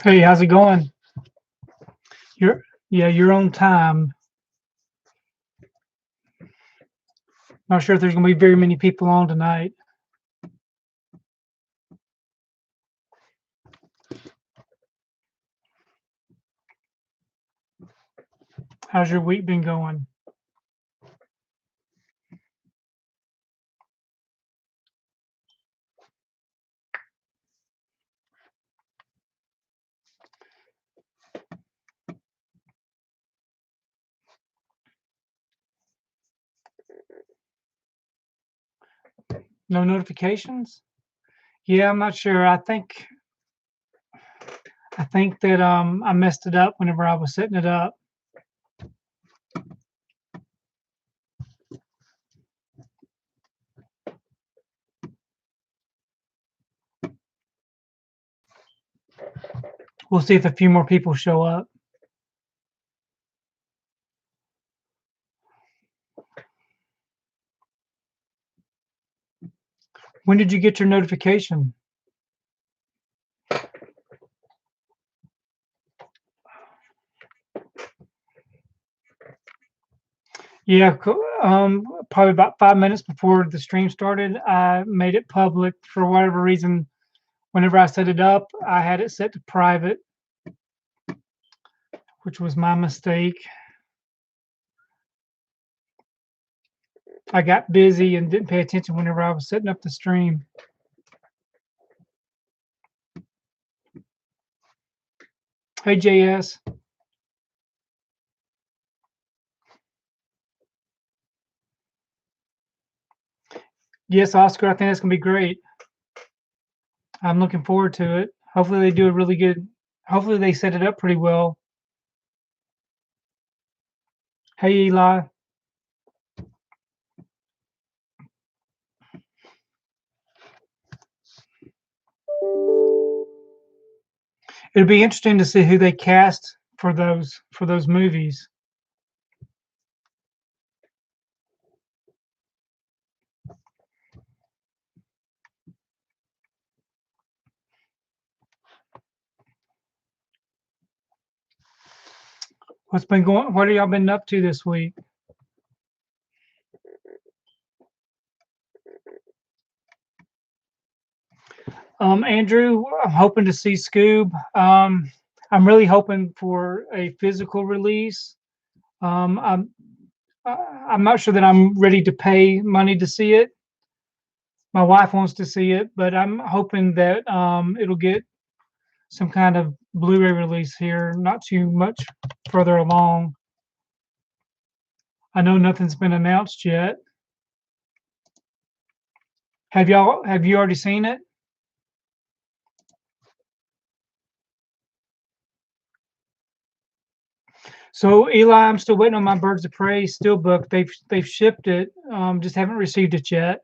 Hey, how's it going? You're on time. Not sure if there's going to be very many people on tonight. How's your week been going? No notifications? Yeah, I'm not sure. I think that I messed it up whenever I was setting it up. We'll see if a few more people show up. When did you get your notification? Yeah, probably about 5 minutes before the stream started, I made it public for whatever reason. Whenever I set it up, I had it set to private, which was my mistake. I got busy and didn't pay attention whenever I was setting up the stream. Hey, JS. Yes, Oscar, I think that's going to be great. I'm looking forward to it. Hopefully they do a really good, hopefully they set it up pretty well. Hey, Eli. It'll be interesting to see who they cast for those movies. What have y'all been up to this week? Andrew, I'm hoping to see Scoob. I'm really hoping for a physical release. I'm not sure that I'm ready to pay money to see it. My wife wants to see it, but I'm hoping that it'll get some kind of Blu-ray release here, not too much further along. I know nothing's been announced yet. Have you already seen it? So Eli, I'm still waiting on my Birds of Prey steelbook. They've shipped it, just haven't received it yet.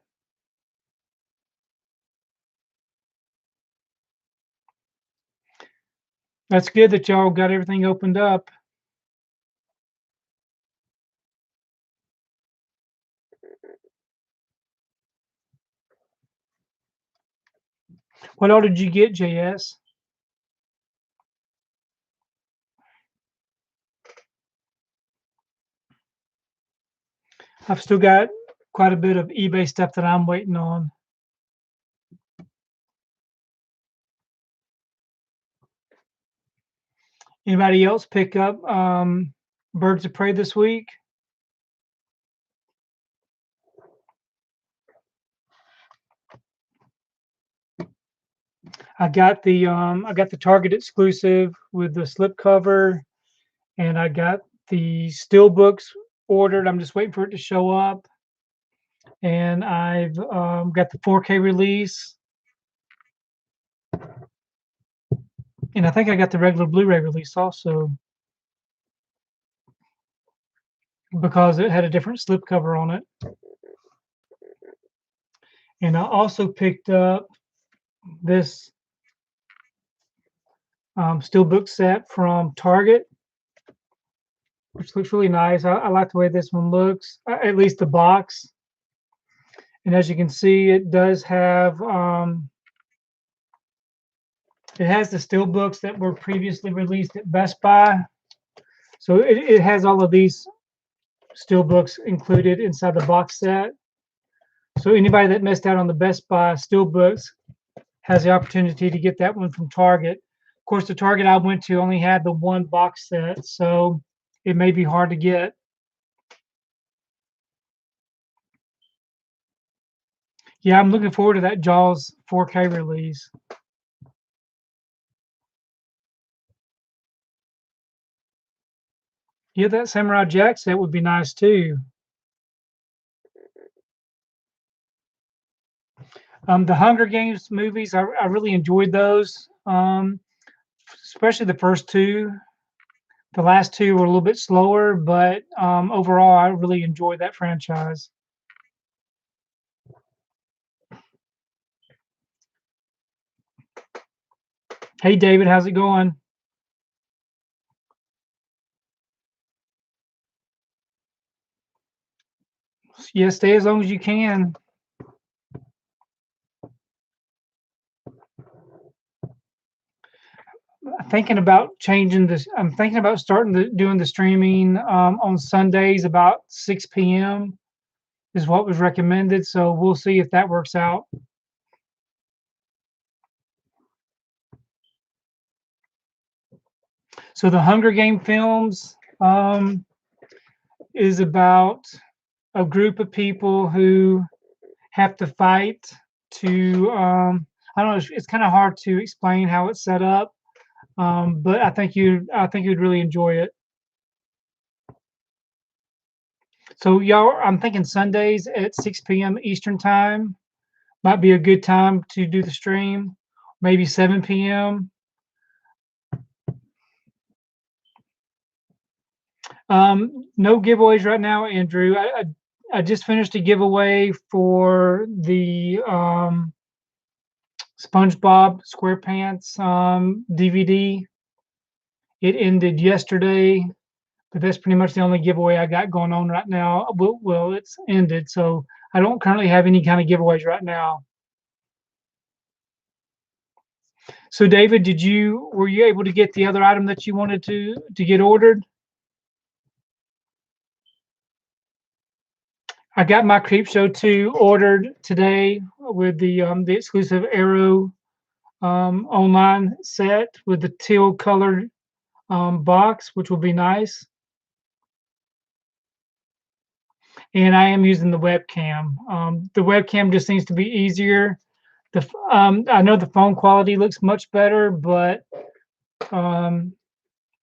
That's good that y'all got everything opened up. What all did you get, JS? I've still got quite a bit of eBay stuff that I'm waiting on. Anybody else pick up Birds of Prey this week? I got the Target exclusive with the slipcover, and I got the Steelbooks ordered. I'm just waiting for it to show up, and I've got the 4K release, and I think I got the regular Blu-ray release also because it had a different slipcover on it. And I also picked up this Steelbook set from Target, which looks really nice. I like the way this one looks, at least the box. And as you can see, it does have it has the Steelbooks that were previously released at Best Buy. So it has all of these Steelbooks included inside the box set. So anybody that missed out on the Best Buy Steelbooks has the opportunity to get that one from Target. Of course, the Target I went to only had the one box set, so it may be hard to get. Yeah, I'm looking forward to that Jaws 4K release. Yeah, that Samurai Jack set would be nice too. The Hunger Games movies, I really enjoyed those, especially the first two. The last two were a little bit slower, but overall, I really enjoyed that franchise. Hey, David, how's it going? Yeah, stay as long as you can. Thinking about changing this. I'm thinking about starting doing the streaming on Sundays about 6 p.m. is what was recommended. So we'll see if that works out. So the Hunger Game films is about a group of people who have to fight to. I don't know. It's kind of hard to explain how it's set up, but I think you'd really enjoy it. So y'all, I'm thinking Sundays at 6 p.m. Eastern time might be a good time to do the stream. Maybe 7 p.m. No giveaways right now, Andrew. I just finished a giveaway for the SpongeBob SquarePants DVD. It ended yesterday, but that's pretty much the only giveaway I got going on right now. Well, it's ended, so I don't currently have any kind of giveaways right now. So, David, were you able to get the other item that you wanted to get ordered? I got my Creepshow 2 ordered today with the exclusive Arrow online set with the teal colored box, which will be nice. And I am using the webcam. The webcam just seems to be easier. I know the phone quality looks much better, but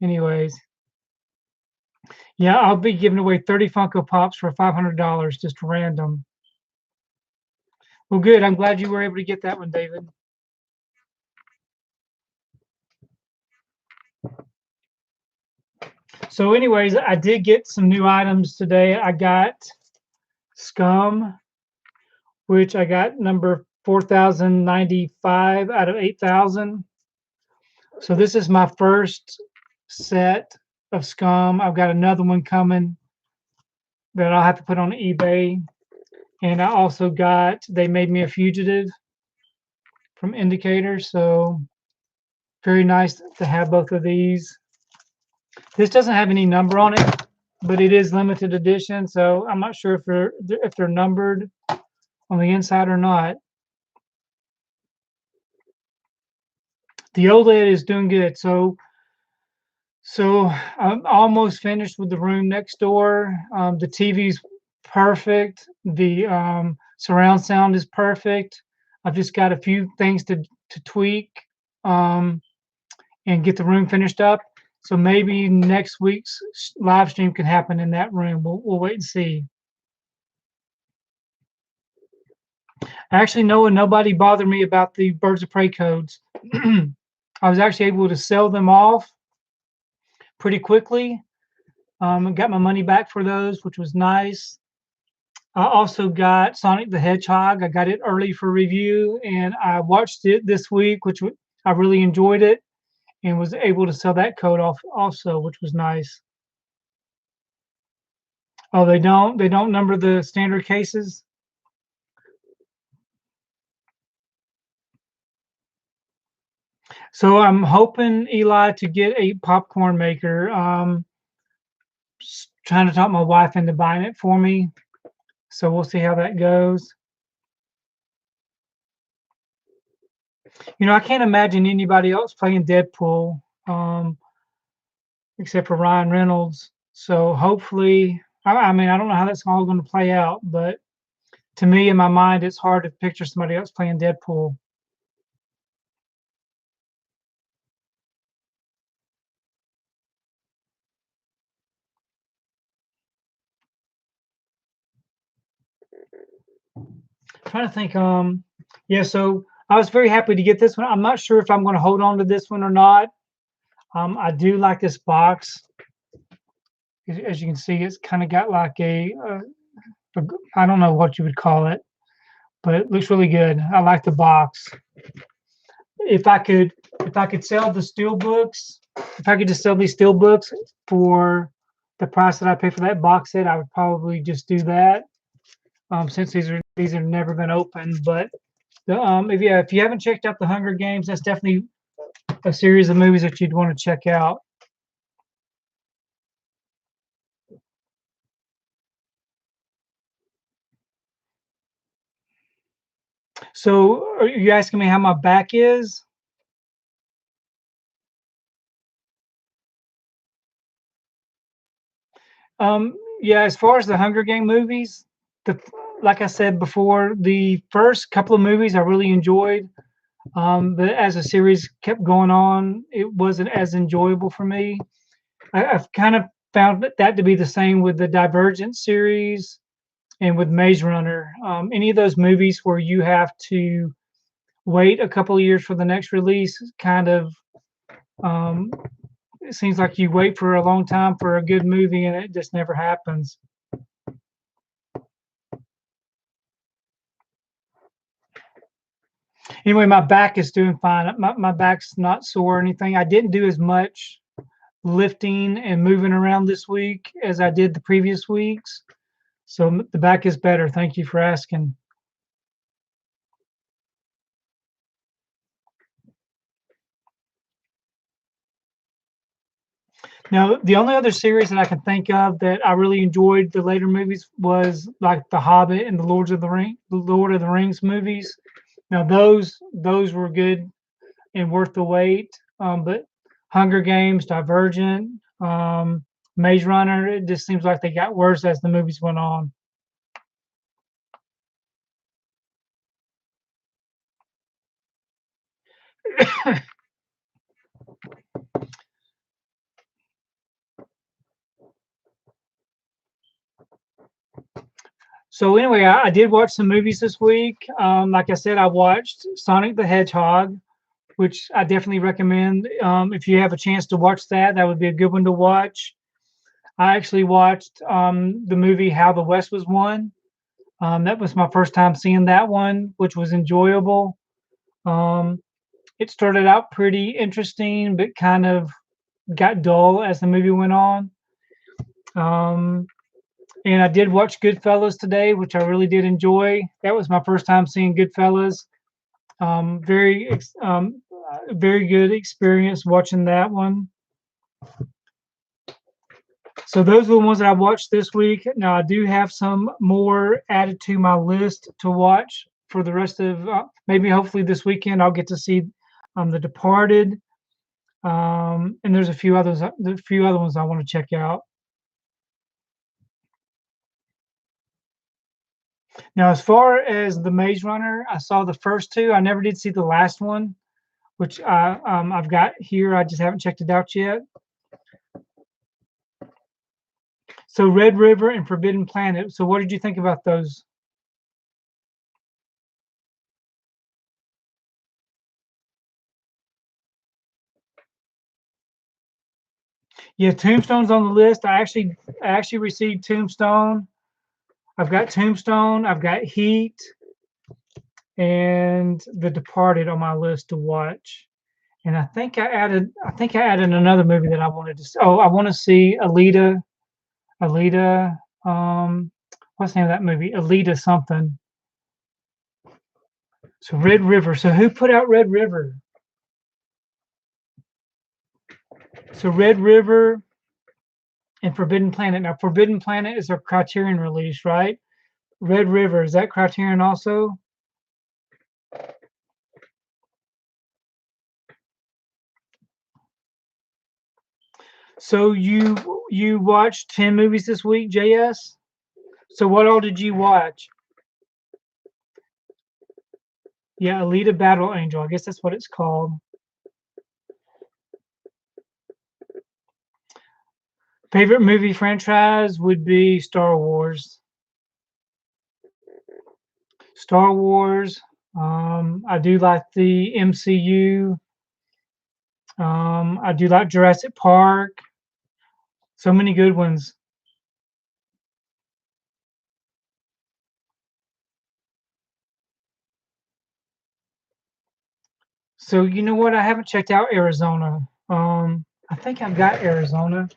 anyways, yeah, I'll be giving away 30 Funko Pops for $500, just random. Well, good. I'm glad you were able to get that one, David. So anyways, I did get some new items today. I got Scum, which I got number 4,095 out of 8,000. So this is my first set of Scum. I've got another one coming that I'll have to put on eBay. And I also They Made Me a Fugitive from Indicator. So very nice to have both of these. This doesn't have any number on it, but it is limited edition. So I'm not sure if they're numbered on the inside or not. The OLED is doing good. So I'm almost finished with the room next door. The TV's perfect. The surround sound is perfect. I've just got a few things to tweak and get the room finished up. So maybe next week's live stream can happen in that room. We'll wait and see. Actually, nobody bothered me about the Birds of Prey codes. I was actually able to sell them off pretty quickly. Got my money back for those, which was nice. I also got Sonic the Hedgehog. I got it early for review, and I watched it this week, I really enjoyed it. and was able to sell that coat off also, which was nice. Oh, they don't number the standard cases? So I'm hoping, Eli, to get a popcorn maker. Trying to talk my wife into buying it for me. So we'll see how that goes. I can't imagine anybody else playing Deadpool, um, except for Ryan Reynolds. So hopefully, I mean, I don't know how that's all going to play out, but to me, in my mind, it's hard to picture somebody else playing Deadpool. Trying to think. Yeah. So I was very happy to get this one. I'm not sure if I'm going to hold on to this one or not. I do like this box. As you can see, it's kind of got like I don't know what you would call it, but it looks really good. I like the box. If I could, if I could sell the steel books, if I could just sell these steel books for the price that I pay for that box set, I would probably just do that. Since these are never been opened, but if you haven't checked out the Hunger Games, that's definitely a series of movies that you'd want to check out. So, are you asking me how my back is? Yeah, as far as the Hunger Game movies, the like I said before, the first couple of movies I really enjoyed. But as the series kept going on, it wasn't as enjoyable for me. I've kind of found that to be the same with the Divergent series and with Maze Runner. Any of those movies where you have to wait a couple of years for the next release, kind of um, it seems like you wait for a long time for a good movie and it just never happens. Anyway, my back is doing fine. My back's not sore or anything. I didn't do as much lifting and moving around this week as I did the previous weeks. So the back is better. Thank you for asking. Now, the only other series that I can think of that I really enjoyed the later movies was like The Hobbit and the Lord of the Rings movies. Now those were good and worth the wait. But Hunger Games, Divergent, Maze Runner, it just seems like they got worse as the movies went on. So anyway, I did watch some movies this week. Like I said, I watched Sonic the Hedgehog, which I definitely recommend. If you have a chance to watch that, that would be a good one to watch. I actually watched the movie How the West Was Won. That was my first time seeing that one, which was enjoyable. Um, it started out pretty interesting, but kind of got dull as the movie went on. Um, and I did watch Goodfellas today, which I really did enjoy. That was my first time seeing Goodfellas. Very good experience watching that one. So those are the ones that I watched this week. Now I do have some more added to my list to watch for the rest of maybe hopefully this weekend I'll get to see The Departed. And there's a few other ones I want to check out. Now, as far as the Maze Runner, I saw the first two. I never did see the last one, which I've got here. I just haven't checked it out yet. So Red River and Forbidden Planet. So what did you think about those? Yeah, Tombstone's on the list. I actually received Tombstone. I've got Tombstone. I've got Heat and The Departed on my list to watch. And I think I added another movie that I wanted to see. Oh, I want to see Alita, what's the name of that movie? Alita something. So Red River. So who put out Red River? So Red River and Forbidden Planet. Now Forbidden Planet is a Criterion release, right? Red River, is that Criterion also? So you watched 10 movies this week, JS? So what all did you watch? Yeah, Alita Battle Angel. I guess that's what it's called. Favorite movie franchise would be Star Wars. Star Wars. I do like the MCU. I do like Jurassic Park. So many good ones. So you know what? I haven't checked out Arizona. I think I've got Arizona.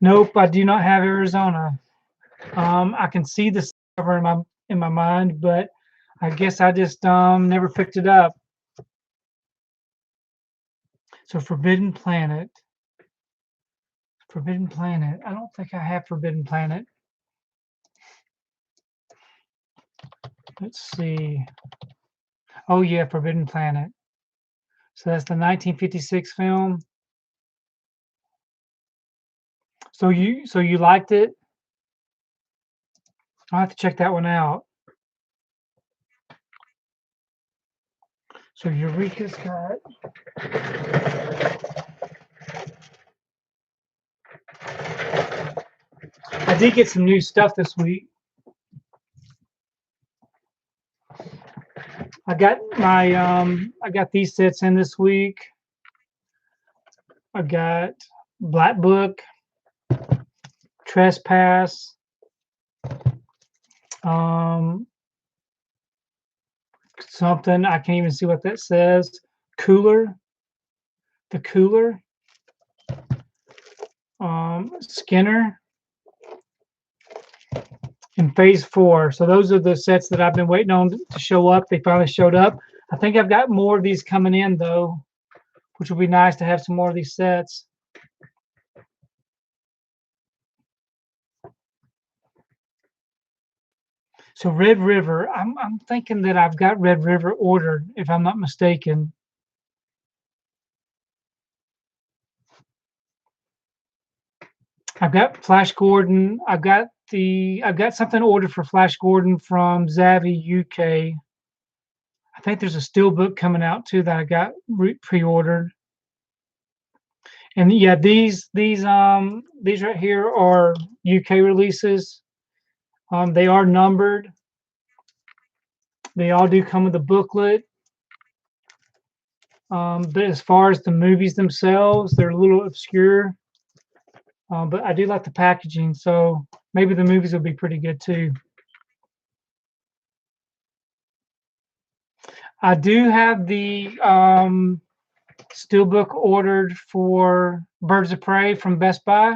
Nope, I do not have Arizona. I can see the cover in my mind, but I guess I just never picked it up. So Forbidden Planet. Forbidden Planet. I don't think I have Forbidden Planet. Let's see. Oh yeah, Forbidden Planet. So that's the 1956 film. So you liked it? I'll have to check that one out. So Eureka's got. I did get some new stuff this week. I got these sets in this week. I got Black Book, Trespass, something I can't even see what that says. Cooler, the Cooler, Skinner, and Phase 4. So those are the sets that I've been waiting on to show up. They finally showed up. I think I've got more of these coming in though, which would be nice to have some more of these sets. So Red River, I'm thinking that I've got Red River ordered, if I'm not mistaken. I've got Flash Gordon. I've got something ordered for Flash Gordon from Zavvi UK. I think there's a Steelbook coming out too that I got pre-ordered. And yeah, these right here are UK releases. They are numbered. They all do come with a booklet. But as far as the movies themselves, they're a little obscure. But I do like the packaging, so maybe the movies will be pretty good too. I do have the Steelbook ordered for Birds of Prey from Best Buy,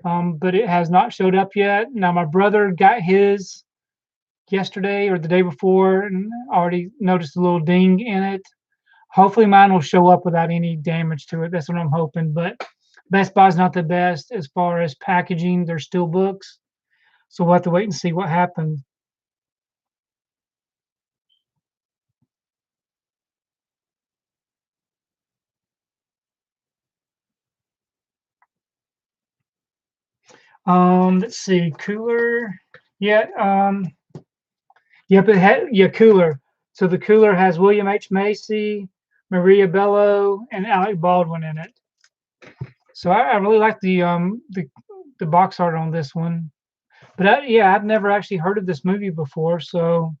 but it has not showed up yet. Now my brother got his yesterday or the day before, and already noticed a little ding in it. Hopefully mine will show up without any damage to it. That's what I'm hoping. But Best Buy's not the best as far as packaging their Steelbooks, so we'll have to wait and see what happens. Let's see, Cooler. Yeah, yep, yeah, Cooler. So the Cooler has William H. Macy, Maria Bello, and Alec Baldwin in it. So I really like the box art on this one. But yeah, I've never actually heard of this movie before, so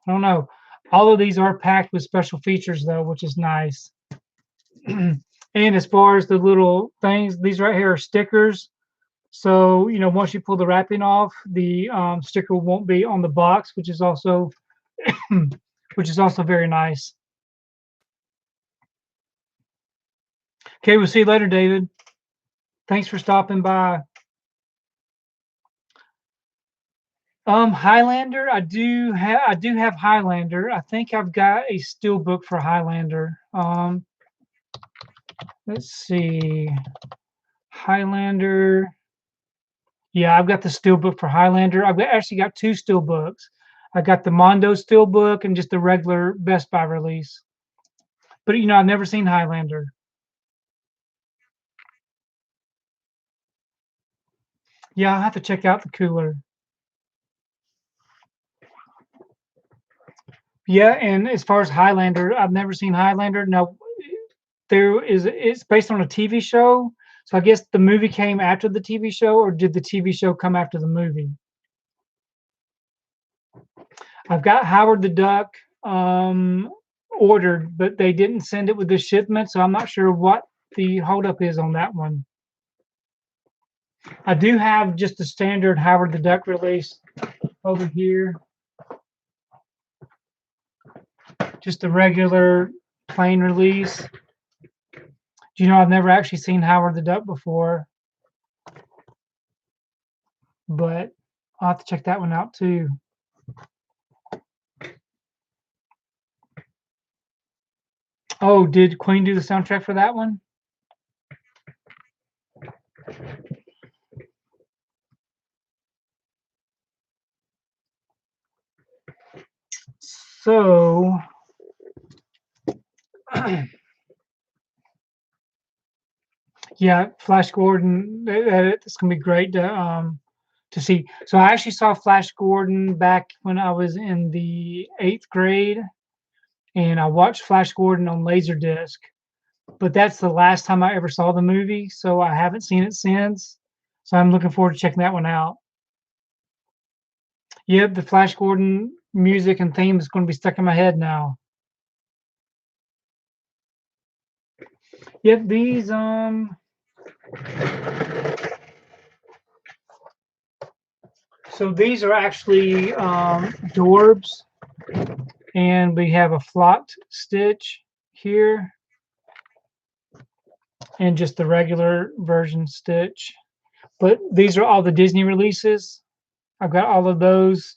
I don't know. All of these are packed with special features though, which is nice. And as far as the little things, these right here are stickers. So, once you pull the wrapping off, the sticker won't be on the box, which is also which is also very nice. Okay, we'll see you later, David. Thanks for stopping by. Highlander, I do have Highlander. I think I've got a steelbook for Highlander. Let's see. Highlander. Yeah, I've got the steelbook for Highlander. Actually got two steelbooks. I got the Mondo steelbook and just the regular Best Buy release. But I've never seen Highlander. Yeah, I'll have to check out the cooler. Yeah, and as far as Highlander, I've never seen Highlander. Now, it's based on a TV show. So I guess the movie came after the TV show, or did the TV show come after the movie? I've got Howard the Duck ordered, but they didn't send it with the shipment, so I'm not sure what the holdup is on that one. I do have just the standard Howard the Duck release over here. Just the regular plain release. I've never actually seen Howard the Duck before, but I'll have to check that one out too. Oh, did Queen do the soundtrack for that one? So, yeah, Flash Gordon. It's gonna be great to see. So I actually saw Flash Gordon back when I was in the 8th grade, and I watched Flash Gordon on Laserdisc. But that's the last time I ever saw the movie, so I haven't seen it since. So I'm looking forward to checking that one out. Yep, the Flash Gordon music and theme is going to be stuck in my head now. Yep, these so these are actually Dorbs, and we have a flocked stitch here, and just the regular version stitch. But these are all the Disney releases. I've got all of those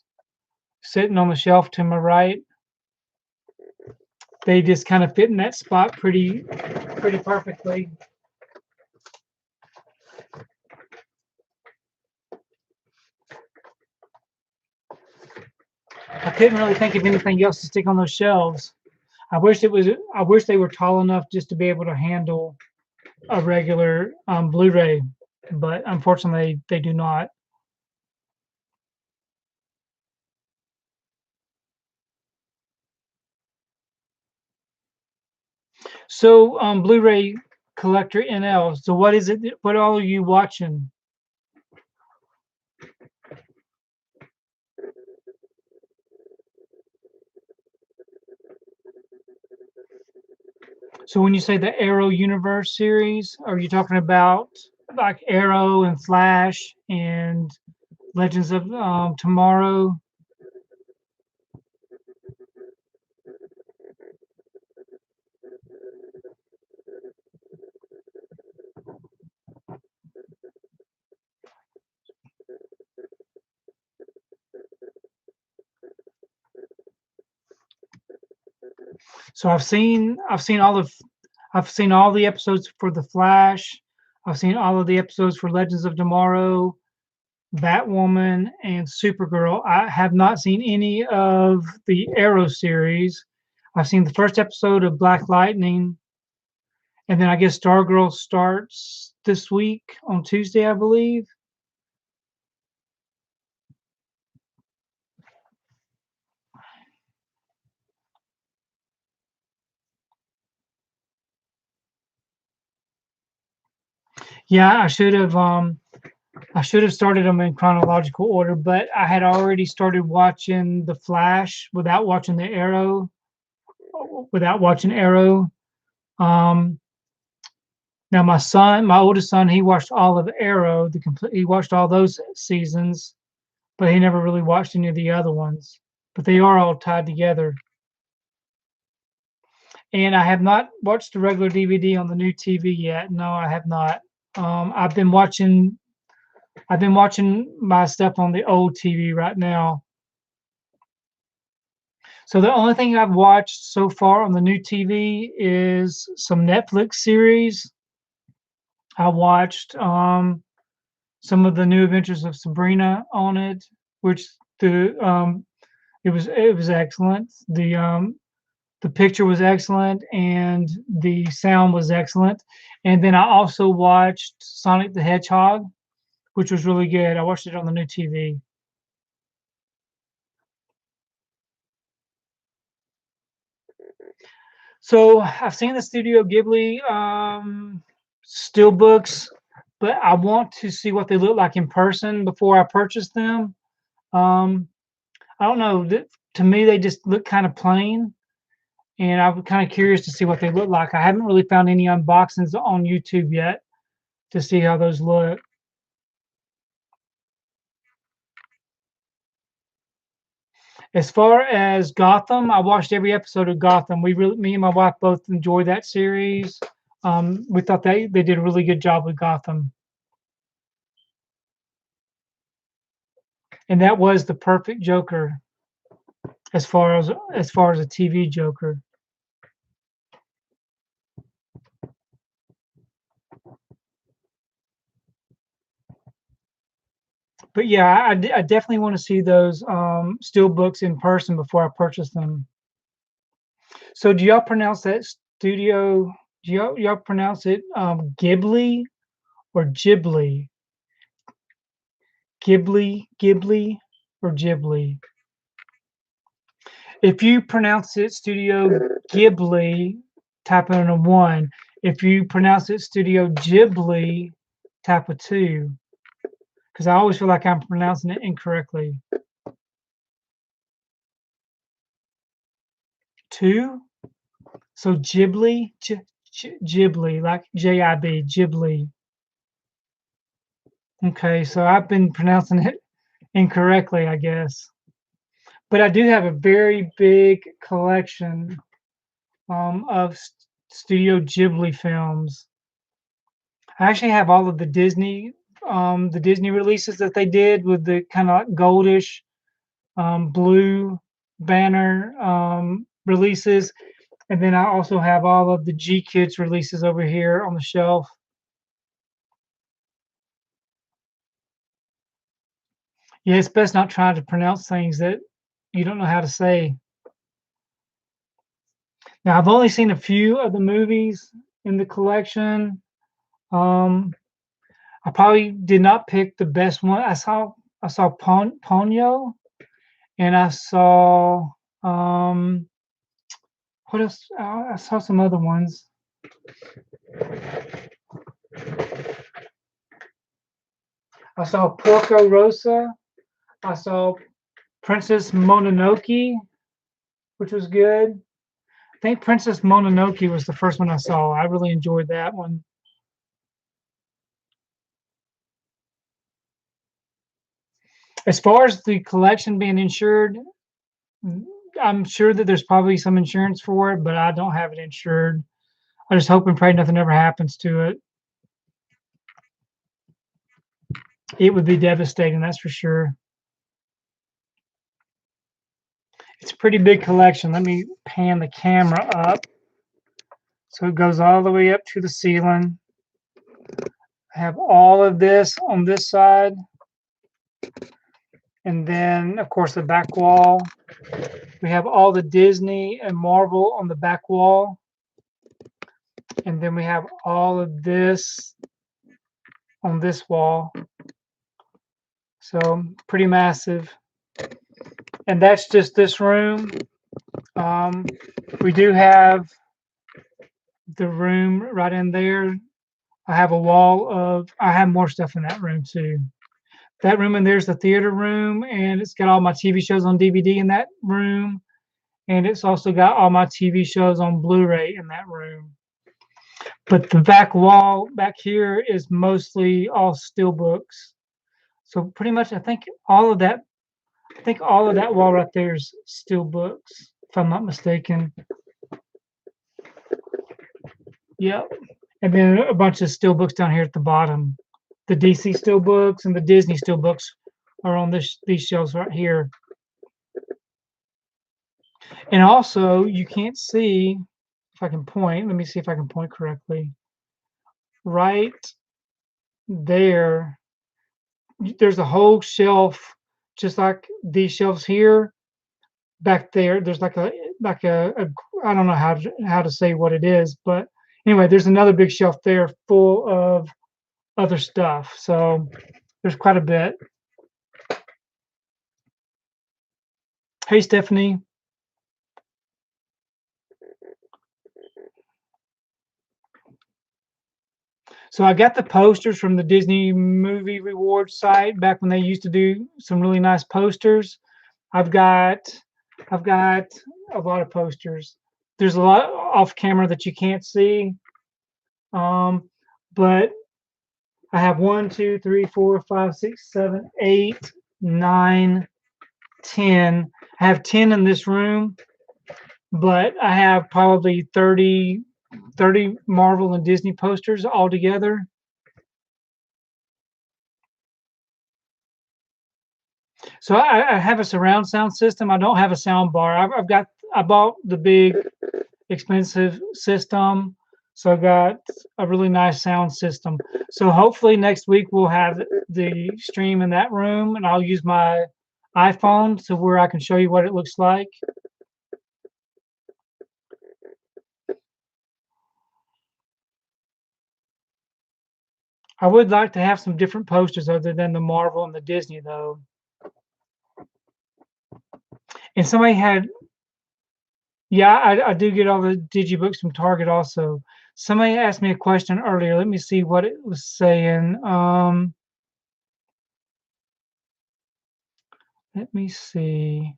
sitting on the shelf to my right. They just kind of fit in that spot pretty perfectly. I couldn't really think of anything else to stick on those shelves. I wish they were tall enough just to be able to handle a regular Blu-ray, but unfortunately they do not. So, Blu-ray collector NL. So, what is it? What all are you watching? So, when you say the Arrow Universe series, are you talking about like Arrow and Flash and Legends of Tomorrow? So I've seen all the episodes for the Flash. I've seen all of the episodes for Legends of Tomorrow, Batwoman, and Supergirl. I have not seen any of the Arrow series. I've seen the first episode of Black Lightning, and then I guess Stargirl starts this week on Tuesday, I believe. Yeah, I should have started them in chronological order, but I had already started watching The Flash without watching Arrow. Um, Now my oldest son, he watched all of Arrow, he watched all those seasons, but he never really watched any of the other ones. But they are all tied together. And I have not watched the regular DVD on the new TV yet. No, I have not. I've been watching my stuff on the old TV right now. So the only thing I've watched so far on the new TV is some Netflix series. I watched some of the New Adventures of Sabrina on it, which it was excellent. The picture was excellent and the sound was excellent. And then I also watched Sonic the Hedgehog, which was really good. I watched it on the new TV. So I've seen the Studio Ghibli steelbooks, but I want to see what they look like in person before I purchase them. Um, I don't know. To me, they just look kind of plain, and I'm kind of curious to see what they look like. I haven't really found any unboxings on YouTube yet to see how those look. As far as Gotham, I watched every episode of Gotham. Me and my wife both enjoyed that series. We thought they did a really good job with Gotham, and that was the perfect Joker as far as a TV Joker. But yeah, I definitely want to see those steel books in person before I purchase them. So do y'all pronounce that studio? Do y'all pronounce it Ghibli or Ghibli? Ghibli, or Ghibli? If you pronounce it Studio Ghibli, type in a 1. If you pronounce it Studio Ghibli, type a 2. Because I always feel like I'm pronouncing it incorrectly. 2? So Ghibli, Ghibli, like J-I-B, Ghibli. Okay, so I've been pronouncing it incorrectly, I guess. But I do have a very big collection of Studio Ghibli films. I actually have all of the Disney releases that they did with the kind of like goldish blue banner releases. And then I also have all of the G Kids releases over here on the shelf. Yeah, it's best not trying to pronounce things that you don't know how to say. Now, I've only seen a few of the movies in the collection. Um, I probably did not pick the best one. I saw Ponyo, and I saw what else? I saw some other ones. I saw Porco Rosa. I saw Princess Mononoke, which was good. I think Princess Mononoke was the first one I saw. I really enjoyed that one. As far as the collection being insured, I'm sure that there's probably some insurance for it, but I don't have it insured. I just hope and pray nothing ever happens to it. It would be devastating, that's for sure. It's a pretty big collection. Let me pan the camera up. So it goes all the way up to the ceiling. I have all of this on this side. And then, of course, the back wall. We have all the Disney and Marvel on the back wall. And then we have all of this on this wall. So pretty massive. And that's just this room. We do have the room right in there. I have more stuff in that room too. That room, and there's the theater room, and it's got all my TV shows on DVD in that room. And it's also got all my TV shows on Blu-ray in that room. But the back wall back here is mostly all Steelbooks. So pretty much, I think all of that. I think all of that wall right there is Steelbooks, if I'm not mistaken. Yep. And then a bunch of Steelbooks down here at the bottom. The DC Steelbooks and the Disney Steelbooks are on these shelves right here. And also, you can't see, if I can point, let me see if I can point correctly. Right there, there's a whole shelf, just like these shelves here. Back there, there's like a I don't know how to say what it is, but anyway, there's another big shelf there full of other stuff. So there's quite a bit. Hey, Stephanie. So I got the posters from the Disney Movie Rewards site back when they used to do some really nice posters. I've got a lot of posters. There's a lot off camera that you can't see. But I have 1, 2, 3, 4, 5, 6, 7, 8, 9, 10. I have 10 in this room, but I have probably 30 Marvel and Disney posters all together. So I have a surround sound system. I don't have a sound bar. I bought the big expensive system. So I got a really nice sound system. So hopefully next week we'll have the stream in that room, and I'll use my iPhone to where I can show you what it looks like. I would like to have some different posters other than the Marvel and the Disney, though. And somebody had, yeah, I do get all the digibooks from Target also. Somebody asked me a question earlier. Let me see what it was saying. Let me see.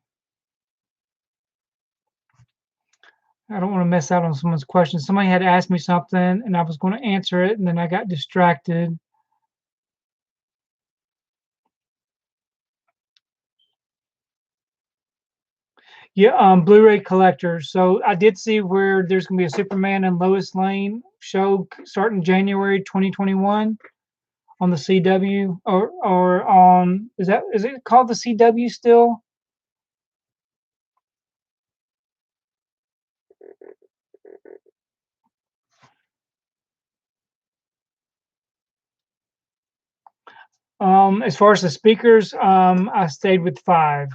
I don't want to miss out on someone's question. Somebody had asked me something and I was going to answer it, and then I got distracted. Yeah, Blu-ray collectors. So I did see where there's going to be a Superman and Lois Lane show starting January 2021 on the CW, or on, is it called the CW still? As far as the speakers, I stayed with 5.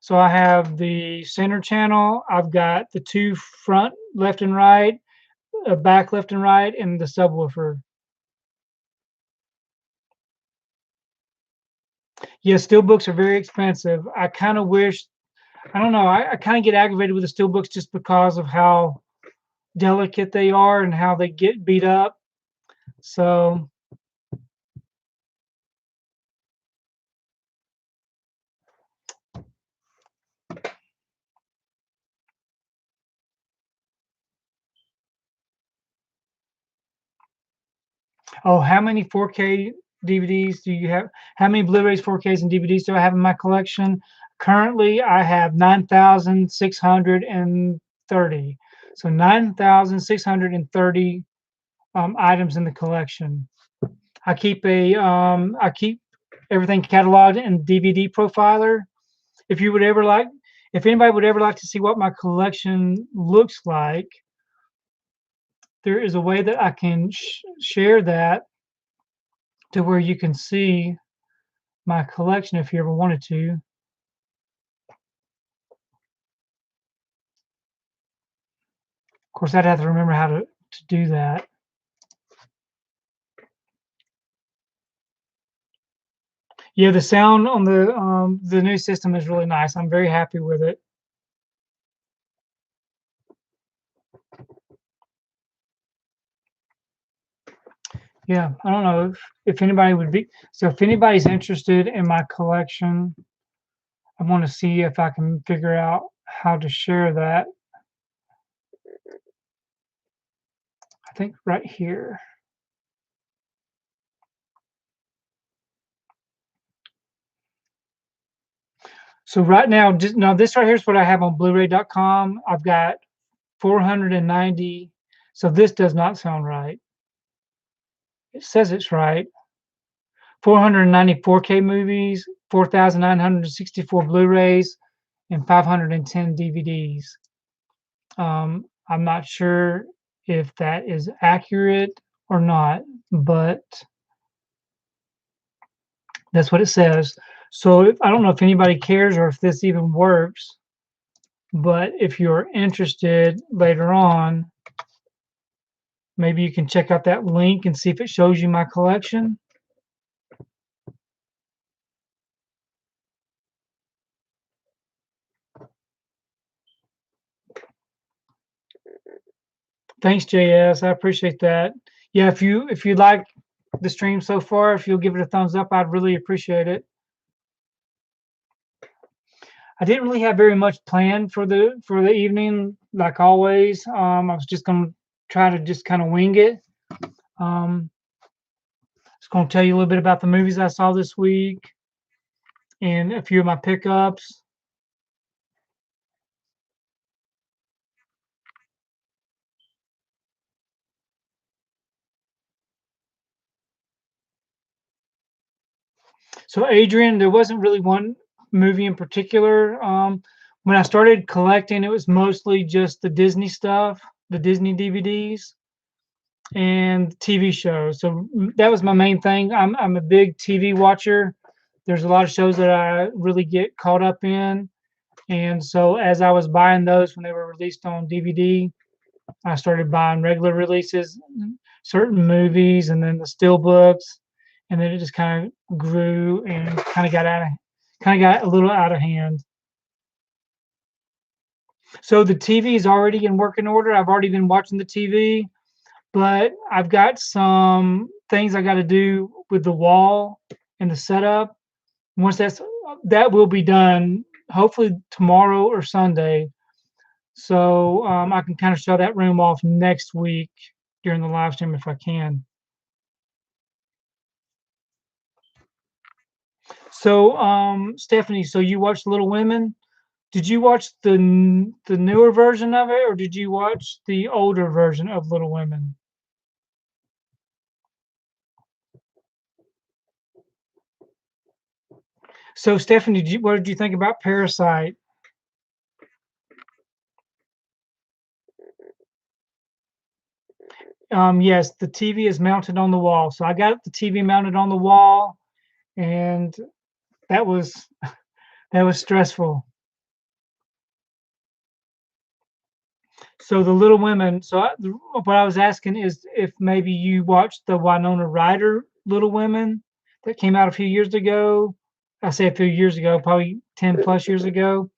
So I have the center channel. I've got the 2 front, left and right, back, left and right, and the subwoofer. Yeah, steelbooks are very expensive. I kind of wish, I don't know, I kind of get aggravated with the steelbooks just because of how delicate they are and how they get beat up. So oh, how many 4K DVDs do you have? How many Blu-rays, 4Ks, and DVDs do I have in my collection? Currently, I have 9,630. So 9,630 items in the collection. I keep everything cataloged in DVD profiler. If you would ever like, if anybody would ever like to see what my collection looks like, there is a way that I can share that to where you can see my collection if you ever wanted to. Of course, I'd have to remember how to do that. Yeah, the sound on the new system is really nice. I'm very happy with it. Yeah, I don't know if anybody would be, so if anybody's interested in my collection, I want to see if I can figure out how to share that. I think right here. So right now, now this right here is what I have on Blu-ray.com. I've got 490. So this does not sound right. It says it's right. 490 4K movies, 4,964 Blu-rays, and 510 DVDs. I'm not sure if that is accurate or not, but that's what it says. So I don't know if anybody cares or if this even works, but if you're interested later on, maybe you can check out that link and see if it shows you my collection. Thanks, JS. I appreciate that. Yeah, if you like the stream so far, if you'll give it a thumbs up, I'd really appreciate it. I didn't really have very much planned for the evening, like always. I was just gonna try to just kind of wing it. Just gonna tell you a little bit about the movies I saw this week and a few of my pickups. So Adrian, there wasn't really one movie in particular. When I started collecting, it was mostly just the Disney stuff, the Disney DVDs, and TV shows. So that was my main thing. I'm a big TV watcher. There's a lot of shows that I really get caught up in, and so as I was buying those when they were released on DVD, I started buying regular releases, certain movies, and then the steelbooks, and then it just kind of grew and kind of got a little out of hand. So the TV is already in working order. I've already been watching the TV, but I've got some things I got to do with the wall and the setup. Once that will be done, hopefully tomorrow or Sunday. So I can kind of show that room off next week during the live stream if I can. So Stephanie, so you watched Little Women? Did you watch the newer version of it, or did you watch the older version of Little Women? So Stephanie, what did you think about Parasite? Yes, the TV is mounted on the wall. So I got the TV mounted on the wall, and that was that was stressful. So the Little Women. What I was asking is if maybe you watched the Winona Ryder Little Women that came out a few years ago. I say a few years ago, probably 10 plus years ago.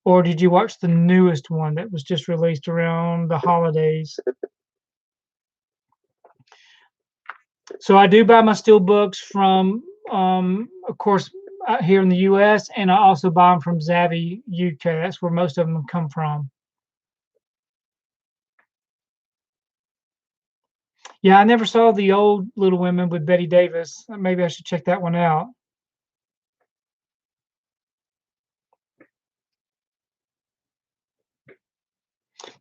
Or did you watch the newest one that was just released around the holidays? So I do buy my steel books from, of course, here in the U.S., and I also buy them from Zavvi, UK. That's where most of them come from. Yeah, I never saw the old Little Women with Betty Davis. Maybe I should check that one out.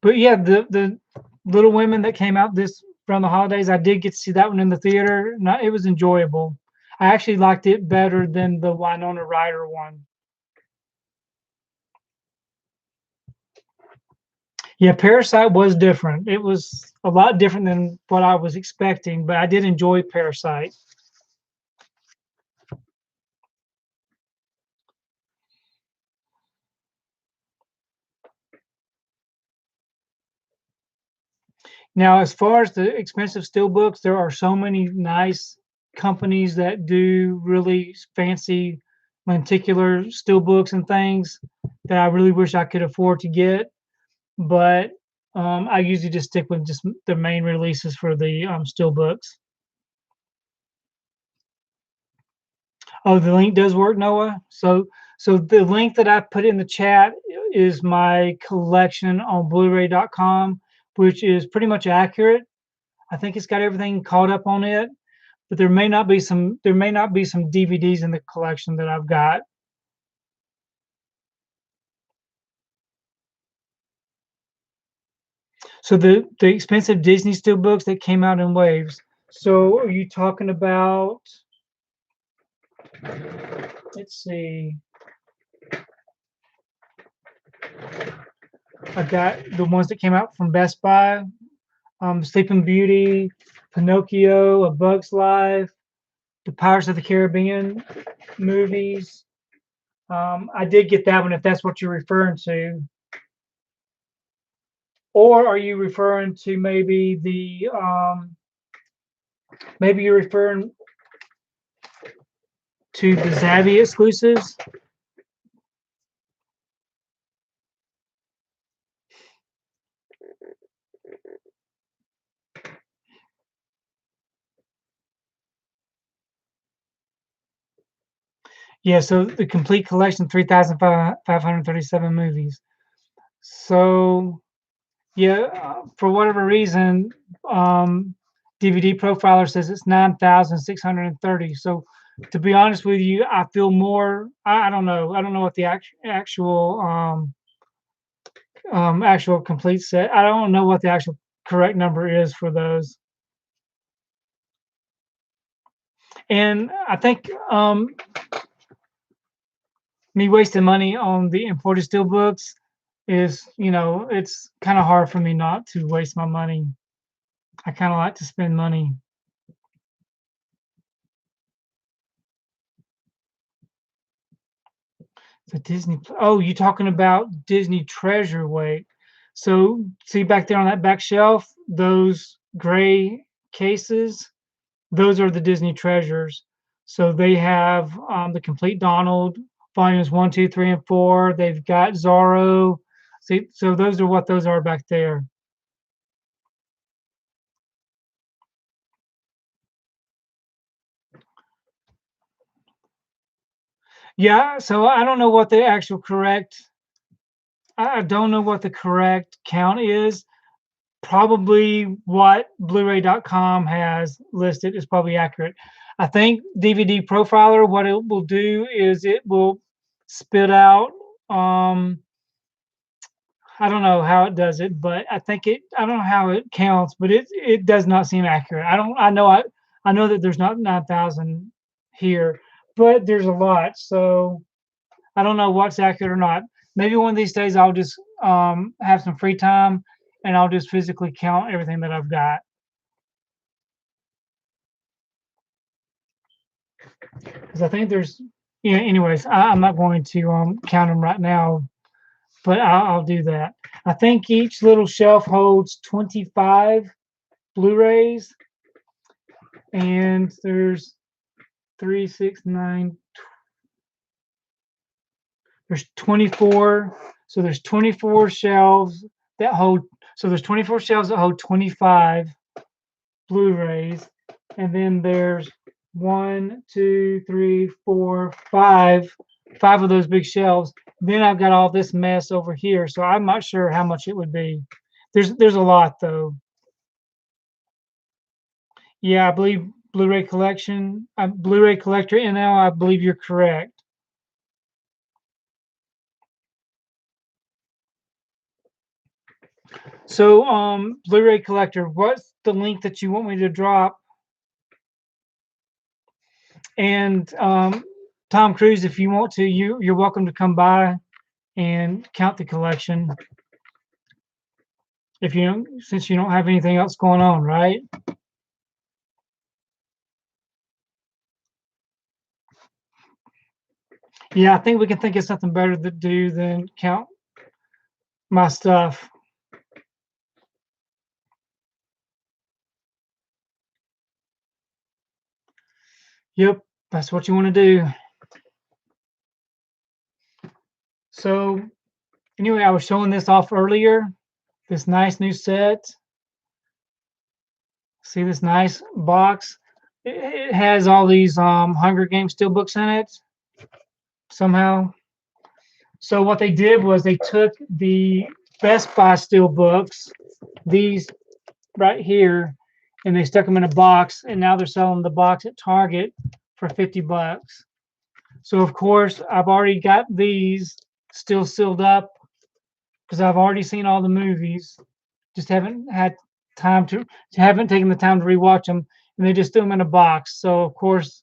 But yeah, the Little Women that came out this around the holidays, I did get to see that one in the theater. It was enjoyable. I actually liked it better than the Winona Ryder one. Yeah, Parasite was different. It was a lot different than what I was expecting, but I did enjoy Parasite. Now, as far as the expensive steelbooks, there are so many nice companies that do really fancy lenticular steelbooks and things that I really wish I could afford to get. But I usually just stick with just the main releases for the steelbooks. Oh, the link does work, Noah. So the link that I put in the chat is my collection on Blu-ray.com. which is pretty much accurate. I think it's got everything caught up on it, but there may not be some DVDs in the collection that I've got. So the expensive Disney Steelbooks that came out in waves. So are you talking about, let's see. I got the ones that came out from Best Buy, Sleeping Beauty, Pinocchio, A Bug's Life, the Pirates of the Caribbean movies. I did get that one if that's what you're referring to. Or are you referring to maybe maybe you're referring to the Zavvi exclusives? Yeah, so the complete collection, 3,537 movies. So, yeah, for whatever reason, DVD Profiler says it's 9,630. So, to be honest with you, I feel more. I don't know. I don't know what the actual complete set. I don't know what the actual correct number is for those. And I think me wasting money on the imported steel books is, it's kind of hard for me not to waste my money. I kind of like to spend money. The Disney. Oh, you talking about Disney Treasure Weight? So see back there on that back shelf, those gray cases, those are the Disney Treasures. So they have the complete Donald volumes 1, 2, 3, and 4. They've got Zorro. See, so those are what those are back there. Yeah, so I don't know what the actual correct. I don't know what the correct count is. Probably what Blu-ray.com has listed is probably accurate. I think DVD Profiler, what it will do is it will spit out. I don't know how it does it, but I don't know how it counts, but it does not seem accurate. I know that there's not 9,000 here, but there's a lot. So I don't know what's accurate or not. Maybe one of these days I'll just have some free time and I'll just physically count everything that I've got. Because I think there's, anyways, I'm not going to count them right now, but I'll do that. I think each little shelf holds 25 Blu-rays, and there's 3, 6, 9. There's 24. So there's 24 shelves that hold. So there's 24 shelves that hold 25 Blu-rays, and then there's 1, 2, 3, 4, 5 of those big shelves. Then I've got all this mess over here, so I'm not sure how much it would be. There's a lot though. Yeah, I believe Blu-ray collection, Blu-ray collector NL. I believe you're correct. So, Blu-ray collector, what's the link that you want me to drop? And Tom Cruise, if you want to, you're welcome to come by and count the collection. If you don't, since you don't have anything else going on, right? Yeah, I think we can think of something better to do than count my stuff. Yep, that's what you want to do. So anyway, I was showing this off earlier. This nice new set. See this nice box? It has all these Hunger Games steelbooks in it somehow. So what they did was they took the Best Buy Steelbooks, these right here, and they stuck them in a box, and now they're selling the box at Target for $50. So of course, I've already got these still sealed up because I've already seen all the movies. Just haven't had time to haven't taken the time to rewatch them, and they just threw them in a box. So of course,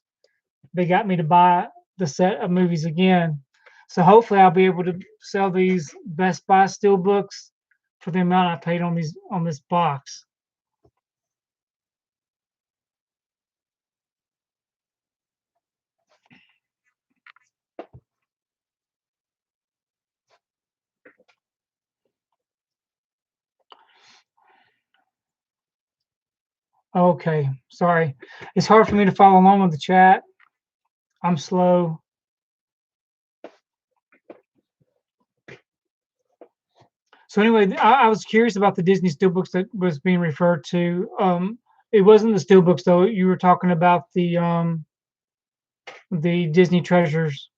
they got me to buy the set of movies again. So hopefully, I'll be able to sell these Best Buy Steelbooks for the amount I paid on this box. Okay, sorry. It's hard for me to follow along with the chat. I'm slow. So anyway, I was curious about the Disney Steelbooks that was being referred to. It wasn't the Steelbooks though. You were talking about the Disney Treasures.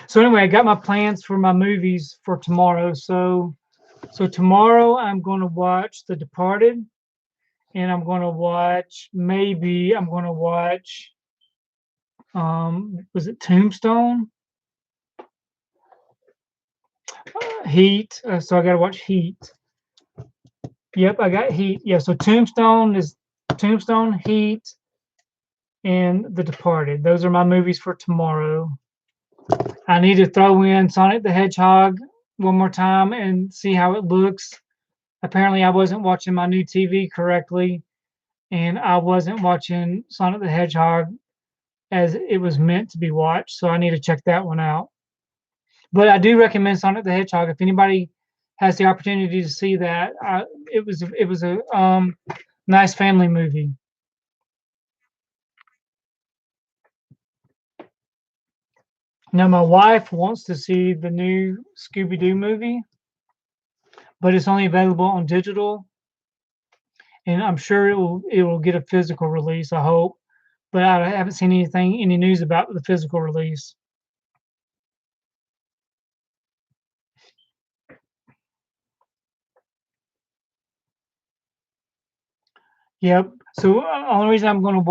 So anyway, I got my plans for my movies for tomorrow. So tomorrow I'm going to watch The Departed, and I'm going to watch was it Tombstone? Heat. So I got to watch Heat. Yep, I got Heat. Yeah, so Tombstone, Heat, and The Departed. Those are my movies for tomorrow. I need to throw in Sonic the Hedgehog one more time and see how it looks. Apparently, I wasn't watching my new TV correctly, and I wasn't watching Sonic the Hedgehog as it was meant to be watched. So I need to check that one out. But I do recommend Sonic the Hedgehog if anybody has the opportunity to see that. It was a nice family movie. Now my wife wants to see the new Scooby-Doo movie, but it's only available on digital, and I'm sure it will get a physical release. I hope, but I haven't seen any news about the physical release. Yep. So only reason I'm going to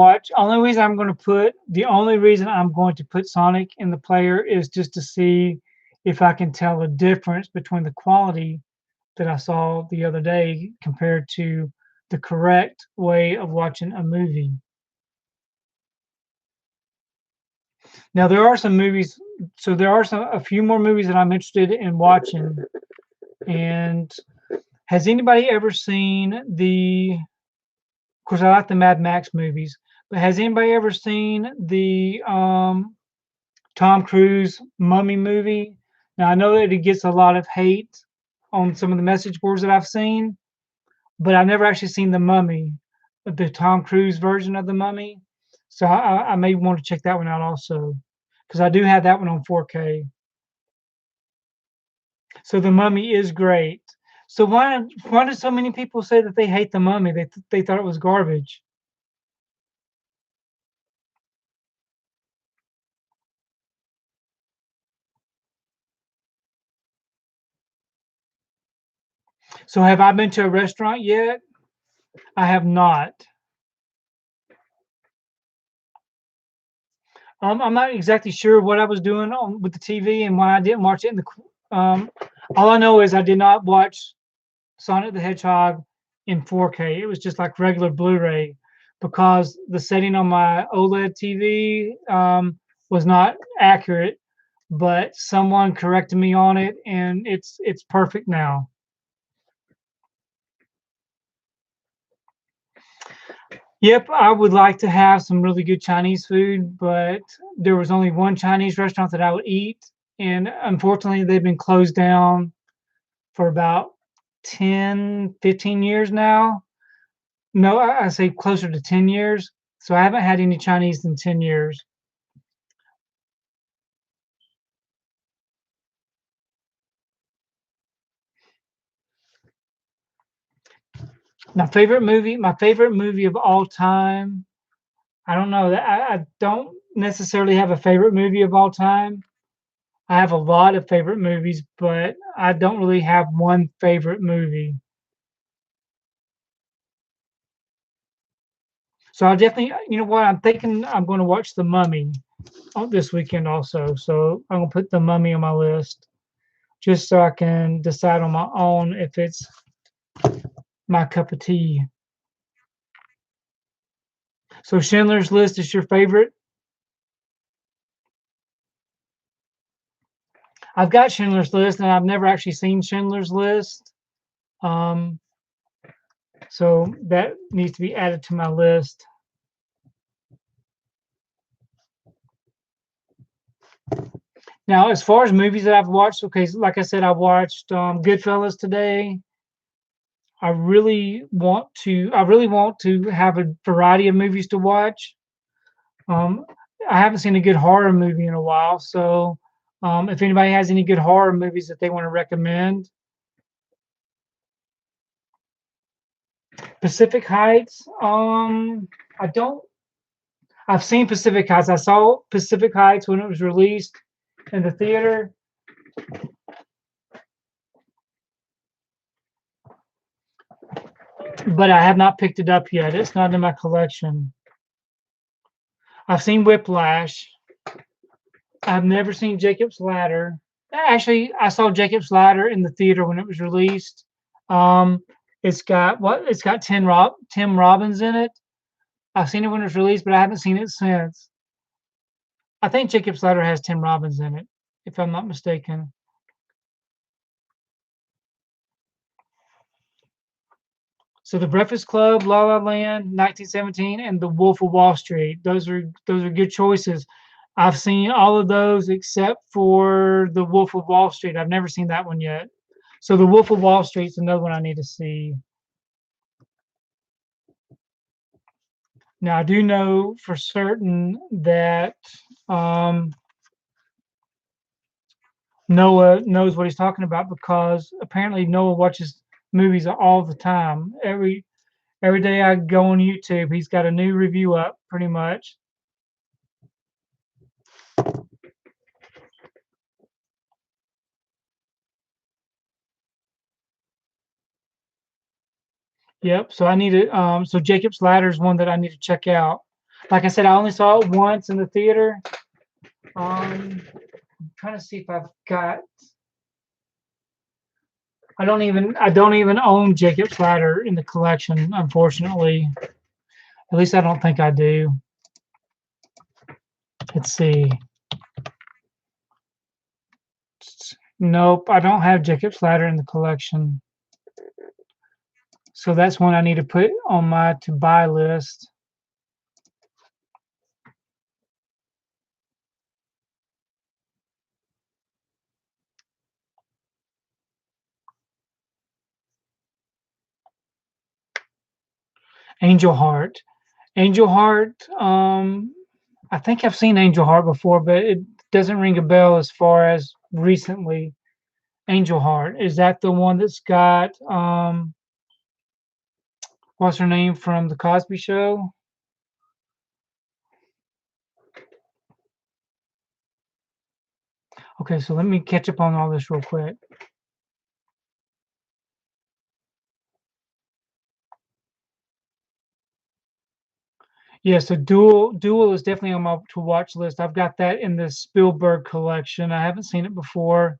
put Sonic in the player is just to see if I can tell a difference between the quality that I saw the other day compared to the correct way of watching a movie. Now there are some movies, so there are a few more movies that I'm interested in watching. And has anybody ever seen of course, I like the Mad Max movies, but has anybody ever seen the Tom Cruise Mummy movie? Now I know that it gets a lot of hate on some of the message boards that I've seen, but I've never actually seen the Mummy, the Tom Cruise version of the Mummy. So I may want to check that one out also, because I do have that one on 4K. So the Mummy is great. So why do so many people say that they hate the Mummy? They thought it was garbage. So have I been to a restaurant yet? I have not. I'm not exactly sure what I was doing with the TV and why I didn't watch it. All I know is I did not watch Sonic the Hedgehog in 4K. It was just like regular Blu-ray because the setting on my OLED TV was not accurate. But someone corrected me on it, and it's perfect now. Yep, I would like to have some really good Chinese food, but there was only one Chinese restaurant that I would eat, and unfortunately, they've been closed down for about 10, 15 years now. No, I say closer to 10 years. So I haven't had any Chinese in 10 years. My favorite movie of all time. I don't know. I don't necessarily have a favorite movie of all time. I have a lot of favorite movies, but I don't really have one favorite movie. So I'll definitely, you know what? I'm thinking I'm going to watch The Mummy this weekend also. So I'm going to put The Mummy on my list just so I can decide on my own if it's my cup of tea. So Schindler's List is your favorite? I've got Schindler's List, and I've never actually seen Schindler's List. Um, so that needs to be added to my list. Now, as far as movies that I've watched, okay, like I said, I watched Goodfellas today. I really want to have a variety of movies to watch. Um, I haven't seen a good horror movie in a while, so if anybody has any good horror movies that they want to recommend, Pacific Heights. I don't. I've seen Pacific Heights. I saw Pacific Heights when it was released in the theater. But I have not picked it up yet. It's not in my collection. I've seen Whiplash. I've never seen Jacob's Ladder. Actually, I saw Jacob's Ladder in the theater when it was released. Um, it's got what? It's got Tim Robbins in it. I've seen it when it was released, but I haven't seen it since. I think Jacob's Ladder has Tim Robbins in it, if I'm not mistaken. So The Breakfast Club, La La Land, 1917, and The Wolf of Wall Street. Those are good choices. I've seen all of those except for The Wolf of Wall Street. I've never seen that one yet. So The Wolf of Wall Street is another one I need to see. Now I do know for certain that um, Noah knows what he's talking about because apparently Noah watches movies all the time. Every day I go on YouTube, he's got a new review up pretty much. Yep. So I need to. So Jacob's Ladder is one that I need to check out. Like I said, I only saw it once in the theater. I'm trying to see if I've got. I don't even own Jacob's Ladder in the collection, unfortunately. At least I don't think I do. Let's see. Nope, I don't have Jacob's Ladder in the collection. So that's one I need to put on my to buy list. Angel Heart. Angel Heart. I think I've seen Angel Heart before, but it doesn't ring a bell as far as recently. Angel Heart. Is that the one that's got what's her name from the Cosby Show? Okay, so let me catch up on all this real quick. Yeah, so Duel is definitely on my to watch list. I've got that in the Spielberg collection. I haven't seen it before.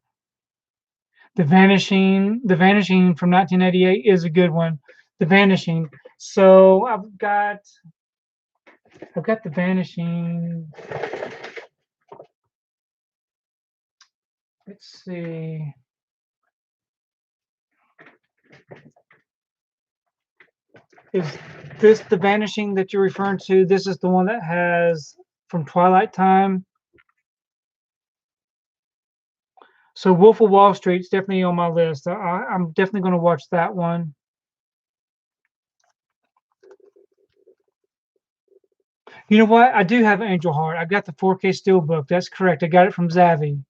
The Vanishing from 1988 is a good one. The Vanishing. So I've got The Vanishing. Let's see. Is this The Vanishing that you're referring to? This is the one that has from Twilight Time. So Wolf of Wall Street's definitely on my list. I'm definitely going to watch that one. You know what? I do have Angel Heart. I got the 4K Steelbook. That's correct. I got it from Zavvi.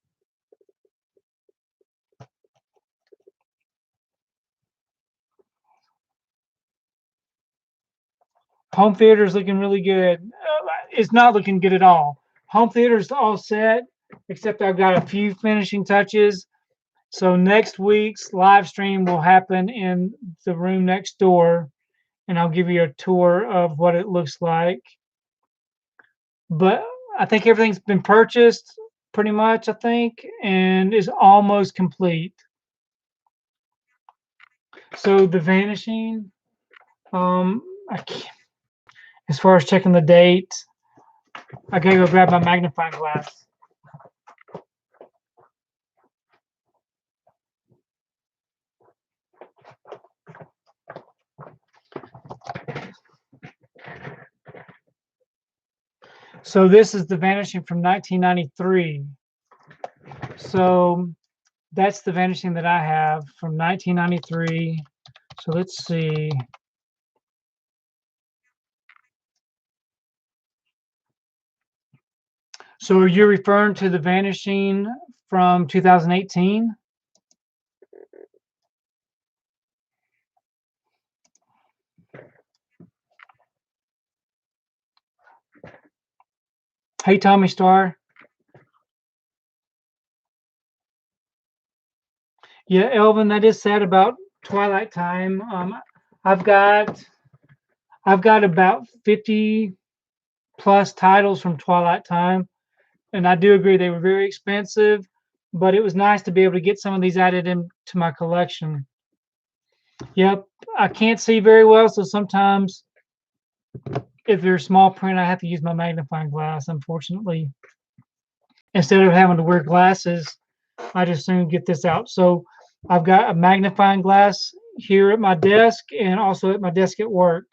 Home theater is looking really good. It's not looking good at all. Home theater is all set. except I've got a few finishing touches. So next week's live stream will happen in the room next door, and I'll give you a tour of what it looks like. But I think everything's been purchased pretty much, I think, and is almost complete. So The Vanishing, um, I can't, as far as checking the date, I gotta go grab my magnifying glass. So this is The Vanishing from 1993. So that's The Vanishing that I have from 1993. So let's see. So are you referring to The Vanishing from 2018? Hey, Tommy Star. Yeah, Elvin, that is sad about Twilight Time. I've got about 50 plus titles from Twilight Time, and I do agree they were very expensive, but it was nice to be able to get some of these added into my collection. Yep, I can't see very well, so sometimes if there's small print, I have to use my magnifying glass, unfortunately. Instead of having to wear glasses, I just soon get this out. So I've got a magnifying glass here at my desk and also at my desk at work.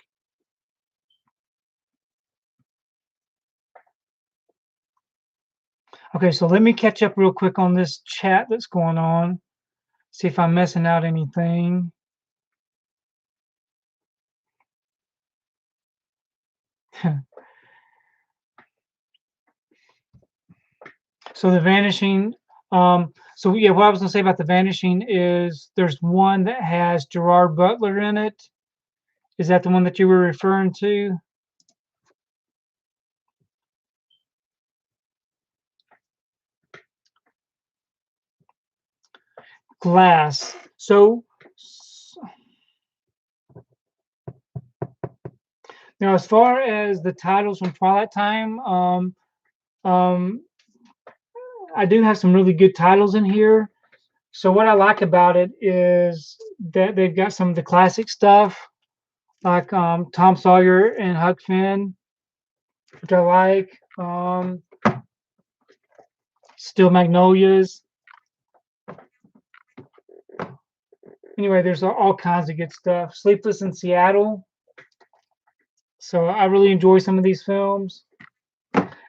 Okay, so let me catch up real quick on this chat that's going on. See if I'm missing out anything. So The Vanishing. So yeah, what I was gonna say about The Vanishing is there's one that has Gerard Butler in it. Is that the one that you were referring to? Glass. So now, as far as the titles from Twilight Time, um, I do have some really good titles in here. So what I like about it is that they've got some of the classic stuff, like Tom Sawyer and Huck Finn, which I like. Steel Magnolias. Anyway, there's all kinds of good stuff. Sleepless in Seattle. So I really enjoy some of these films.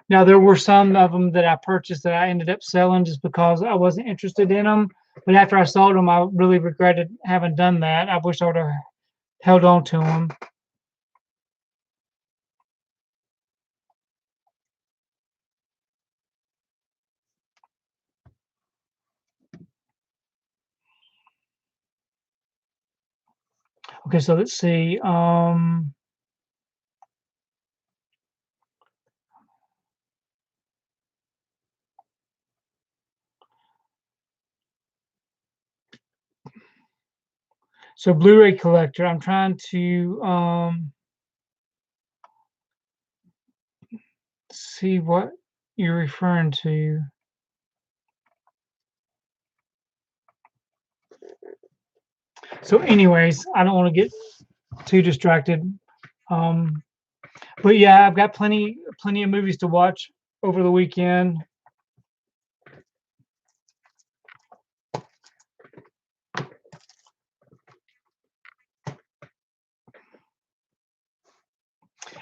Now, there were some of them that I purchased that I ended up selling just because I wasn't interested in them. But after I sold them, I really regretted having done that. I wish I would have held on to them. Okay, so let's see. So Blu-ray collector, I'm trying to see what you're referring to. So anyways, I don't want to get too distracted. But yeah, I've got plenty of movies to watch over the weekend.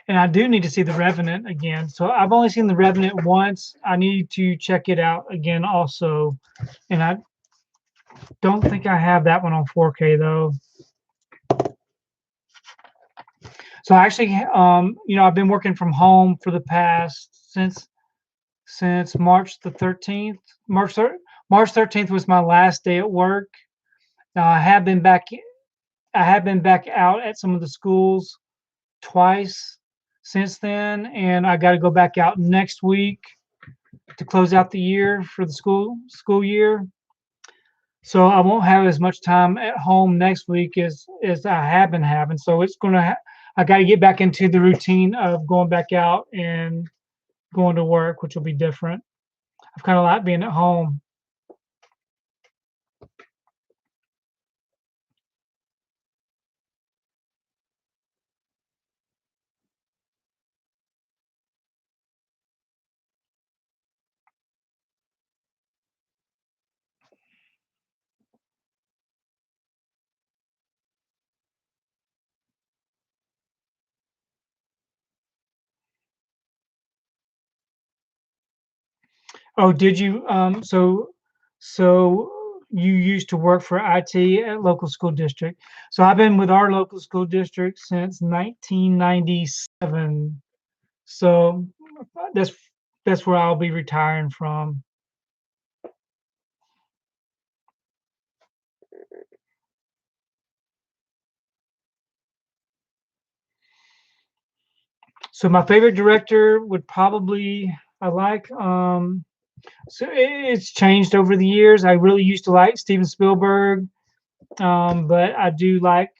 And I do need to see The Revenant again. So I've only seen The Revenant once. I need to check it out again also. And I don't think I have that one on 4K though. So actually, I've been working from home for the past since March the 13th. March 13th was my last day at work. Now I have been back out at some of the schools twice since then, and I got to go back out next week to close out the year for the school year. So I won't have as much time at home next week as I have been having. So it's gonna I got to get back into the routine of going back out and going to work, which will be different. I've kind of liked being at home. Oh, did you? So you used to work for IT at local school district. So I've been with our local school district since 1997. So that's that's where I'll be retiring from. So my favorite director would probably I like so it's changed over the years. I really used to like Steven Spielberg, but I do like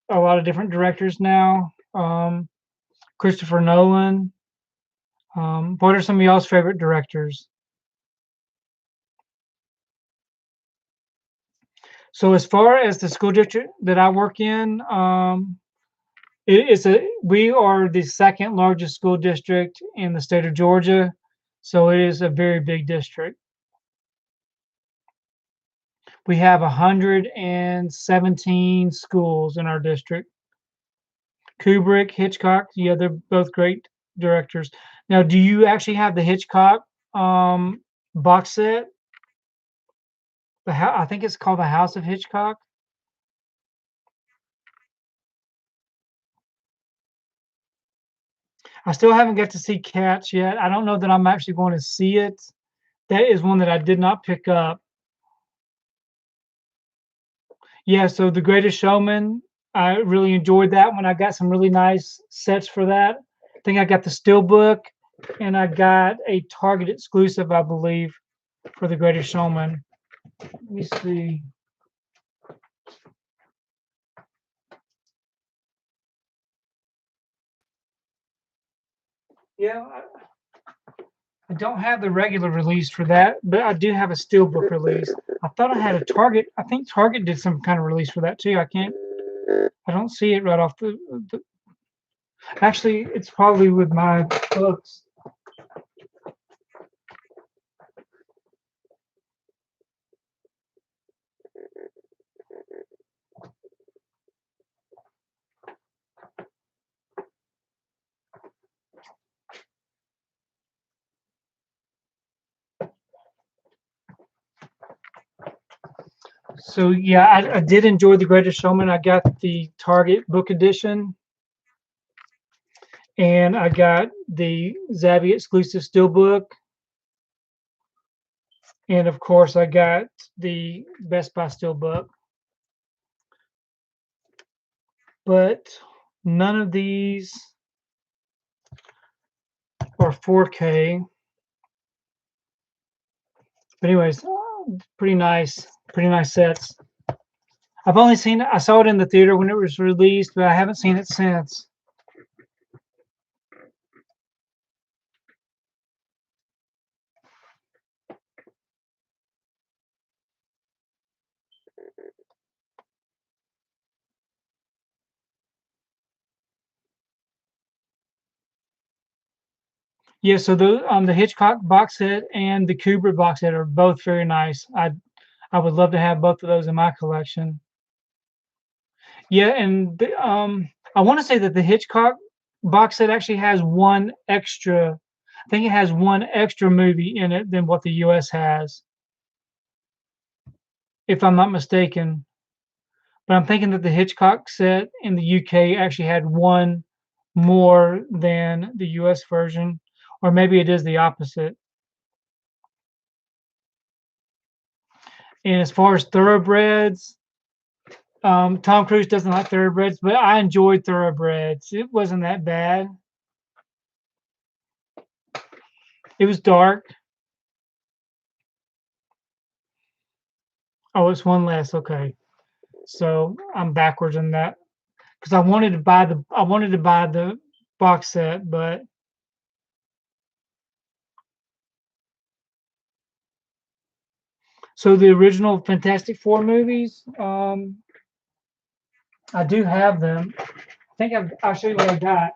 a lot of different directors now. Christopher Nolan. What are some of y'all's favorite directors? So as far as the school district that I work in, we are the second largest school district in the state of Georgia. So it is a very big district. We have 117 schools in our district. Kubrick, Hitchcock, yeah, they're both great directors. Now, do you actually have the Hitchcock box set? I think it's called The House of Hitchcock. I still haven't got to see Cats yet. I don't know that I'm actually going to see it. That is one that I did not pick up. Yeah, so The Greatest Showman, I really enjoyed that one. I got some really nice sets for that. I think I got the Steelbook and I got a Target exclusive, I believe, for The Greatest Showman. Let me see. Yeah, I don't have the regular release for that, but I do have a Steelbook release. I thought I had a Target. I think Target did some kind of release for that too. I don't see it right off the actually, it's probably with my books. So yeah, I did enjoy The Greatest Showman. I got the Target book edition, and I got the Zabby exclusive Steelbook, and of course I got the Best Buy Steelbook. But none of these are 4K. But anyways, pretty nice sets. I saw it in the theater when it was released, but I haven't seen it since. Yeah, so the Hitchcock box set and the Kubrick box set are both very nice. I would love to have both of those in my collection. Yeah, and I want to say that the Hitchcock box set actually has one extra. I think it has one extra movie in it than what the U.S. has, if I'm not mistaken. But I'm thinking that the Hitchcock set in the UK actually had one more than the US version, or maybe it is the opposite. And as far as thoroughbreds, Tom Cruise doesn't like thoroughbreds, but I enjoyed thoroughbreds. It wasn't that bad. It was dark. Oh, it's one less. Okay. So I'm backwards in that because I wanted to buy the box set, but so the original Fantastic Four movies, I do have them. I think I'll show you what I got.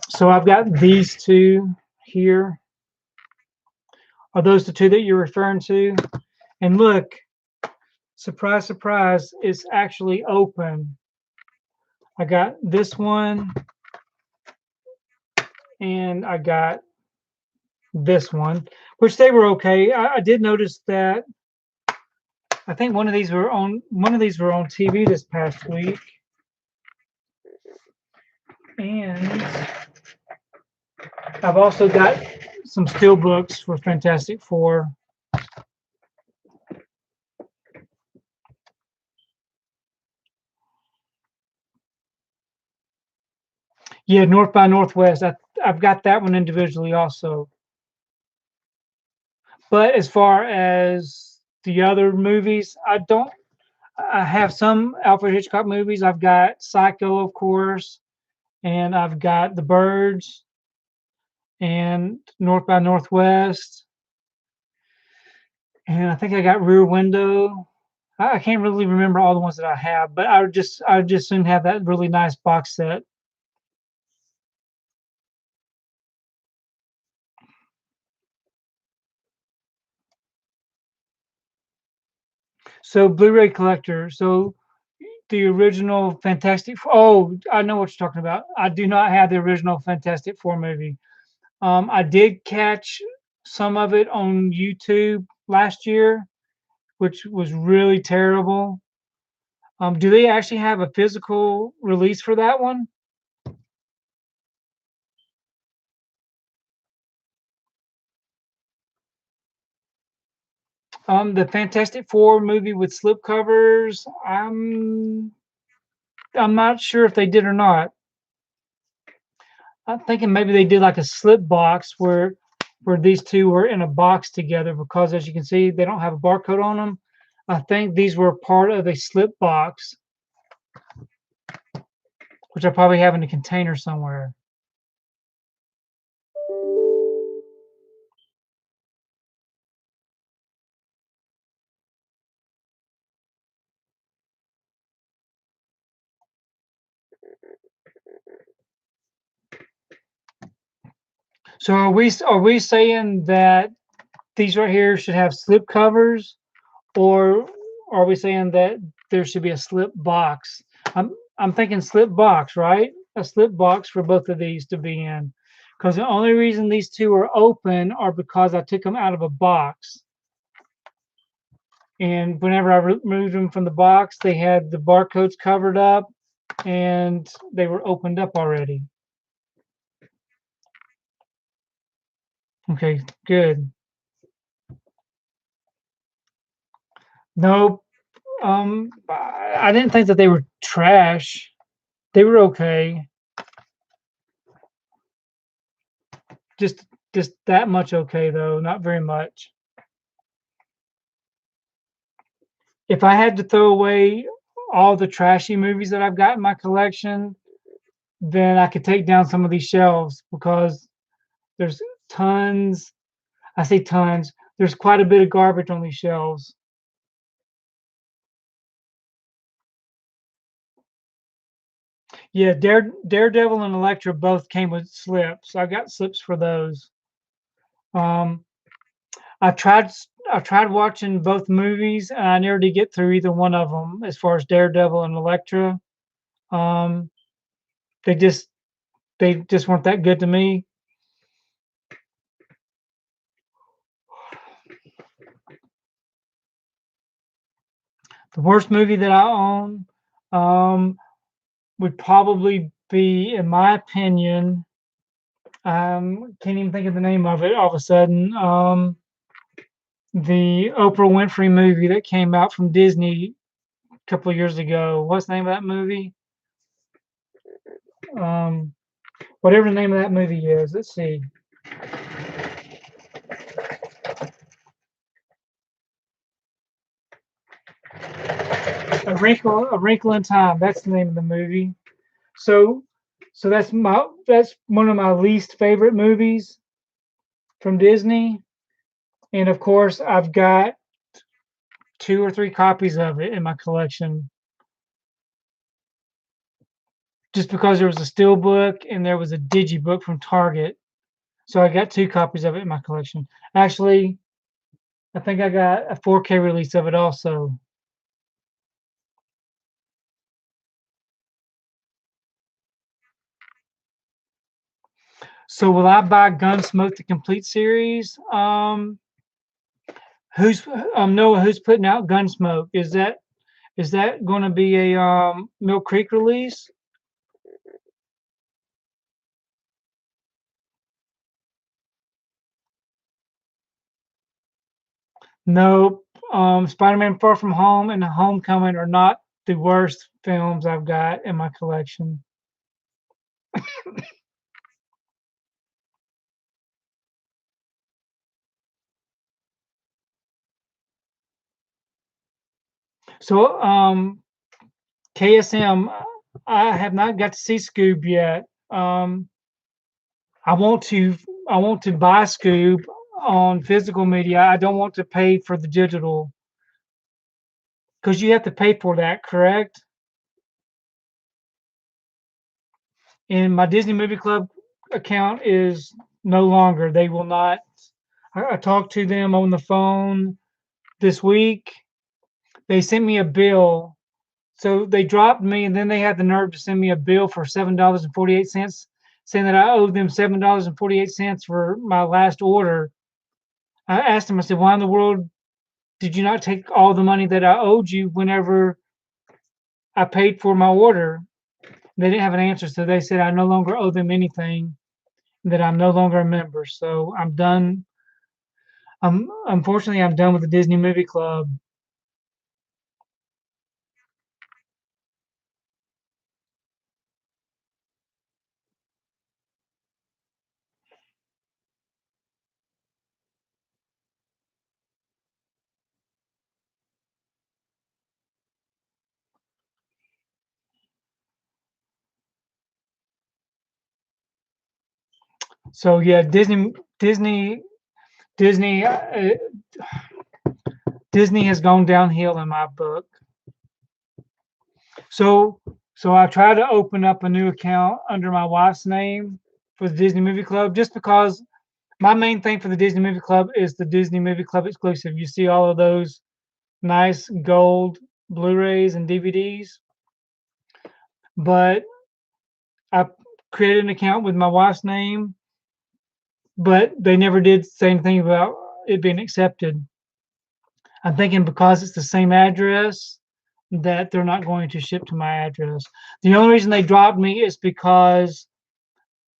So I've got these two here. Are those the two that you're referring to? And look, surprise, surprise, it's actually open. I got this one and I got this one, which they were okay. I did notice that I think one of these were on TV this past week. And I've also got some steelbooks for Fantastic Four. Yeah, North by Northwest. I've got that one individually also. But as far as the other movies, I don't. I have some Alfred Hitchcock movies. I've got Psycho, of course, and I've got The Birds and North by Northwest, and I think I got Rear Window. I can't really remember all the ones that I have, but I would just soon have that really nice box set. So Blu-ray collector. So the original Fantastic. Oh, I know what you're talking about. I do not have the original Fantastic Four movie. I did catch some of it on YouTube last year, which was really terrible. Do they actually have a physical release for that one? The Fantastic Four movie with slipcovers. I'm not sure if they did or not. I'm thinking maybe they did like a slip box where these two were in a box together because as you can see they don't have a barcode on them. I think these were part of a slip box, which I probably have in a container somewhere. So are we saying that these right here should have slip covers, or are we saying that there should be a slip box? I'm thinking slip box, right? A slip box for both of these to be in, because the only reason these two are open are because I took them out of a box, and whenever I removed them from the box, they had the barcodes covered up, and they were opened up already. Okay, good. Nope. I didn't think that they were trash. They were okay. Just just that much okay though, not very much. If I had to throw away all the trashy movies that I've got in my collection, then I could take down some of these shelves because there's tons. I say tons. There's quite a bit of garbage on these shelves. Yeah, Daredevil and Elektra both came with slips. I got slips for those. Um, I tried I tried watching both movies and I never did get through either one of them as far as Daredevil and Elektra. Um, they just they just weren't that good to me. The worst movie that I own would probably be, in my opinion, can't even think of the name of it all of a sudden. The Oprah Winfrey movie that came out from Disney a couple of years ago. What's the name of that movie? Whatever the name of that movie is. Let's see. A Wrinkle in Time. That's the name of the movie. So, so that's one of my least favorite movies from Disney. And of course, I've got 2 or 3 copies of it in my collection. Just because there was a Steelbook and there was a Digibook from Target. So I got 2 copies of it in my collection. Actually, I think I got a 4K release of it also. So will I buy Gunsmoke the complete series? Who's Noah? Who's putting out Gunsmoke? Is that going to be a Mill Creek release? Nope. Spider-Man: Far From Home and Homecoming are not the worst films I've got in my collection. So KSM, I have not got to see Scoob yet. I want to I want to buy Scoob on physical media. I don't want to pay for the digital because you have to pay for that, correct? And my Disney Movie Club account is no longer. They will not. I talked to them on the phone this week. They sent me a bill. So they dropped me, and then they had the nerve to send me a bill for $7.48, saying that I owed them $7.48 for my last order. I asked them, I said, why in the world did you not take all the money that I owed you whenever I paid for my order? They didn't have an answer, so they said I no longer owe them anything, that I'm no longer a member. So I'm done. Unfortunately I'm done with the Disney Movie Club. So yeah, Disney, Disney has gone downhill in my book. So so I tried to open up a new account under my wife's name for the Disney Movie Club, just because my main thing for the Disney Movie Club is the Disney Movie Club exclusive. You see all of those nice gold Blu-rays and DVDs, but I created an account with my wife's name, but they never did say anything about it being accepted. I'm thinking because it's the same address that they're not going to ship to my address. The only reason they dropped me is because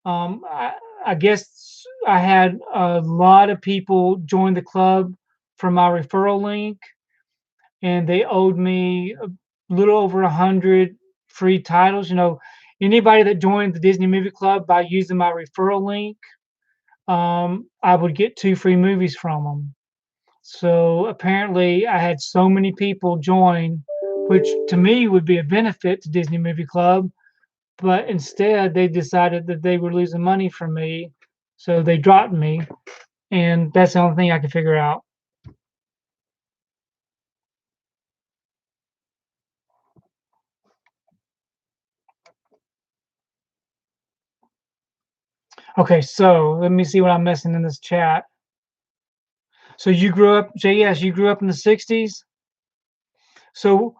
I guess I had a lot of people join the club from my referral link, and they owed me a little over 100 free titles. You know, anybody that joined the Disney Movie Club by using my referral link, I would get 2 free movies from them. So apparently, I had so many people join, which to me would be a benefit to Disney Movie Club, but instead they decided that they were losing money from me, so they dropped me, and that's the only thing I could figure out. Okay, so let me see what I'm missing in this chat. So you grew up, JS, you grew up in the 60s. So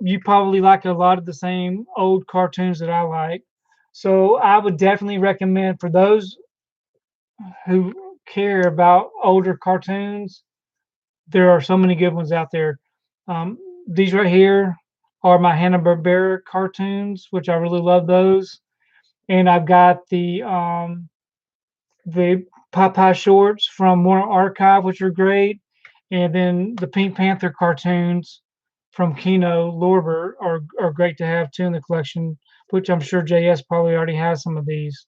you probably like a lot of the same old cartoons that I like. So I would definitely recommend for those who care about older cartoons, there are so many good ones out there. These right here are my Hanna-Barbera cartoons, which I really love those. And I've got the Popeye shorts from Warner Archive, which are great. And then the Pink Panther cartoons from Kino Lorber are great to have too in the collection. which I'm sure JS probably already has some of these.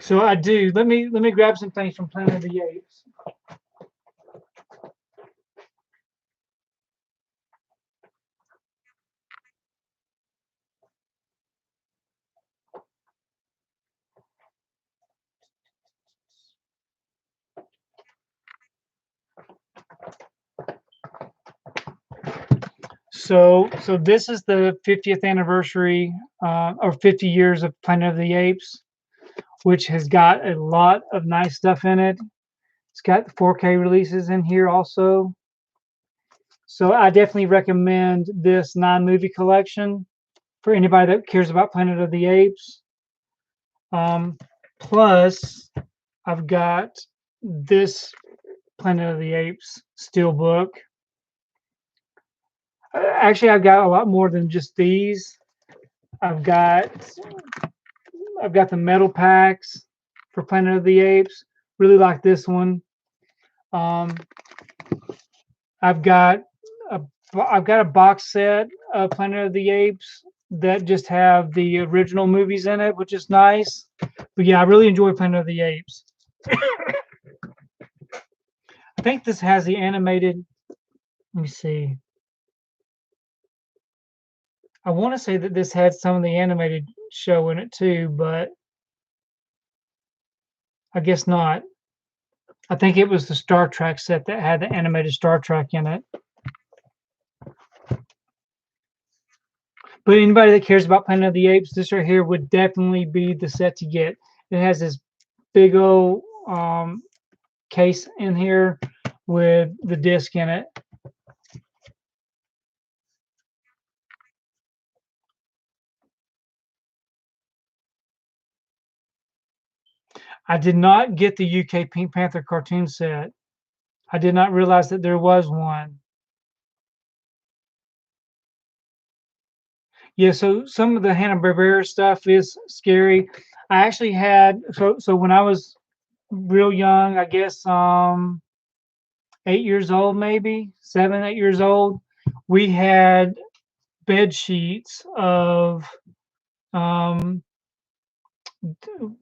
So I do. Let me grab some things from Planet of the Apes. So this is the 50th anniversary or 50 years of Planet of the Apes, which has got a lot of nice stuff in it. It's got 4K releases in here also. So I definitely recommend this 9-movie collection for anybody that cares about Planet of the Apes. Plus, I've got this Planet of the Apes steelbook. Actually, I've got a lot more than just these. I've got the metal packs for Planet of the Apes. Really like this one. I've got a box set of Planet of the Apes that just have the original movies in it, which is nice. But yeah, I really enjoy Planet of the Apes. I think this has the animated. Let me see. I want to say that this had some of the animated show in it too, but I guess not. I think it was the Star Trek set that had the animated Star Trek in it. But anybody that cares about Planet of the Apes, this right here would definitely be the set to get. It has this big old case in here with the disc in it. I did not get the UK Pink Panther cartoon set. I did not realize that there was one. Yeah, so some of the Hanna-Barbera stuff is scary. I actually had so when I was real young, I guess 8 years old, maybe 7, 8 years old, we had bed sheets of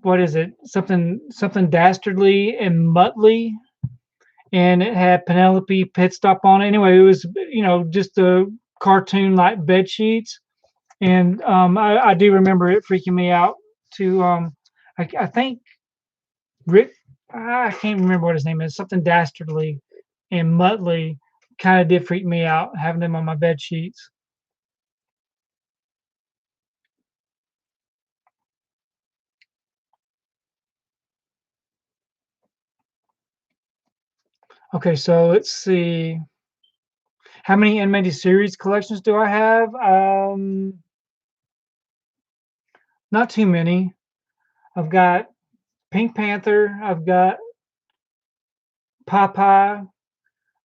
what is it? Something dastardly and Muttley, and it had Penelope Pitstop on it. Anyway, it was just a cartoon like bed sheets, and I do remember it freaking me out. To I think Rick, I can't remember what his name is. Something dastardly and Muttley kind of did freak me out having them on my bed sheets. Okay, so let's see. How many animated series collections do I have? Not too many. I've got Pink Panther. I've got Popeye.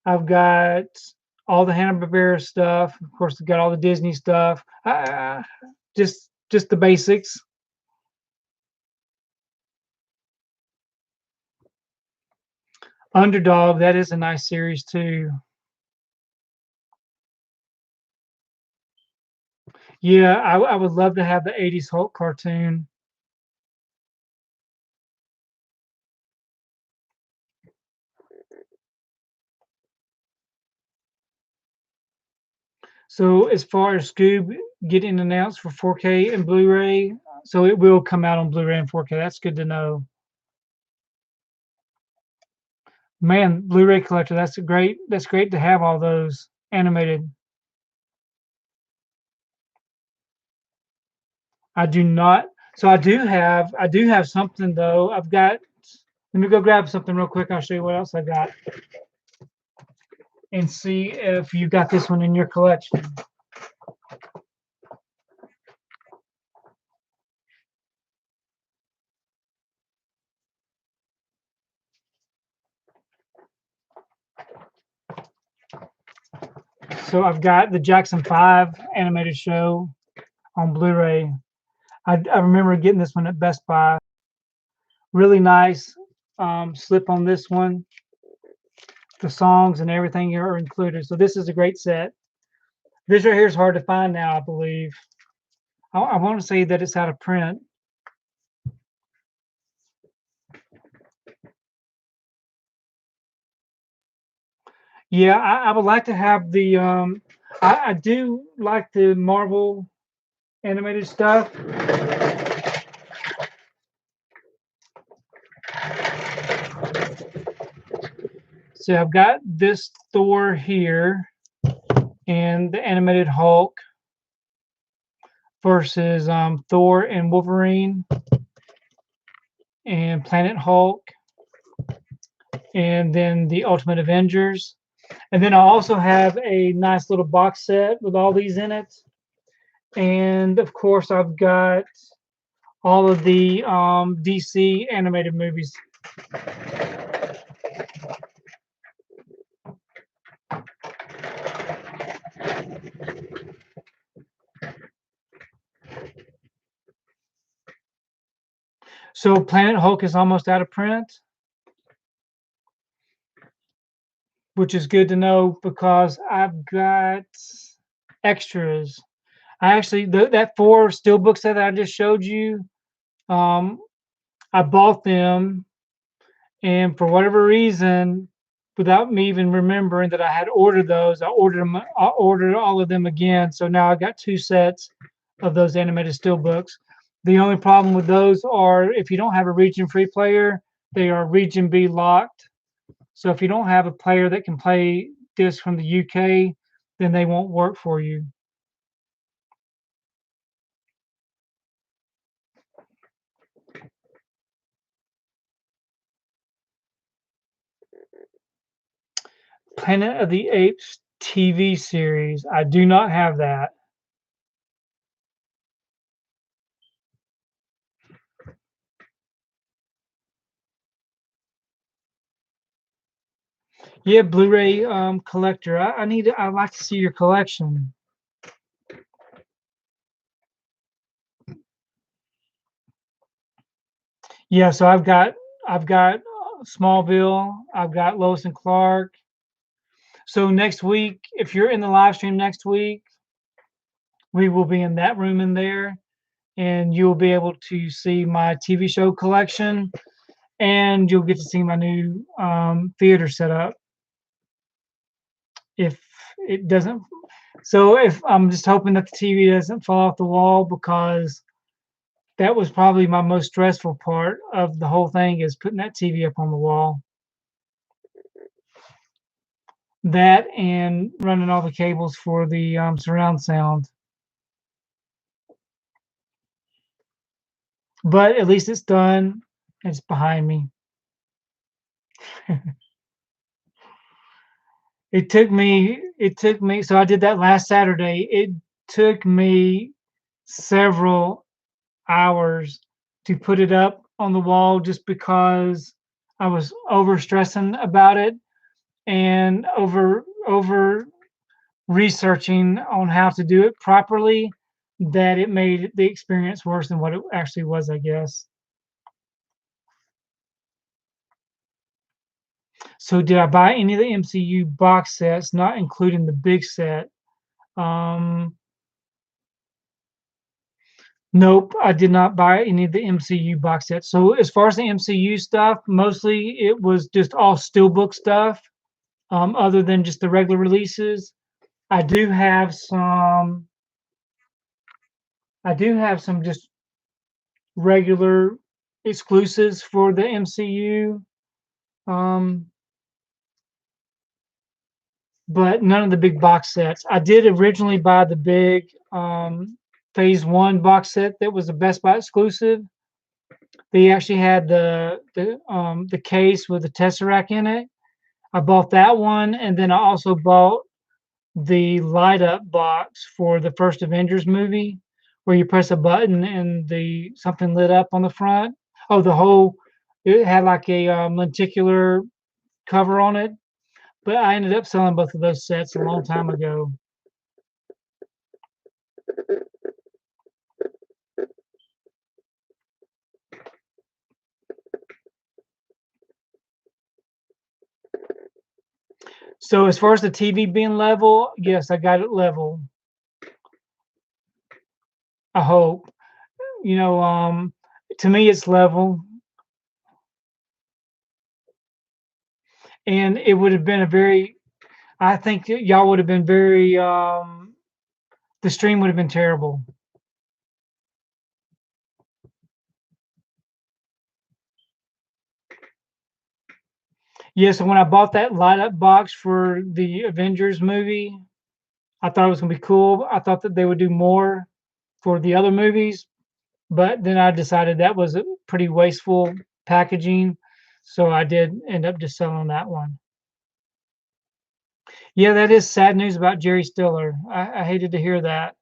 I've got all the Hanna-Barbera stuff. Of course, I've got all the Disney stuff. Just the basics. Underdog, that is a nice series too. Yeah, I would love to have the 80s Hulk cartoon. So as far as Scoob getting announced for 4K and Blu-ray, so it will come out on Blu-ray and 4K. That's good to know. Man, Blu-ray collector, that's great to have all those animated. I do not. So I do have something though. Let me go grab something real quick. I'll show you what else I got. And see if you got this one in your collection. So I've got the Jackson 5 animated show on Blu-ray. I remember getting this one at Best Buy. Really nice slip on this one. the songs and everything are included. So this is a great set. This right here is hard to find now, I believe. I want to say that it's out of print. Yeah, I would like to have the. I do like the Marvel animated stuff. So I've got this Thor here and the animated Hulk versus Thor and Wolverine and Planet Hulk, and then the Ultimate Avengers. And then I also have a nice little box set with all these in it. And of course, I've got all of the DC animated movies. So Planet Hulk is almost out of print, which is good to know because I've got extras. I actually that 4 steelbooks that I just showed you, um, I bought them, and for whatever reason, without me even remembering that I had ordered those, I ordered them. I ordered all of them again. So now I got 2 sets of those animated steelbooks. The only problem with those are if you don't have a region free player, they are region B locked. So if you don't have a player that can play discs from the UK, then they won't work for you. Planet of the Apes TV series. I do not have that. Yeah, Blu-ray collector. I need. I'd like to see your collection. Yeah, so I've got Smallville. I've got Lois and Clark. So next week, if you're in the live stream next week, we will be in that room in there, and you'll be able to see my TV show collection, and you'll get to see my new theater setup. If it doesn't, so if I'm just hoping that the TV doesn't fall off the wall, because that was probably my most stressful part of the whole thing, is putting that TV up on the wall. That and running all the cables for the surround sound. But at least it's done. It's behind me. It took me, so I did that last Saturday. It took me several hours to put it up on the wall just because I was over stressing about it and over researching on how to do it properly, that it made the experience worse than what it actually was, I guess. So did I buy any of the MCU box sets, not including the big set? Um, nope, I did not buy any of the MCU box sets. So as far as the MCU stuff, mostly it was just all steelbook stuff, other than just the regular releases. I do have some. I do have some just regular exclusives for the MCU, um, but none of the big box sets. I did originally buy the big Phase One box set that was a Best Buy exclusive. They actually had the case with the Tesseract in it. I bought that one, and then I also bought the light up box for the first Avengers movie, where you press a button and the something lit up on the front. Oh, the whole it had like a lenticular cover on it. But I ended up selling both of those sets a long time ago. So as far as the TV being level, yes, I got it level. I hope. You know, to me it's level, and it would have been a very. I think y'all would have been very. The stream would have been terrible. Yeah, so when I bought that light up box for the Avengers movie, I thought it was gonna be cool. I thought that they would do more for the other movies, but then I decided that was a pretty wasteful packaging, so I did end up just selling that one. Yeah, that is sad news about Jerry Stiller. I hated to hear that.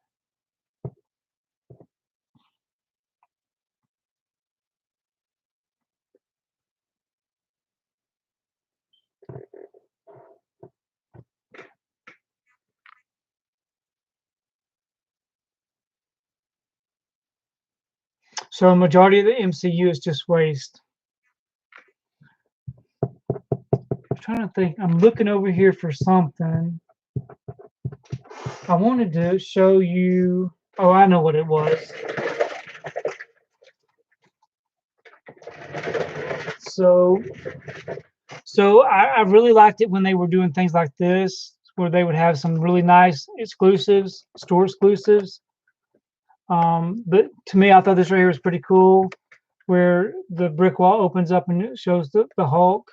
So a majority of the MCU is just waste. I'm trying to think. I'm looking over here for something. I wanted to show you. Oh, I know what it was. So, so I really liked it when they were doing things like this, where they would have some really nice exclusives, store exclusives. But to me, I thought this right here was pretty cool, where the brick wall opens up and it shows the Hulk.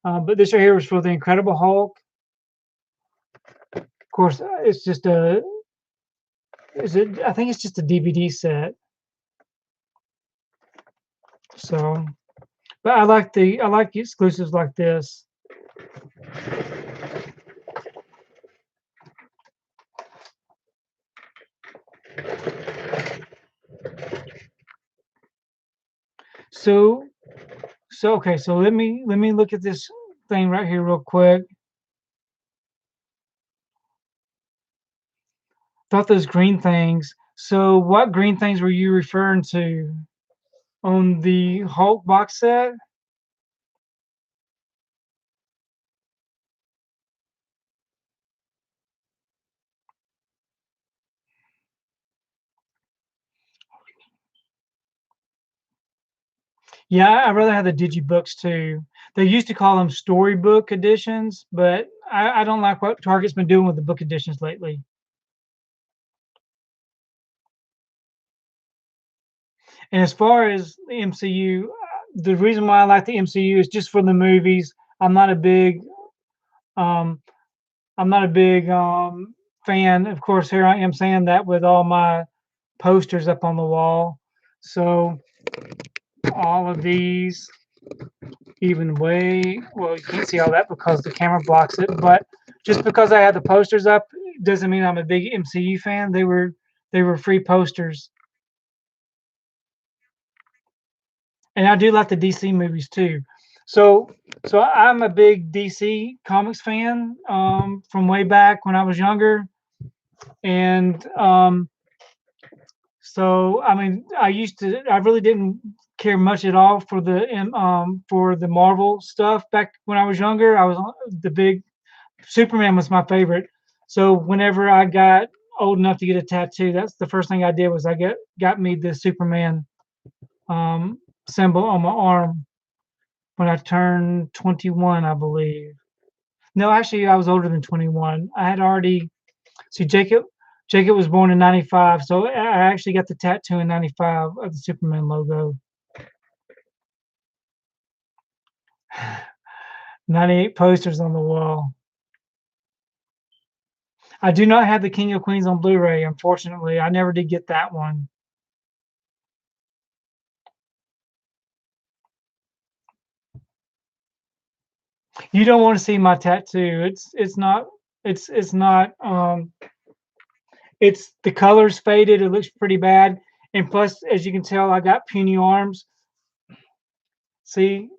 But this right here was for the Incredible Hulk. Of course, it's just a. Is it? I think it's just a DVD set. So, but I like exclusives like this. So so okay, so let me look at this thing right here real quick. Thought those green things. So what green things were you referring to on the Hulk box set? Yeah, I rather have the digibooks too. They used to call them storybook editions, but I don't like what Target's been doing with the book editions lately. And as far as the MCU, the reason why I like the MCU is just for the movies. I'm not a big um, I'm not a big fan. Of course, here I am saying that with all my posters up on the wall. So all of these, even way, well, you can't see all that because the camera blocks it. But just because I had the posters up doesn't mean I'm a big MCU fan. They were free posters, and I do like the DC movies too. So so I'm a big DC comics fan from way back when I was younger, and so I mean, I really didn't care much at all for the Marvel stuff back when I was younger. I was the big Superman was my favorite. So whenever I got old enough to get a tattoo, that's the first thing I did was I got me the Superman um, symbol on my arm when I turned 21, I believe. No, actually, I was older than 21. I had already see Jacob was born in '95, so I actually got the tattoo in '95 of the Superman logo. 98 posters on the wall. I do not have the King of Queens on Blu-ray, unfortunately. I never did get that one. You don't want to see my tattoo. It's not it's the color's faded. It looks pretty bad. And plus, as you can tell, I got puny arms. See,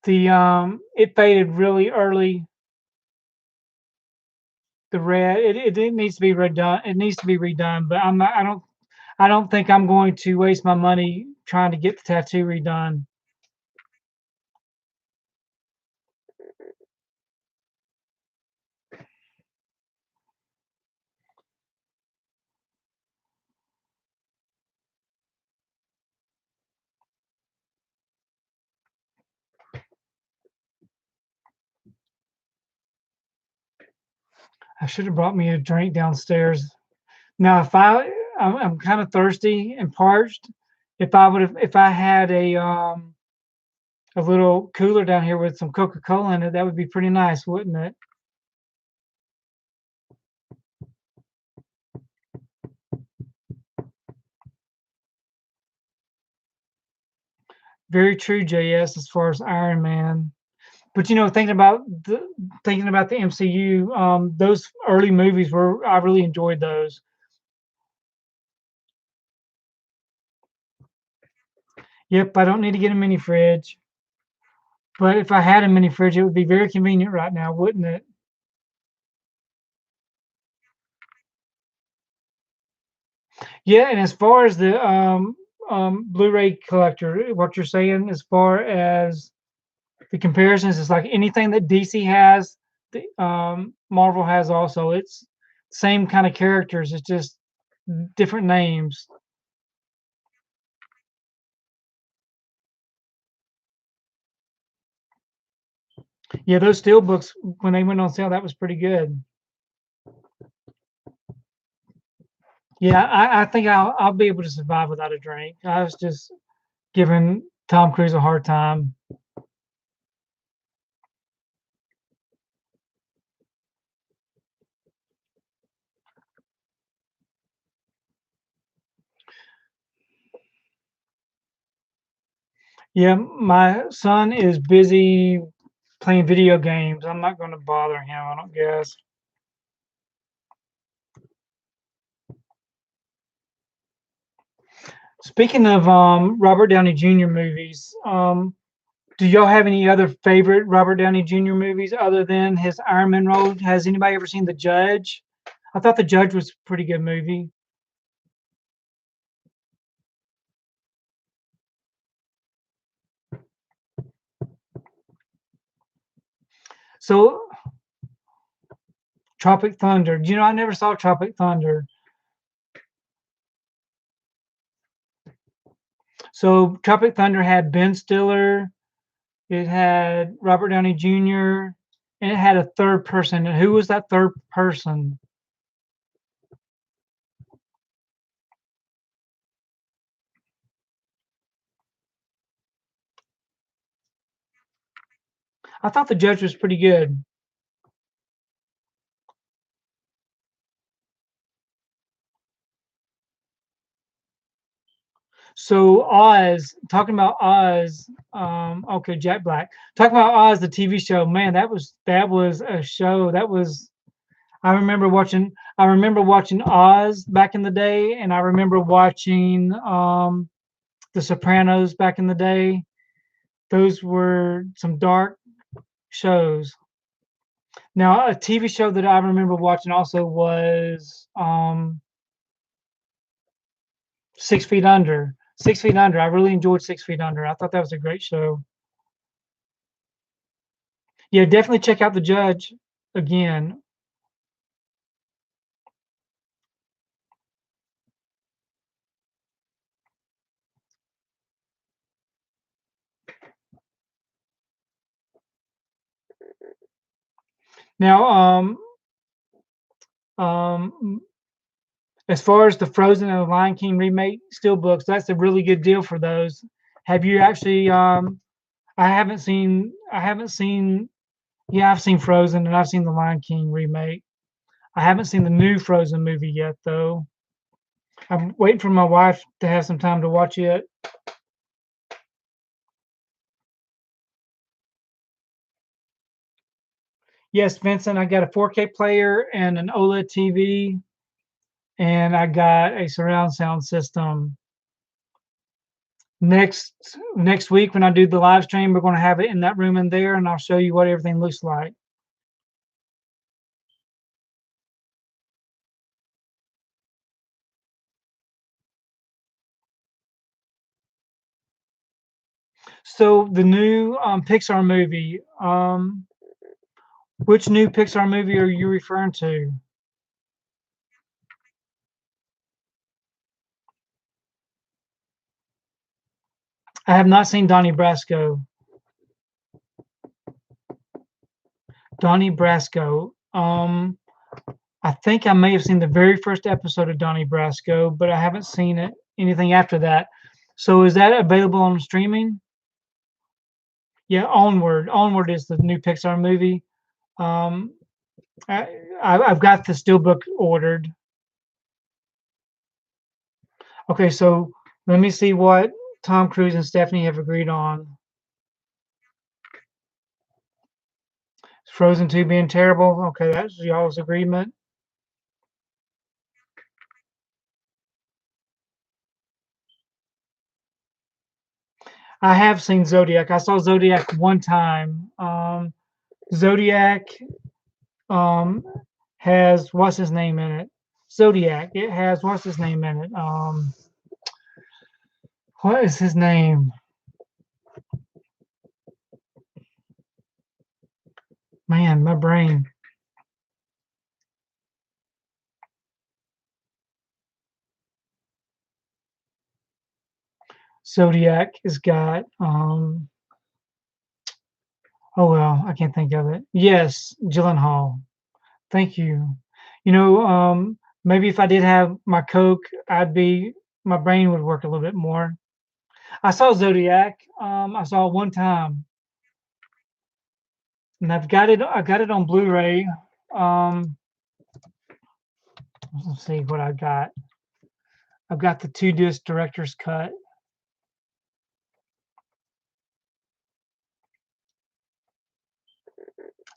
the it faded really early. The red, it needs to be redone. It needs to be redone, but I'm not. I don't think I'm going to waste my money trying to get the tattoo redone. I should have brought me a drink downstairs. Now, I'm kind of thirsty and parched. If I had a little cooler down here with some Coca-Cola in it, that would be pretty nice, wouldn't it? Very true, JS, as far as Iron Man. But thinking about the MCU, those early movies were I really enjoyed those. Yep, I don't need to get a mini fridge, but if I had a mini fridge, it would be very convenient right now, wouldn't it? Yeah, and as far as the Blu-ray collector, what you're saying as far as the comparisons is like anything that DC has, Marvel has also. It's same kind of characters. It's just different names. Yeah, those steel books when they went on sale, that was pretty good. Yeah, I think I'll be able to survive without a drink. I was just giving Tom Cruise a hard time. Yeah, my son is busy playing video games. I'm not going to bother him, I don't guess. Speaking of Robert Downey Jr. movies, do y'all have any other favorite Robert Downey Jr. movies other than his Iron Man role? Has anybody ever seen The Judge? I thought The Judge was a pretty good movie. So, Tropic Thunder. You know, I never saw Tropic Thunder. So, Tropic Thunder had Ben Stiller, it had Robert Downey Jr., and it had a third person. And who was that third person? I thought The Judge was pretty good. So Oz, talking about Oz, okay, Jack Black. Talking about Oz, the TV show, man, that was a show. I remember watching Oz back in the day, and I remember watching The Sopranos back in the day. Those were some dark shows. Now, a TV show that I remember watching also was 6 Feet Under. 6 Feet Under. I really enjoyed 6 Feet Under. I thought that was a great show. Yeah, definitely check out The Judge again. Now, um, as far as the Frozen and the Lion King remake steelbooks, that's a really good deal for those. Have you actually? I haven't seen. Yeah, I've seen Frozen and I've seen the Lion King remake. I haven't seen the new Frozen movie yet, though. I'm waiting for my wife to have some time to watch it. Yes, Vincent, I got a 4K player and an OLED TV, and I got a surround sound system. Next week when I do the live stream, we're going to have it in that room in there, and I'll show you what everything looks like. So the new Pixar movie. Which new Pixar movie are you referring to? I have not seen Donnie Brasco. Donnie Brasco. I think I may have seen the very first episode of Donnie Brasco, but I haven't seen anything after that. So is that available on streaming? Yeah, Onward. Onward is the new Pixar movie. Um, I've got the Steelbook ordered. Okay, so let me see what Tom Cruise and Stephanie have agreed on. Frozen 2 being terrible. Okay, that's y'all's agreement. I have seen Zodiac. I saw Zodiac one time. Zodiac um, has what's his name in it? Zodiac. It has what's his name in it? What is his name? Man, my brain. Zodiac has got oh well, I can't think of it. Yes, Gyllenhaal. Thank you. You know, maybe if I did have my Coke, my brain would work a little bit more. I saw Zodiac. I saw it one time, and I've got it. I got it on Blu-ray. Um, let's see what I got. I've got the 2-disc director's cut.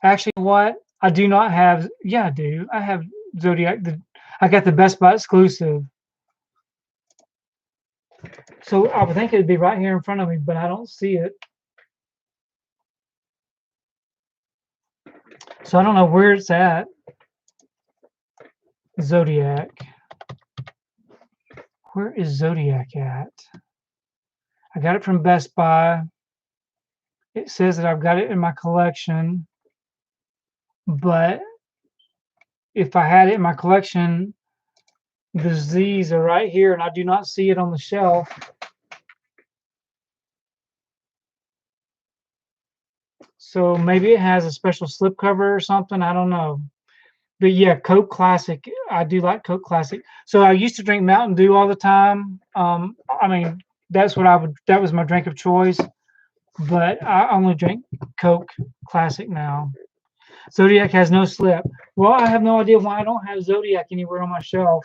Actually, what I do not have. Yeah, I do. I have Zodiac. I got the Best Buy exclusive. So I would think it'd be right here in front of me, but I don't see it. So I don't know where it's at. Zodiac. Where is Zodiac at? I got it from Best Buy. It says that I've got it in my collection, but if I had it in my collection, the Z's are right here, and I do not see it on the shelf. So maybe it has a special slipcover or something. I don't know. But yeah, Coke Classic. I do like Coke Classic. So I used to drink Mountain Dew all the time. I mean, that's what I would. That was my drink of choice. But I only drink Coke Classic now. Zodiac has no slip. Well, I have no idea why I don't have Zodiac anywhere on my shelf,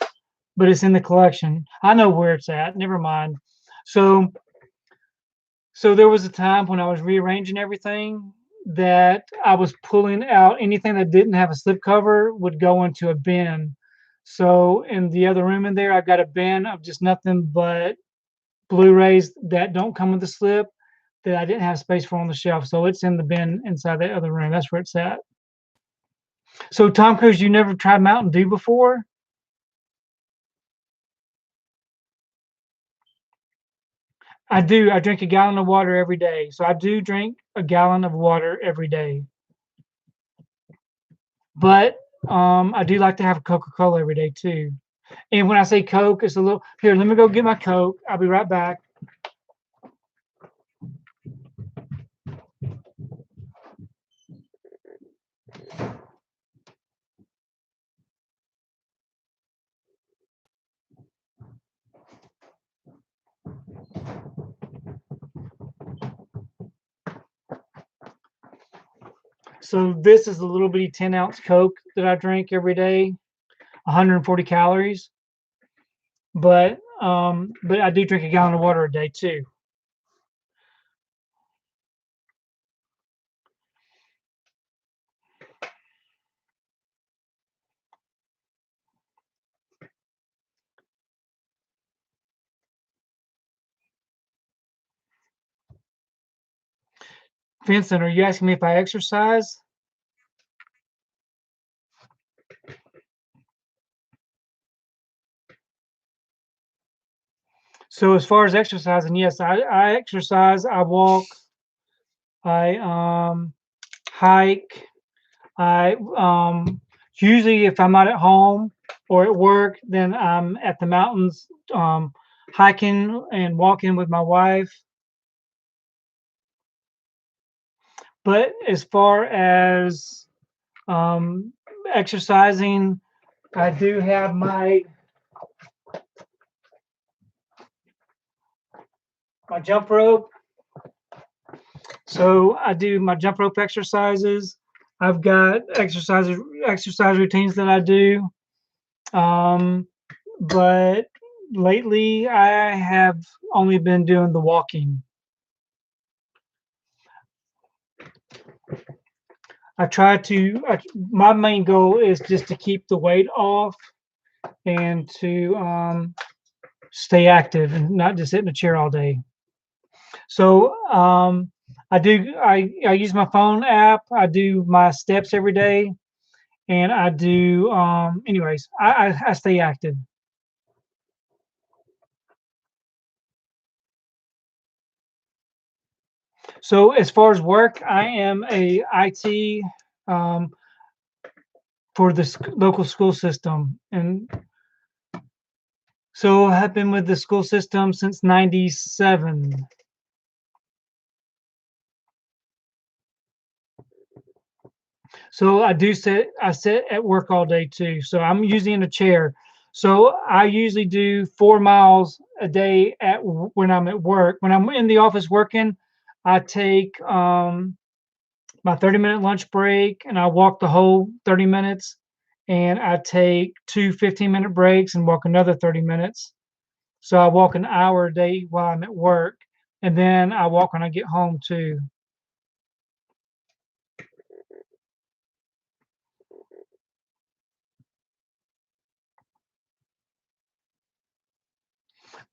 but it's in the collection. I know where it's at. Never mind. So, so there was a time when I was rearranging everything that I was pulling out anything that didn't have a slipcover would go into a bin. So in the other room in there, I've got a bin of just nothing but Blu-rays that don't come with the slip that I didn't have space for on the shelf. So it's in the bin inside that other room. That's where it's at. So Tom Cruise, you never tried Mountain Dew before? I do. I drink a gallon of water every day. So I do drink a gallon of water every day. But I do like to have a Coca-Cola every day too. And when I say Coke, it's a little here. Let me go get my Coke. I'll be right back. So this is a little bitty 10-ounce Coke that I drink every day, 140 calories. But I do drink a gallon of water a day too. Vincent, are you asking me if I exercise? So as far as exercising, yes, I exercise. I walk. I hike. I usually if I'm not at home or at work, then I'm at the mountains hiking and walking with my wife. But as far as um, exercising, I do have my jump rope. So I do my jump rope exercises. I've got exercise routines that I do. Um, but lately I have only been doing the walking. My main goal is just to keep the weight off and to stay active and not just sit in a chair all day. So I use my phone app. I do my steps every day, and I do anyways. I stay active. So as far as work, I am a IT um, for the local school system, and so I've been with the school system since '97. So I sit at work all day too. So I'm usually in a chair. So I usually do 4 miles a day when I'm at work. When I'm in the office working, I take my 30-minute lunch break and I walk the whole 30 minutes. And I take two 15-minute breaks and walk another 30 minutes. So I walk an hour a day while I'm at work. And then I walk when I get home too.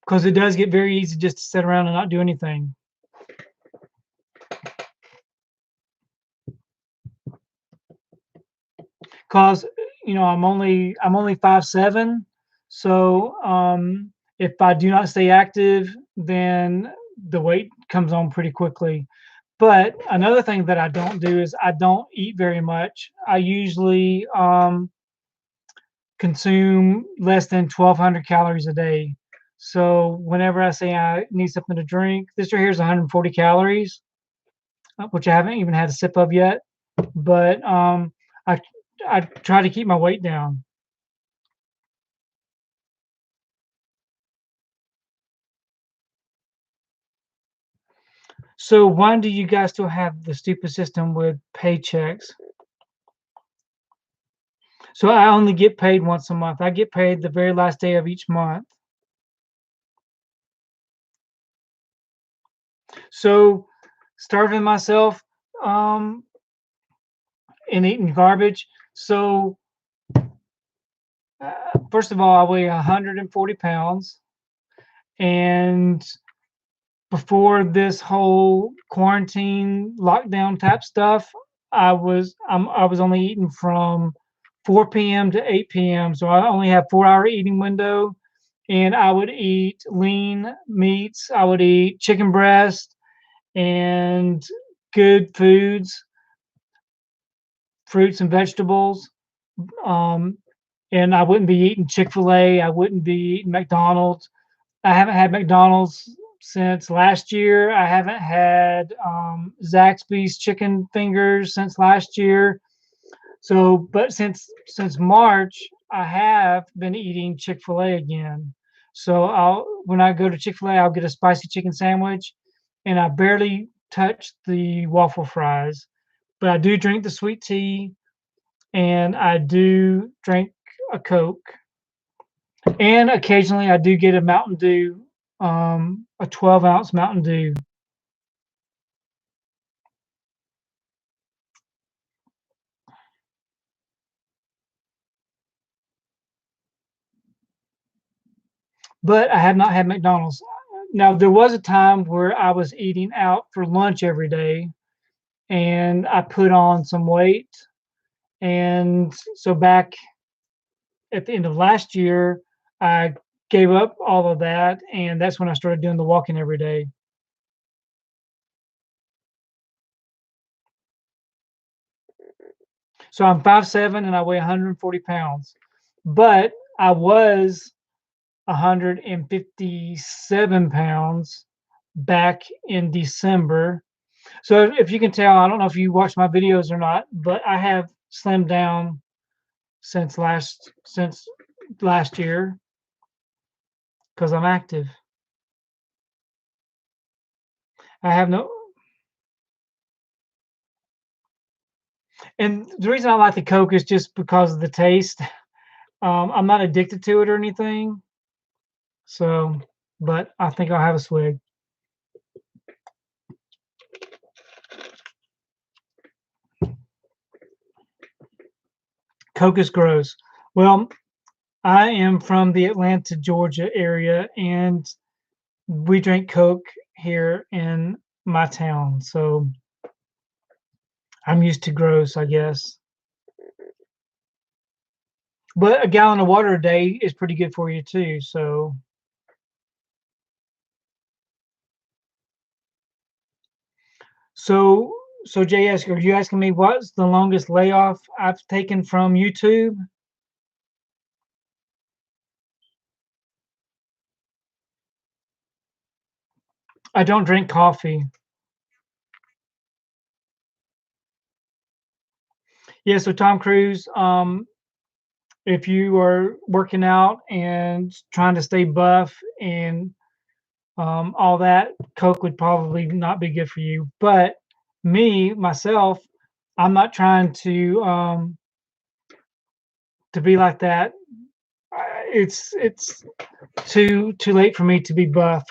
Because it does get very easy just to sit around and not do anything. Because I'm only 5'7", so if I do not stay active, then the weight comes on pretty quickly. But another thing that I don't do is I don't eat very much. I usually consume less than 1,200 calories a day. So whenever I say I need something to drink, this right here is 140 calories, which I haven't even had a sip of yet. But I I try to keep my weight down. So why do you guys still have the stupid system with paychecks? So I only get paid once a month. I get paid the very last day of each month. So starving myself um, and eating garbage. So first of all, I weigh 140 pounds, and before this whole quarantine lockdown type stuff, I was only eating from 4 p.m. to 8 p.m. So I only have 4 hour eating window, and I would eat lean meats. I would eat chicken breast and good foods, fruits and vegetables. Um, and I wouldn't be eating Chick-fil-A. I wouldn't be eating McDonald's. I haven't had McDonald's since last year. I haven't had Zaxby's chicken fingers since last year. So, but since March, I have been eating Chick-fil-A again. So when I go to Chick-fil-A, I'll get a spicy chicken sandwich, and I barely touch the waffle fries. But I do drink the sweet tea, and I do drink a Coke, and occasionally I do get a Mountain Dew, a 12-ounce Mountain Dew. But I have not had McDonald's. Now there was a time where I was eating out for lunch every day, and I put on some weight. And so back at the end of last year, I gave up all of that, and that's when I started doing the walking every day. So I'm 5'7" and I weigh 140 pounds, but I was 157 pounds back in December. So if you can tell, I don't know if you watch my videos or not, but I have slimmed down since last year because I'm active. I have no, and the reason I like the Coke is just because of the taste. I'm not addicted to it or anything, so, but I think I'll have a swig. Coke is gross. Well, I am from the Atlanta, Georgia area, and we drink Coke here in my town, so I'm used to gross, I guess. But a gallon of water a day is pretty good for you too. So, so JS, are you asking me what's the longest layoff I've taken from YouTube? I don't drink coffee. Yeah, so Tom Cruise, if you are working out and trying to stay buff and all that, Coke would probably not be good for you. But me, myself, I'm not trying to be like that. It's too late for me to be buff.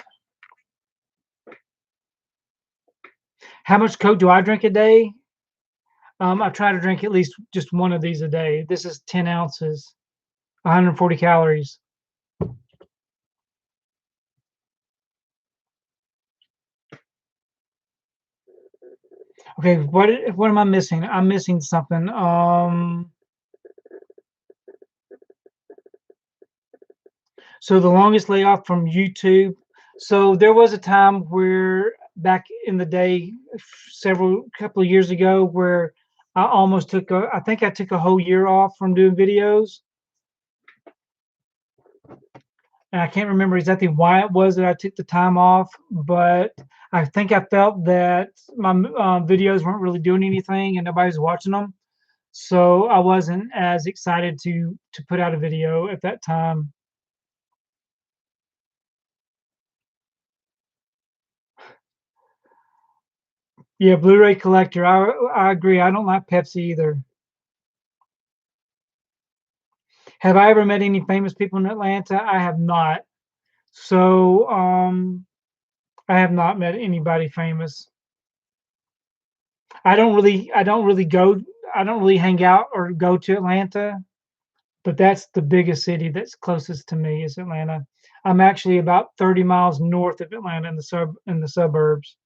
How much Coke do I drink a day? I try to drink at least just one of these a day. This is 10 ounces, 140 calories. Okay, what am I missing? I'm missing something. So the longest layoff from YouTube. So there was a time where back in the day, several couple of years ago, where I almost took I think I took a whole year off from doing videos, and I can't remember exactly why it was that I took the time off, but I think I felt that my videos weren't really doing anything and nobody was watching them, so I wasn't as excited to put out a video at that time. Yeah, Blu-ray collector. I agree. I don't like Pepsi either. Have I ever met any famous people in Atlanta? I have not. So, I have not met anybody famous. I don't really hang out or go to Atlanta, but that's the biggest city that's closest to me is Atlanta. I'm actually about 30 miles north of Atlanta in the suburbs.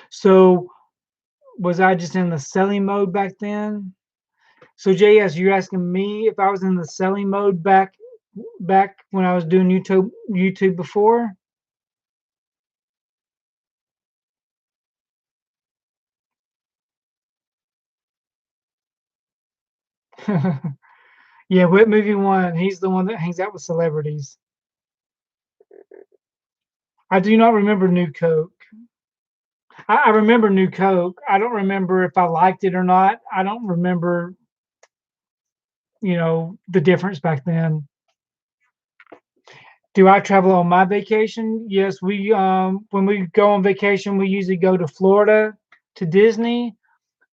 So, was I just in the selling mode back then? So JS, you're asking me if I was in the selling mode back when I was doing YouTube before? Yeah, Whip Movie One. He's the one that hangs out with celebrities. I do not remember New Coke. I remember New Coke. I don't remember if I liked it or not. I don't remember, the difference back then. Do I travel on my vacation? Yes, we when we go on vacation, we usually go to Florida to Disney,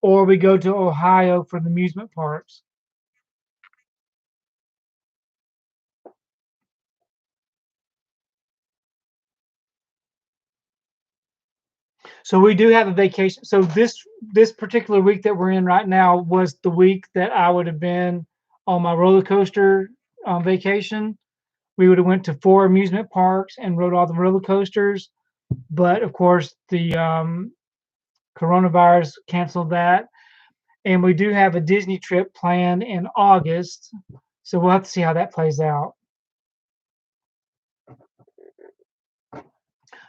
or we go to Ohio for the amusement parks. So we do have a vacation. So this particular week that we're in right now was the week that I would have been on my roller coaster vacation. We would have went to 4 amusement parks and rode all the roller coasters. But of course, the coronavirus canceled that. And we do have a Disney trip planned in August. So we'll have to see how that plays out.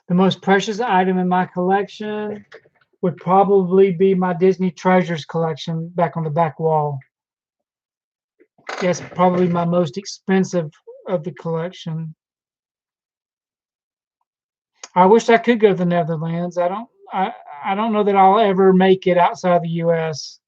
The most precious item in my collection would probably be my Disney Treasures collection back on the back wall. That's probably my most expensive of the collection. I wish I could go to the Netherlands. I don't know that I'll ever make it outside the US.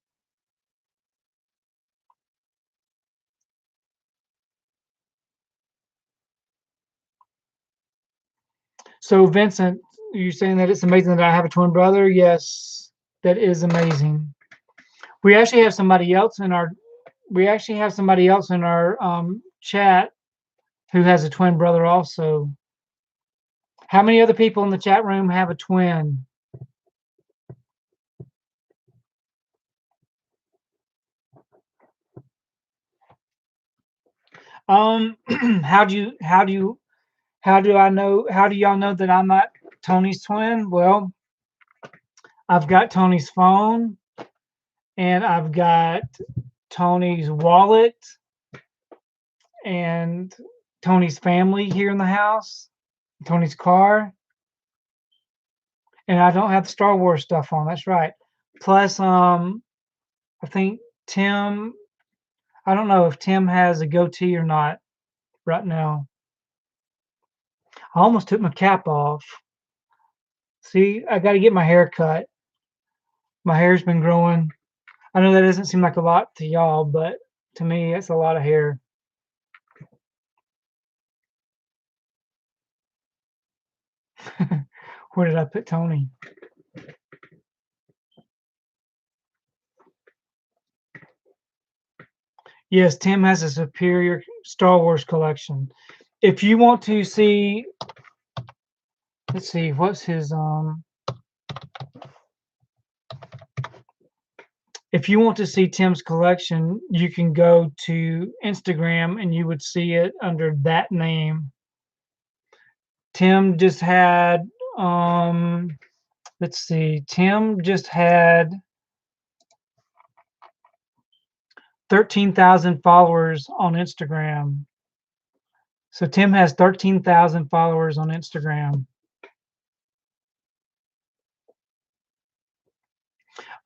So Vincent, you're saying that it's amazing that I have a twin brother? Yes, that is amazing. We actually have somebody else in our chat who has a twin brother also. How many other people in the chat room have a twin? How do y'all know that I'm not Tony's twin? Well, I've got Tony's phone and I've got Tony's wallet and Tony's family here in the house, Tony's car, and I don't have the Star Wars stuff on. That's right. Plus, I think Tim. I don't know if Tim has a goatee or not right now. I almost took my cap off. See, I got to get my hair cut. My hair's been growing. I know that doesn't seem like a lot to y'all, but to me, it's a lot of hair. Where did I put Tony? Yes, Tim has a superior Star Wars collection. If you want to see, let's see, what's his if you want to see Tim's collection, you can go to Instagram and you would see it under that name. Tim just had let's see, Tim just had 13,000 followers on Instagram. So Tim has 13,000 followers on Instagram.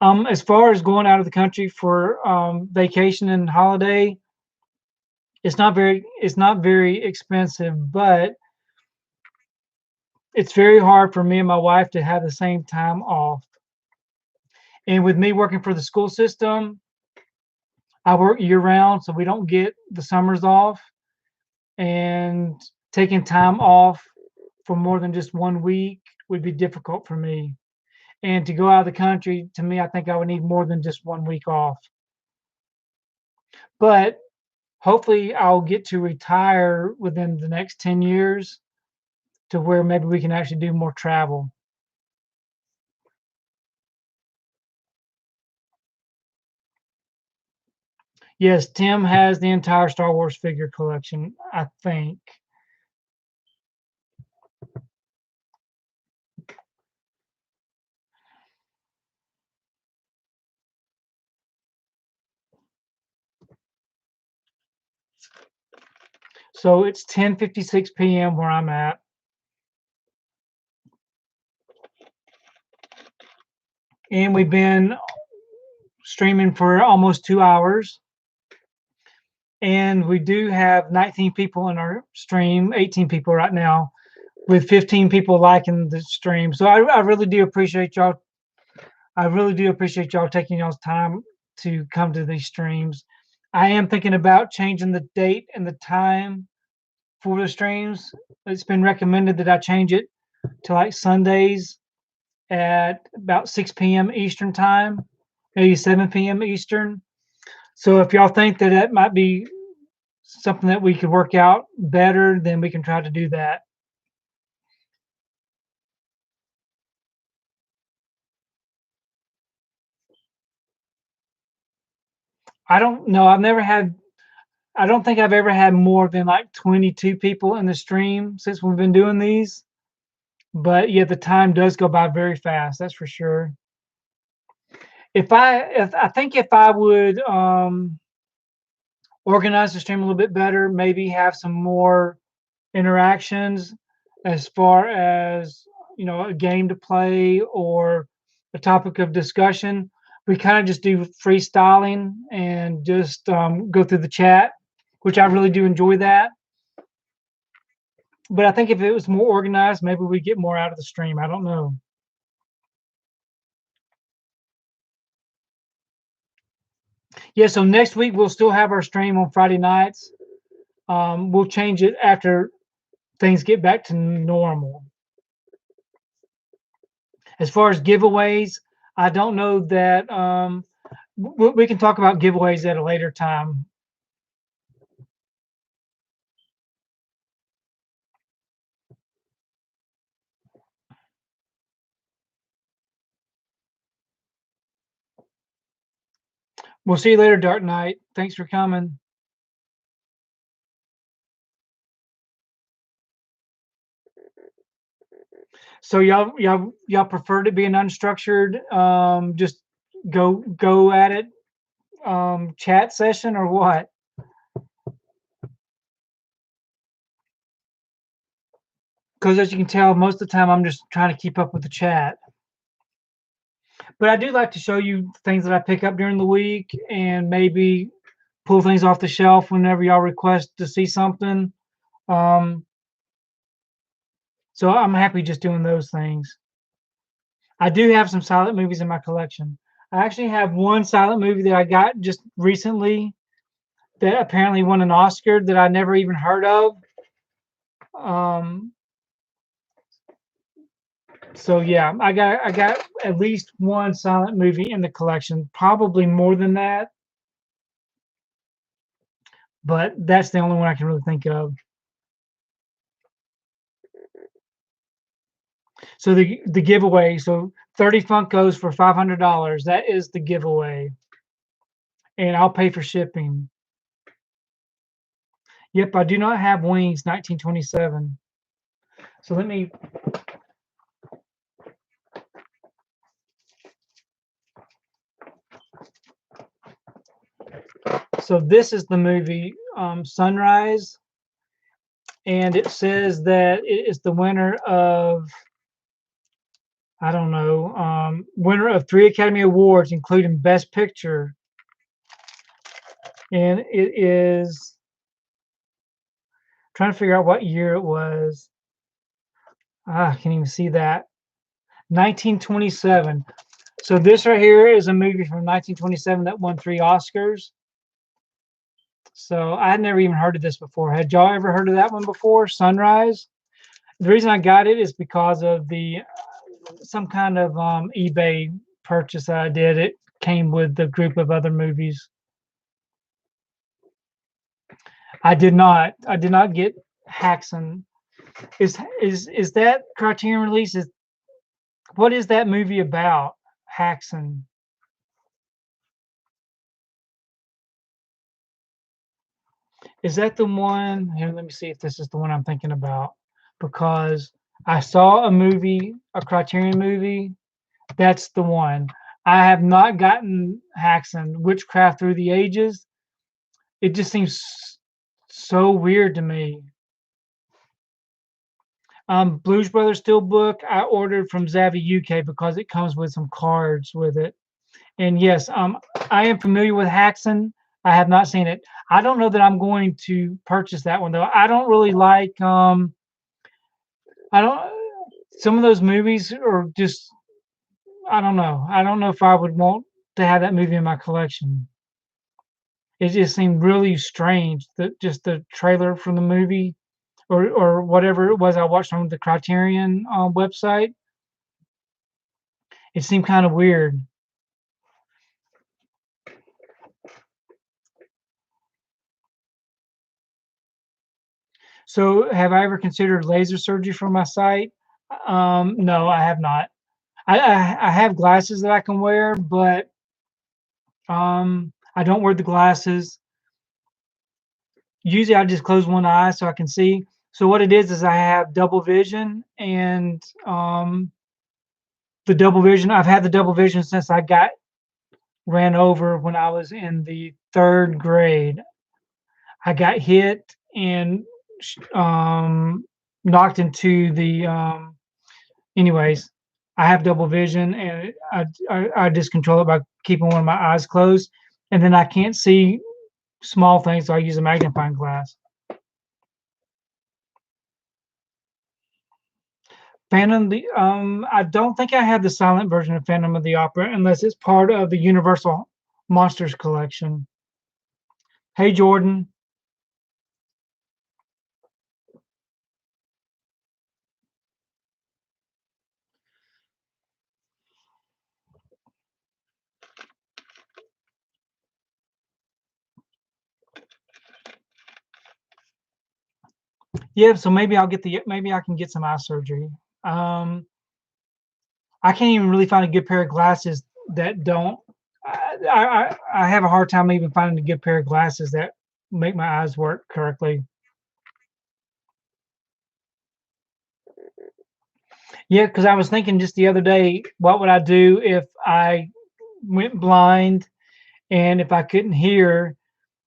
As far as going out of the country for vacation and holiday, it's not very expensive, but it's very hard for me and my wife to have the same time off. And with me working for the school system, I work year round, so we don't get the summers off. And taking time off for more than just 1 week would be difficult for me. And to go out of the country, to me, I think I would need more than just 1 week off. But hopefully, I'll get to retire within the next 10 years to where maybe we can actually do more travel. Yes, Tim has the entire Star Wars figure collection, I think. So it's 10:56 p.m. where I'm at. And we've been streaming for almost 2 hours. And we do have 19 people in our stream, 18 people right now, with 15 people liking the stream. So I really do appreciate y'all. I really do appreciate y'all taking y'all's time to come to these streams. I am thinking about changing the date and the time for the streams. It's been recommended that I change it to like Sundays at about 6 p.m. Eastern time, maybe 7 p.m. Eastern. So if y'all think that that might be something that we could work out better, then we can try to do that. I don't know. I don't think I've ever had more than like 22 people in the stream since we've been doing these. But yeah, the time does go by very fast. That's for sure. If I would organize the stream a little bit better, maybe have some more interactions as far as a game to play or a topic of discussion. We kind of just do freestyling and just go through the chat, which I really do enjoy that. But I think if it was more organized, maybe we get more out of the stream. I don't know. Yeah, so next week we'll still have our stream on Friday nights. We'll change it after things get back to normal. As far as giveaways, I don't know that we can talk about giveaways at a later time. We'll see you later, Dark Knight. Thanks for coming. So y'all prefer to be an unstructured, just go at it, chat session, or what? Because as you can tell, most of the time I'm just trying to keep up with the chat. But I do like to show you things that I pick up during the week and maybe pull things off the shelf whenever y'all request to see something. So I'm happy just doing those things. I do have some silent movies in my collection. I actually have one silent movie that I got just recently that apparently won an Oscar that I never even heard of. So yeah, I got at least one silent movie in the collection, probably more than that, but that's the only one I can really think of. So the giveaway, so 30 Funkos for $500. That is the giveaway, and I'll pay for shipping. Yep, I do not have Wings 1927. So let me. So this is the movie Sunrise, and it says that it is the winner of, I don't know, winner of 3 Academy Awards, including Best Picture, and it is trying to figure out what year it was. I can't even see that. 1927. So this right here is a movie from 1927 that won 3 Oscars. So I had never even heard of this before. Had y'all ever heard of that one before? Sunrise. The reason I got it is because of the some kind of eBay purchase I did. It came with a group of other movies. I did not. I did not get Haxon. Is that Criterion release? What is that movie about? Haxon. Is that the one? Here, let me see if this is the one I'm thinking about. Because I saw a movie, a Criterion movie. That's the one. I have not gotten Haxon, Witchcraft Through the Ages. It just seems so weird to me. Blues Brothers Steelbook I ordered from Zavvi UK because it comes with some cards with it. And yes, I am familiar with Haxon. I have not seen it. I don't know that I'm going to purchase that one though. I don't really like I don't some of those movies are just I don't know. I don't know if I would want to have that movie in my collection. It just seemed really strange that just the trailer from the movie or whatever it was I watched on the Criterion website. It seemed kind of weird. So, have I ever considered laser surgery for my sight? No, I have not. I have glasses that I can wear, but I don't wear the glasses. Usually, I just close one eye so I can see. So what it is I have double vision, and the double vision. I've had the double vision since I got ran over when I was in the 3rd grade. I got hit and knocked into the. Anyways, I have double vision, and I just control it by keeping one of my eyes closed, and then I can't see small things, so I use a magnifying glass. I don't think I have the silent version of Phantom of the Opera unless it's part of the Universal Monsters collection. Hey, Jordan. Yeah, so maybe maybe I can get some eye surgery. Um, I can't even really find a good pair of glasses that don't. I have a hard time even finding a good pair of glasses that make my eyes work correctly. Yeah, because I was thinking just the other day, what would I do if I went blind and if I couldn't hear,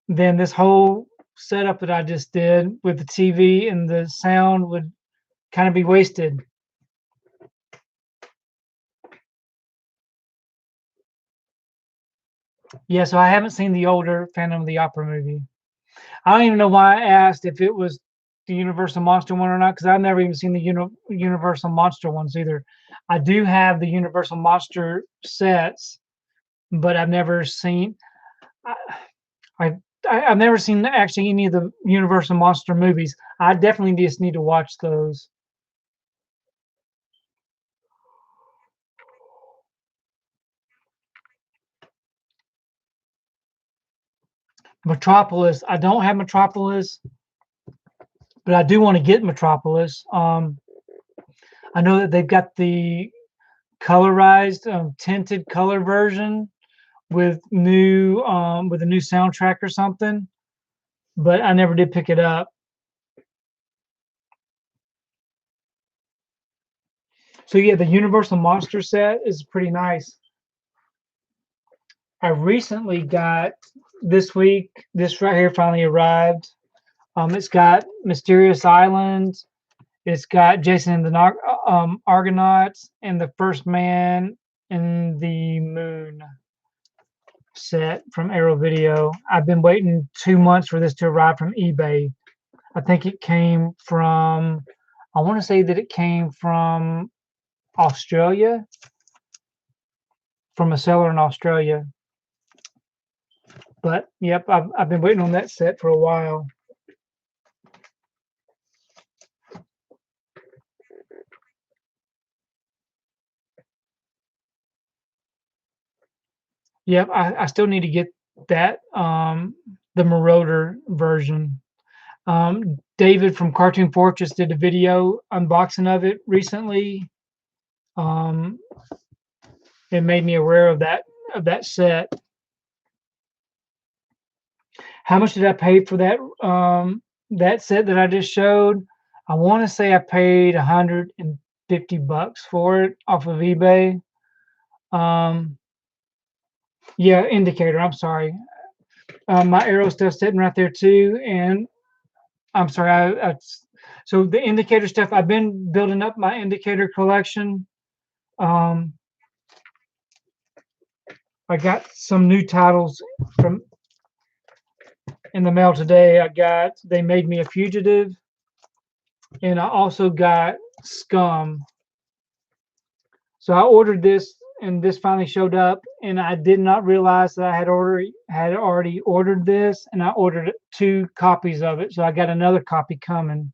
then this whole setup that I just did with the TV and the sound would kind of be wasted. Yeah, so I haven't seen the older Phantom of the Opera movie. I don't even know why I asked if it was the Universal Monster one or not, because I've never even seen the Universal Monster ones either. I do have the Universal Monster sets, but I've never seen. I, I I've never seen actually any of the Universal Monster movies. I definitely just need to watch those. Metropolis. I don't have Metropolis, but I do want to get Metropolis. I know that they've got the colorized, tinted color version with a new soundtrack or something, but I never did pick it up. So yeah, the Universal Monster set is pretty nice. I recently got this week. This right here finally arrived. It's got Mysterious Island. It's got Jason and the Argonauts and the First Man in the Moon set from Arrow Video. I've been waiting 2 months for this to arrive from eBay. I think it came from, I want to say that it came from Australia, from a seller in Australia. But yep, I've been waiting on that set for a while. Yep, I still need to get that the Marauder version. David from Cartoon Fortress did a video unboxing of it recently. Um, it made me aware of that set. How much did I pay for that set that I just showed? I want to say I paid $150 for it off of eBay. Um, yeah, indicator. I'm sorry. My arrow stuff sitting right there too, and I'm sorry. So the indicator stuff. I've been building up my indicator collection. Um, I got some new titles from in the mail today. They made me a fugitive, and I also got Scum. So I ordered this, and this finally showed up, and I did not realize that I had already ordered this, and I ordered 2 copies of it. So I got another copy coming.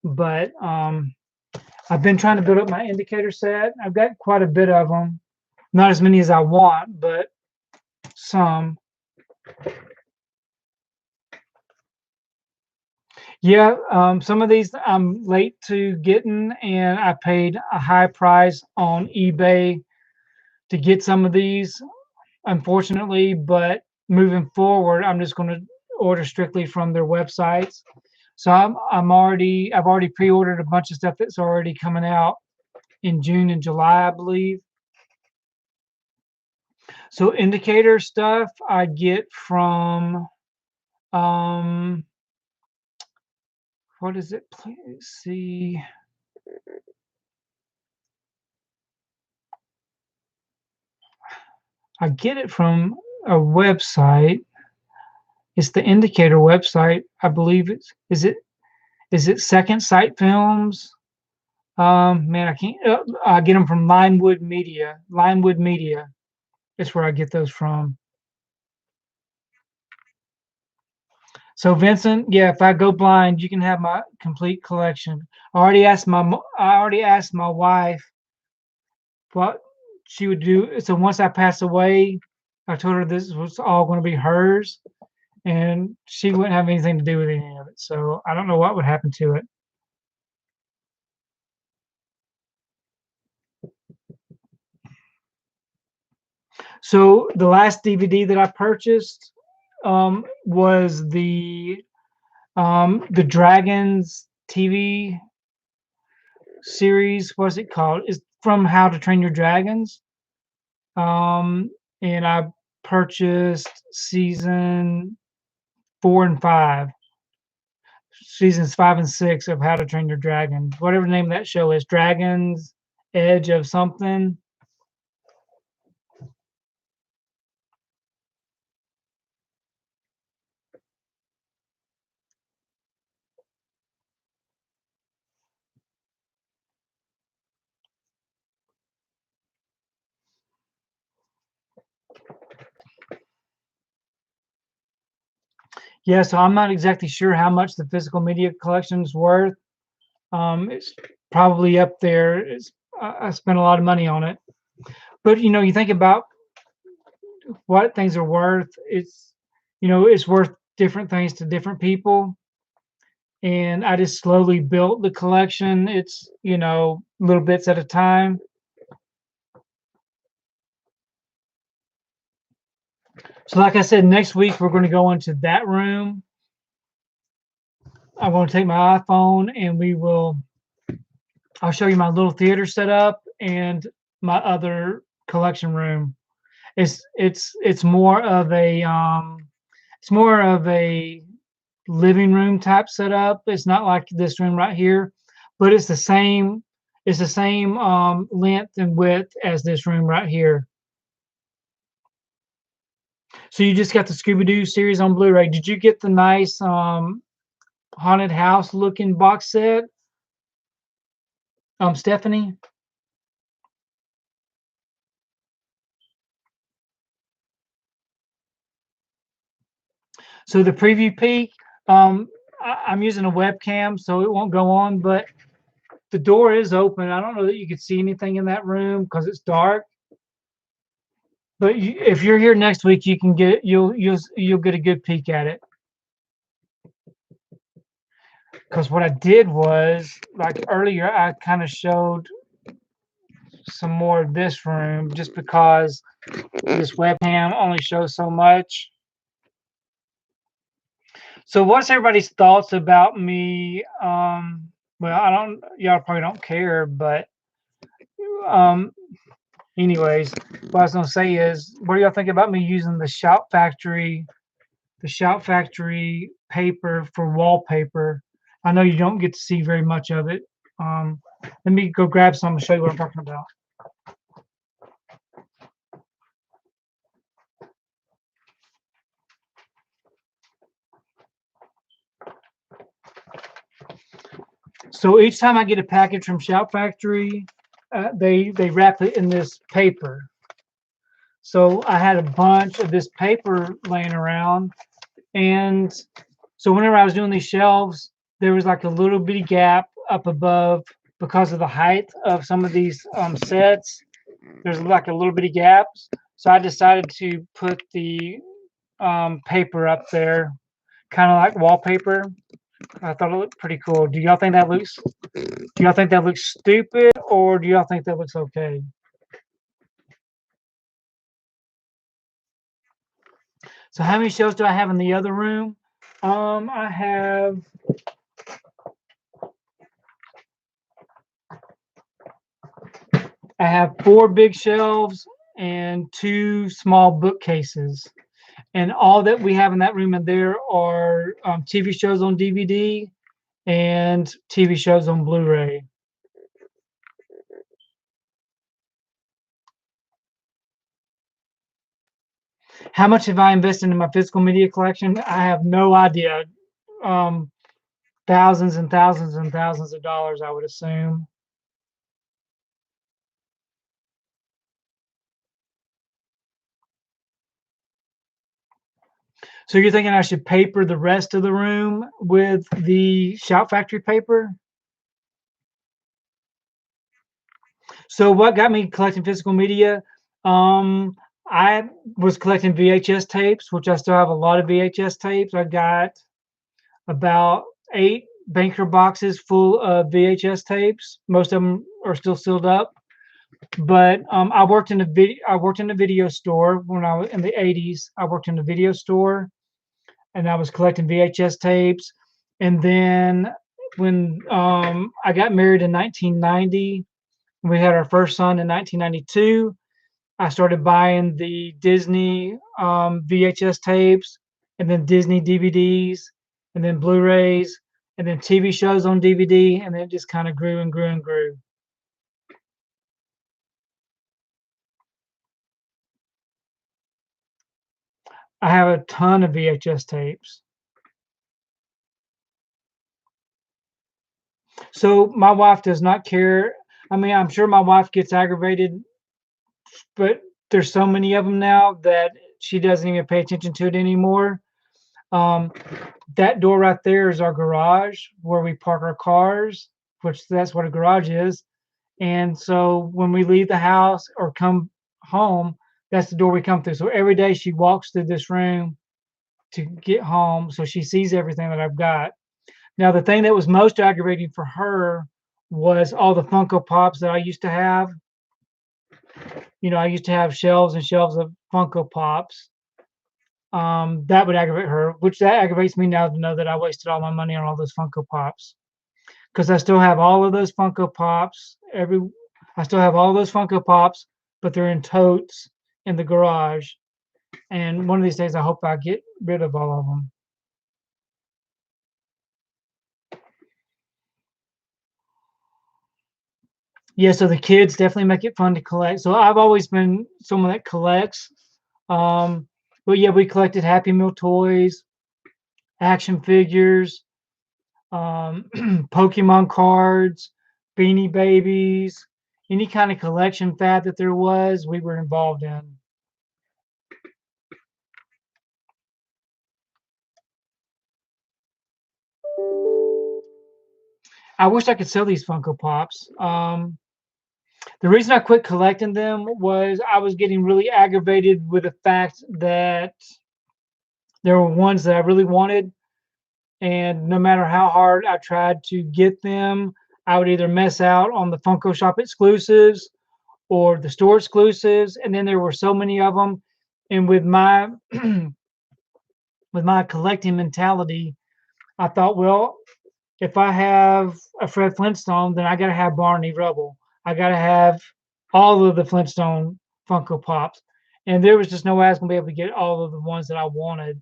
But I've been trying to build up my indicator set. I've got quite a bit of them, not as many as I want, but some. Yeah, some of these I'm late to getting, and I paid a high price on eBay to get some of these, unfortunately. But moving forward, I'm just going to order strictly from their websites. So I've already pre-ordered a bunch of stuff that's already coming out in June and July, I believe. So indicator stuff I get from what is it? Please see. I get it from a website. It's the indicator website. I believe is it Second Sight Films? Man, I can't. I get them from Linewood Media. Linewood Media. That's where I get those from. So Vincent, yeah, if I go blind, you can have my complete collection. I already asked my wife what she would do. So once I pass away, I told her this was all going to be hers, and she wouldn't have anything to do with any of it. So I don't know what would happen to it. So the last DVD that I purchased was the Dragons TV series. What's it called? It's from How to Train Your Dragons. Um, and I purchased seasons 5 and 6 of How to Train Your Dragon. Whatever the name of that show is, Dragons Edge of something. Yeah, so I'm not exactly sure how much the physical media collection is worth. It's probably up there. I spent a lot of money on it, but you think about what things are worth. It's worth different things to different people. And I just slowly built the collection. It's little bits at a time. So, like I said, next week we're going to go into that room. I'm going to take my iPhone and I'll show you my little theater setup and my other collection room. It's more of a living room type setup. It's not like this room right here, but it's the same length and width as this room right here. So you just got the Scooby-Doo series on Blu-ray. Did you get the nice haunted house looking box set, Stephanie? So the preview peek, I'm using a webcam, so it won't go on, but the door is open. I don't know that you could see anything in that room because it's dark. But if you're here next week, you'll get a good peek at it. Because what I did was, like earlier, I kind of showed some more of this room just because this webcam only shows so much. So what's everybody's thoughts about me? Well, y'all probably don't care, but um, anyways, what I was gonna say is, what do y'all think about me using the Shout Factory paper for wallpaper? I know you don't get to see very much of it. Let me go grab some to show you what I'm talking about. So each time I get a package from Shout Factory, they wrap it in this paper. So I had a bunch of this paper laying around, and so whenever I was doing these shelves, there was like a little bitty gap up above because of the height of some of these sets. There's like a little bitty gap, so I decided to put the paper up there, kind of like wallpaper. I thought it looked pretty cool. Do y'all think that looks stupid, or do y'all think that looks okay? So how many shelves do I have in the other room? I have I have 4 big shelves and 2 small bookcases. And all that we have in that room and there are TV shows on DVD and TV shows on Blu-ray. How much have I invested in my physical media collection? I have no idea. Um, Thousands and thousands and thousands of dollars, I would assume. So you're thinking I should paper the rest of the room with the Shout Factory paper? So what got me collecting physical media? Um, I was collecting VHS tapes, which I still have a lot of VHS tapes. I got about 8 banker boxes full of VHS tapes. Most of them are still sealed up. But I worked in a video store when I was in the 80s. I worked in a video store and I was collecting VHS tapes. And then when I got married in 1990, we had our first son in 1992. I started buying the Disney VHS tapes, and then Disney DVDs, and then Blu-rays, and then TV shows on DVD, and it just kind of grew and grew and grew. I have a ton of VHS tapes. So my wife does not care. I mean, I'm sure my wife gets aggravated, but there's so many of them now that she doesn't even pay attention to it anymore. Um, that door right there is our garage where we park our cars, which that's what a garage is. And so when we leave the house or come home, that's the door we come through. So every day she walks through this room to get home. So she sees everything that I've got. Now, the thing that was most aggravating for her was all the Funko Pops that I used to have. You know, I used to have shelves and shelves of Funko Pops. That would aggravate her, which that aggravates me now to know that I wasted all my money on all those Funko Pops. Because I still have all of those Funko Pops. I still have all those Funko Pops, but they're in totes in the garage. And one of these days, I hope I get rid of all of them. Yeah, so the kids definitely make it fun to collect. So I've always been someone that collects. Um, but yeah, we collected Happy Meal toys, action figures, Pokemon cards, Beanie Babies, any kind of collection fad that there was, we were involved in. I wish I could sell these Funko Pops. The reason I quit collecting them was I was getting really aggravated with the fact that there were ones that I really wanted, and no matter how hard I tried to get them, I would either miss out on the Funko Shop exclusives or the store exclusives, and then there were so many of them. And with my with my collecting mentality, I thought, well, if I have a Fred Flintstone, then I got to have Barney Rubble. I got to have all of the Flintstone Funko Pops. And there was just no way I was going to be able to get all of the ones that I wanted.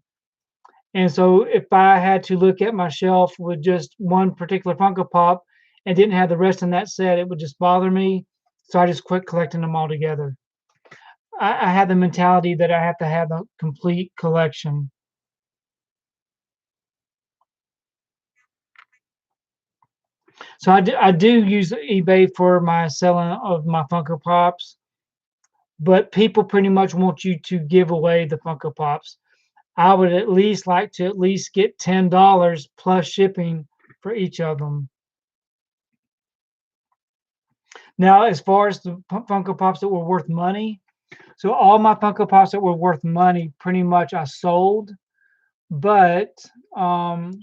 And so if I had to look at my shelf with just one particular Funko Pop and didn't have the rest in that set, it would just bother me. So I just quit collecting them all together. I had the mentality that I have to have a complete collection. So I do use eBay for my selling of my Funko Pops, but people pretty much want you to give away the Funko Pops. I would at least like to at least get $10 plus shipping for each of them. Now, as far as the Funko Pops that were worth money, so all my Funko Pops that were worth money, pretty much I sold. But um,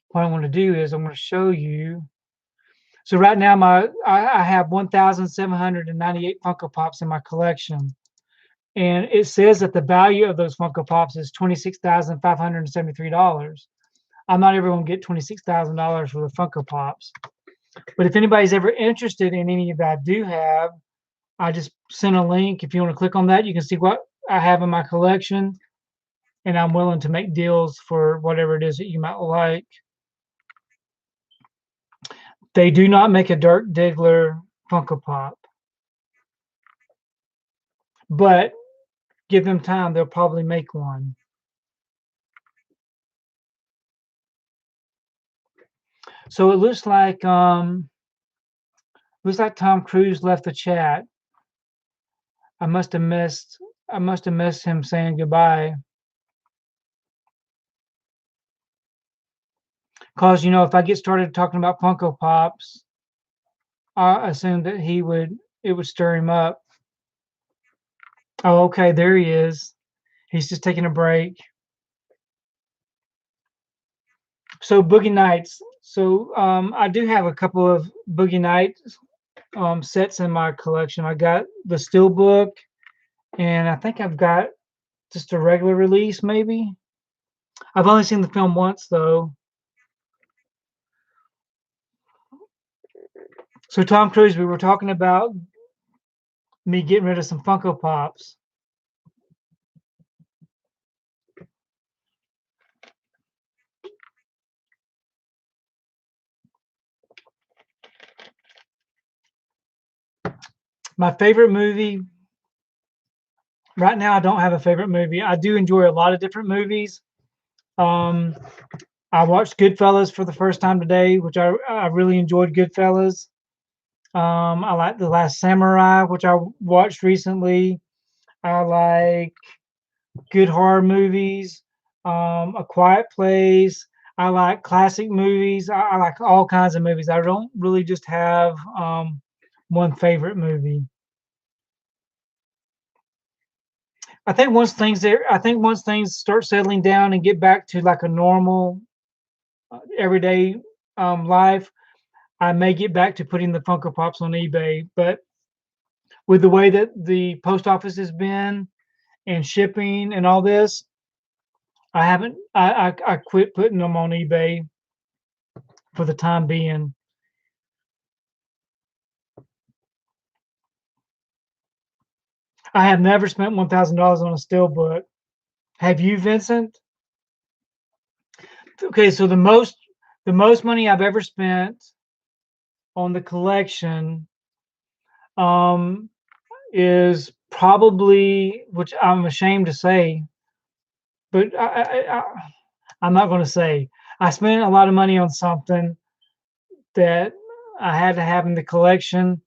what I want to do is I'm going to show you. So right now, I have 1,798 Funko Pops in my collection, and it says that the value of those Funko Pops is $26,573. I'm not ever going to get $26,000 for the Funko Pops. But if anybody's ever interested in any that I do have, I just sent a link. If you want to click on that, you can see what I have in my collection, and I'm willing to make deals for whatever it is that you might like. They do not make a Dirk Diggler Funko Pop, but give them time, they'll probably make one. So it looks like Tom Cruise left the chat. I must have missed him saying goodbye. Cause if I get started talking about Funko Pops, I assume that it would stir him up. Oh, okay, there he is. He's just taking a break. So Boogie Nights. So I do have a couple of Boogie Nights sets in my collection. I got the Steelbook, and I think I've got just a regular release, maybe. I've only seen the film once, though. So Tom Cruise, we were talking about me getting rid of some Funko Pops. My favorite movie right now, I don't have a favorite movie. I do enjoy a lot of different movies. Um, I watched Goodfellas for the first time today, which I really enjoyed Goodfellas. I like The Last Samurai, which I watched recently. I like good horror movies, A Quiet Place. I like classic movies. I like all kinds of movies. I don't really just have one favorite movie. I think once things start settling down and get back to like a normal everyday life, I may get back to putting the Funko Pops on eBay. But with the way that the post office has been and shipping and all this, I haven't. I quit putting them on eBay for the time being. I have never spent $1,000 on a steelbook. Have you, Vincent? Okay, so the most money I've ever spent on the collection um, is probably, which I'm ashamed to say, but I'm not going to say. I spent a lot of money on something that I had to have in the collection,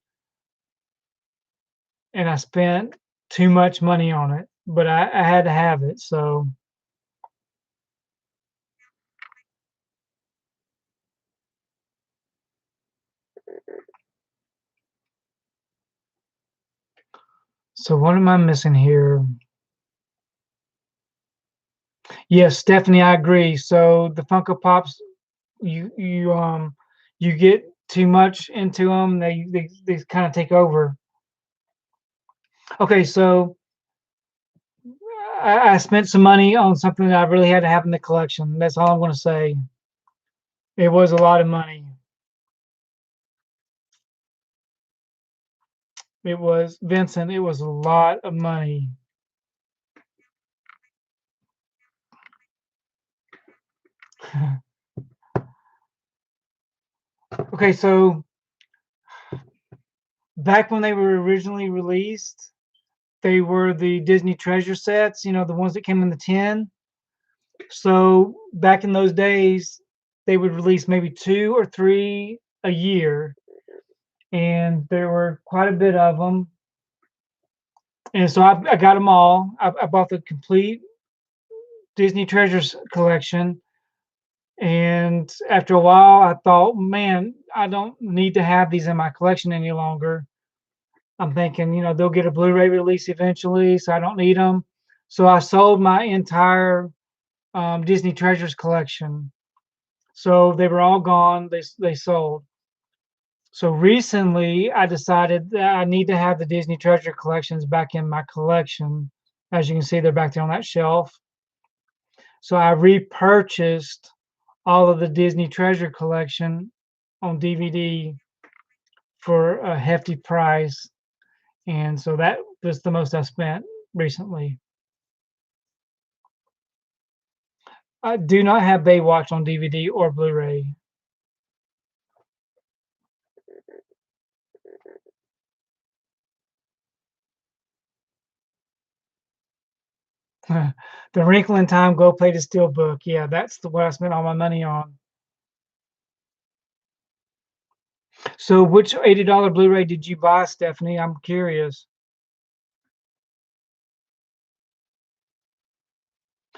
and I spent too much money on it, but I had to have it. So, so what am I missing here? Yes, Stephanie, I agree. So the Funko Pops, you get too much into them, they kind of take over. Okay, so I spent some money on something that I really had to have in the collection. That's all I'm going to say. It was a lot of money. It was Vincent. It was a lot of money. Okay, so back when they were originally released, they were the Disney treasure sets. The ones that came in the tin. So back in those days, they would release maybe two or three a year, and there were quite a bit of them. And so I got them all. I bought the complete Disney Treasures collection. And after a while, I thought, man, I don't need to have these in my collection any longer. I'm thinking, they'll get a Blu-ray release eventually, so I don't need them. So I sold my entire Disney Treasures collection. So they were all gone. They sold. So recently, I decided that I need to have the Disney Treasure collections back in my collection. As you can see, they're back there on that shelf. So I repurchased all of the Disney Treasure collection on DVD for a hefty price. And so that was the most I spent recently. I do not have Baywatch on DVD or Blu-ray. The Wrinkle in Time Go Play the Steelbook. Yeah, that's what I spent all my money on. So which $80 Blu-ray did you buy, Stephanie? I'm curious.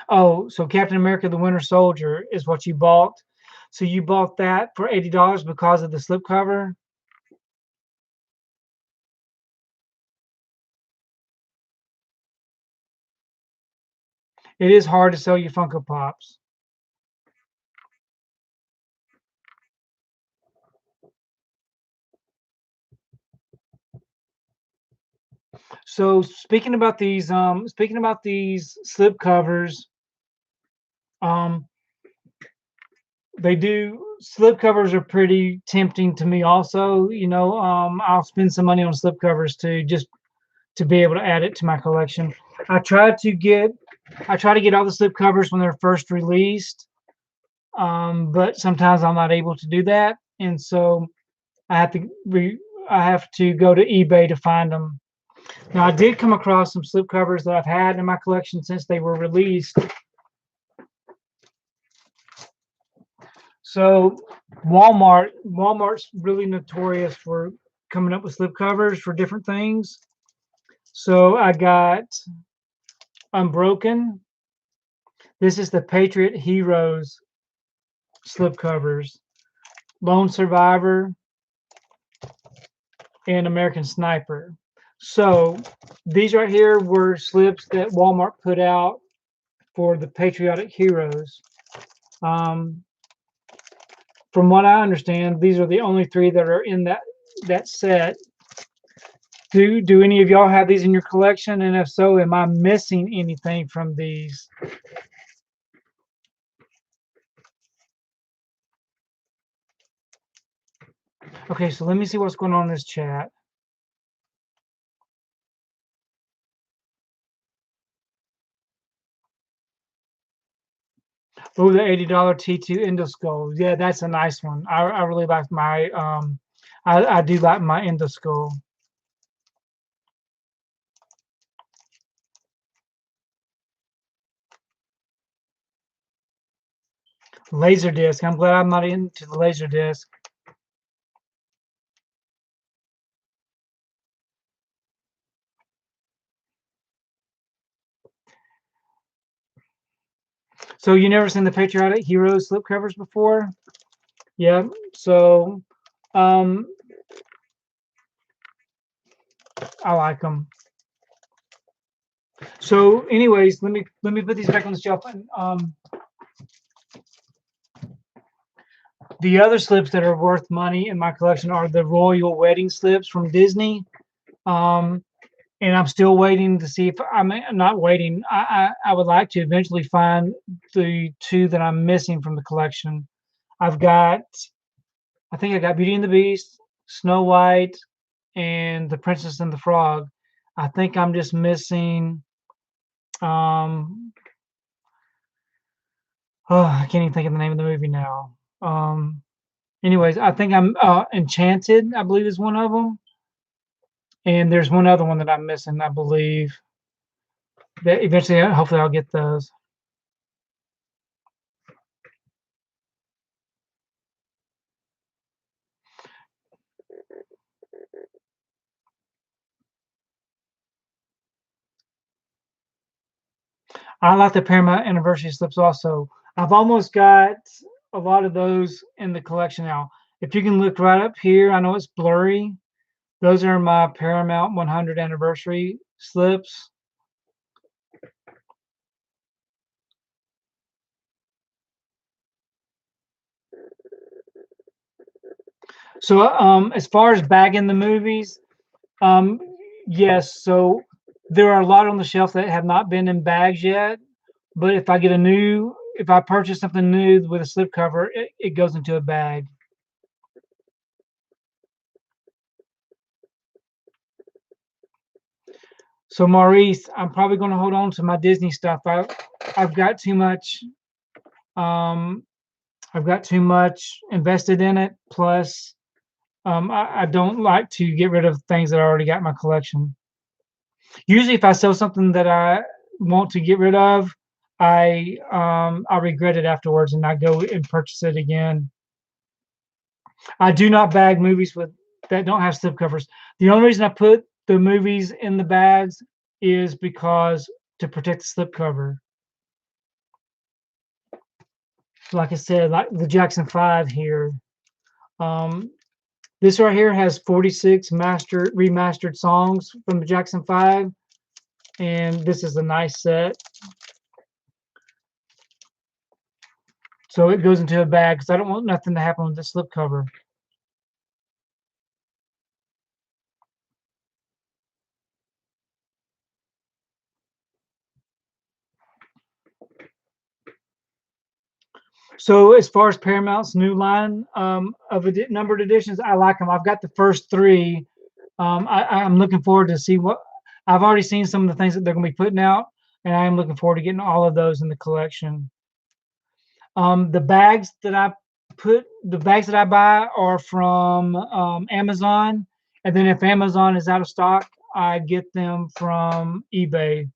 Oh, so Captain America the Winter Soldier is what you bought. So you bought that for $80 because of the slipcover? It is hard to sell your Funko Pops. So speaking about these slipcovers, um, they do slipcovers are pretty tempting to me also. I'll spend some money on slipcovers to just to be able to add it to my collection. I try to get I try to get all the slipcovers when they're first released, but sometimes I'm not able to do that, and so I have to I have to go to eBay to find them. Now I did come across some slipcovers that I've had in my collection since they were released. So Walmart's really notorious for coming up with slipcovers for different things. So I got Unbroken. This is the Patriot Heroes slipcovers. Lone Survivor and American Sniper. So these right here were slips that Walmart put out for the patriotic heroes. Um, from what I understand, these are the only three that are in that set. Do any of y'all have these in your collection? And if so, am I missing anything from these? Okay, so let me see what's going on in this chat. Oh, the $80 T2 Endoskull. Yeah, that's a nice one. I really like my I do like my Endoskull. Laser disc. I'm glad I'm not into the laser disc. So you never seen the Patriotic Heroes slipcovers before? Yeah. So um I like them. So anyways, let me put these back on the shelf. And the other slips that are worth money in my collection are the royal wedding slips from Disney. Um and I'm still waiting to see if I'm not waiting. I would like to eventually find the two that I'm missing from the collection. I've got, I think I got Beauty and the Beast, Snow White, and The Princess and the Frog. I think I'm just missing. Um, oh, I can't even think of the name of the movie now. Anyways, I think I'm Enchanted. I believe is one of them, and there's one other one that I'm missing. I believe that eventually, hopefully, I'll get those. I like the Paramount Anniversary slips also. I've almost got a lot of those in the collection now. If you can look right up here, I know it's blurry. Those are my Paramount 100 Anniversary slips. So, as far as bagging the movies, um, yes. So there are a lot on the shelf that have not been in bags yet. But if I purchase something new with a slipcover, it goes into a bag. So Maurice, I'm probably going to hold on to my Disney stuff. I've got too much. Um, I've got too much invested in it. Plus, I don't like to get rid of things that I already got in my collection. Usually, if I sell something that I want to get rid of, I regret it afterwards, and I go and purchase it again. I do not bag movies with that don't have slipcovers. The only reason I put the movies in the bags is because to protect the slipcover. like I said, like the Jackson 5 here. This right here has 46 remastered songs from the Jackson 5, and this is a nice set. So it goes into a bag because I don't want nothing to happen with the slipcover. So as far as Paramount's new line of numbered editions, I like them. I've got the first three. I'm looking forward to see what I've already seen some of the things that they're going to be putting out, and I am looking forward to getting all of those in the collection. The bags that I buy are from Amazon, and then if Amazon is out of stock, I get them from eBay.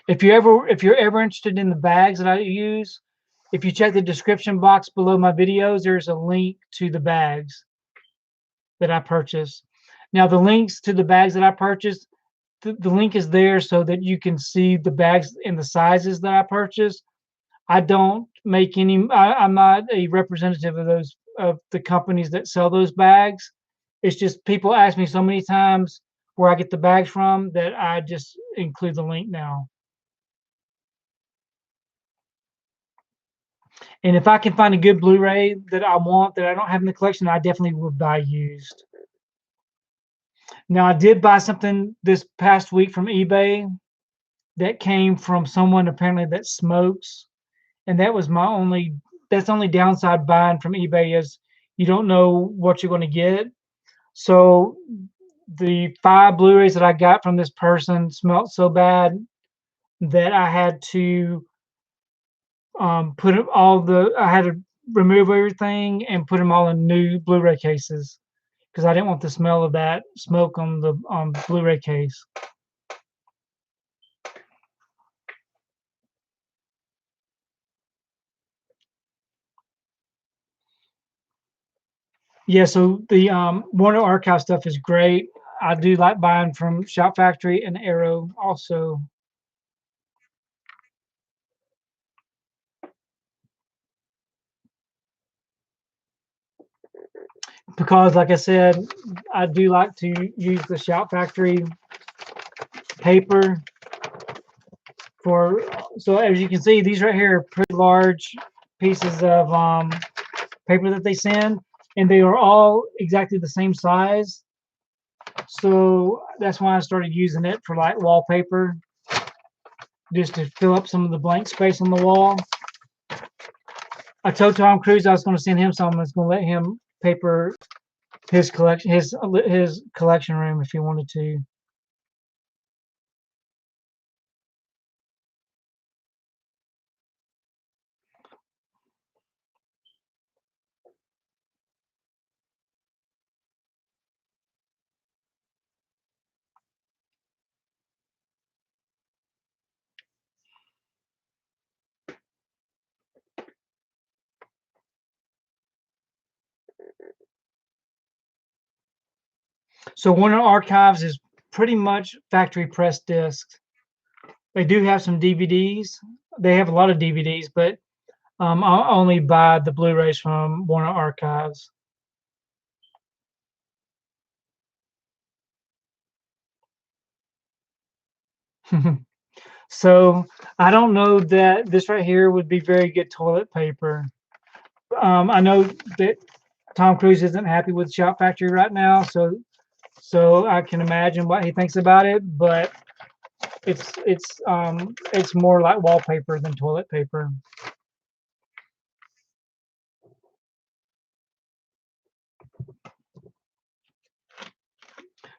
If you're ever interested in the bags that I use, if you check the description box below my videos, there's a link to the bags that I purchased. Now, the links to the bags that I purchased, the link is there so that you can see the bags in the sizes that I purchased. I don't make any. I'm not a representative of the companies that sell those bags. It's just people ask me so many times where I get the bags from that I just include the link now. And if I can find a good Blu-ray that I want that I don't have in the collection, I definitely would buy used. Now, I did buy something this past week from eBay that came from someone apparently that smokes, and that was that's the only downside buying from eBay is you don't know what you're going to get. So the 5 Blu-rays that I got from this person smelled so bad that I had to I had to remove everything and put them all in new Blu-ray cases because I didn't want the smell of that smoke on the Blu-ray case. Yeah, so the Warner Archive stuff is great. I do like buying from Shout Factory and Arrow also. Because like I said, I do like to use the Shout Factory paper so as you can see, these right here are pretty large pieces of paper that they send, and they are all exactly the same size. So that's why I started using it for like wallpaper, just to fill up some of the blank space on the wall. I told Tom Cruise I was going to send him something. I was going to let him paper his collection, his collection room if he wanted to. So Warner Archives is pretty much factory press discs. They do have some DVDs. They have a lot of DVDs, but I'll only buy the Blu-rays from Warner Archives. So I don't know that this right here would be very good toilet paper. I know that Tom Cruise isn't happy with Shout Factory right now, so I can imagine what he thinks about it. But it's more like wallpaper than toilet paper.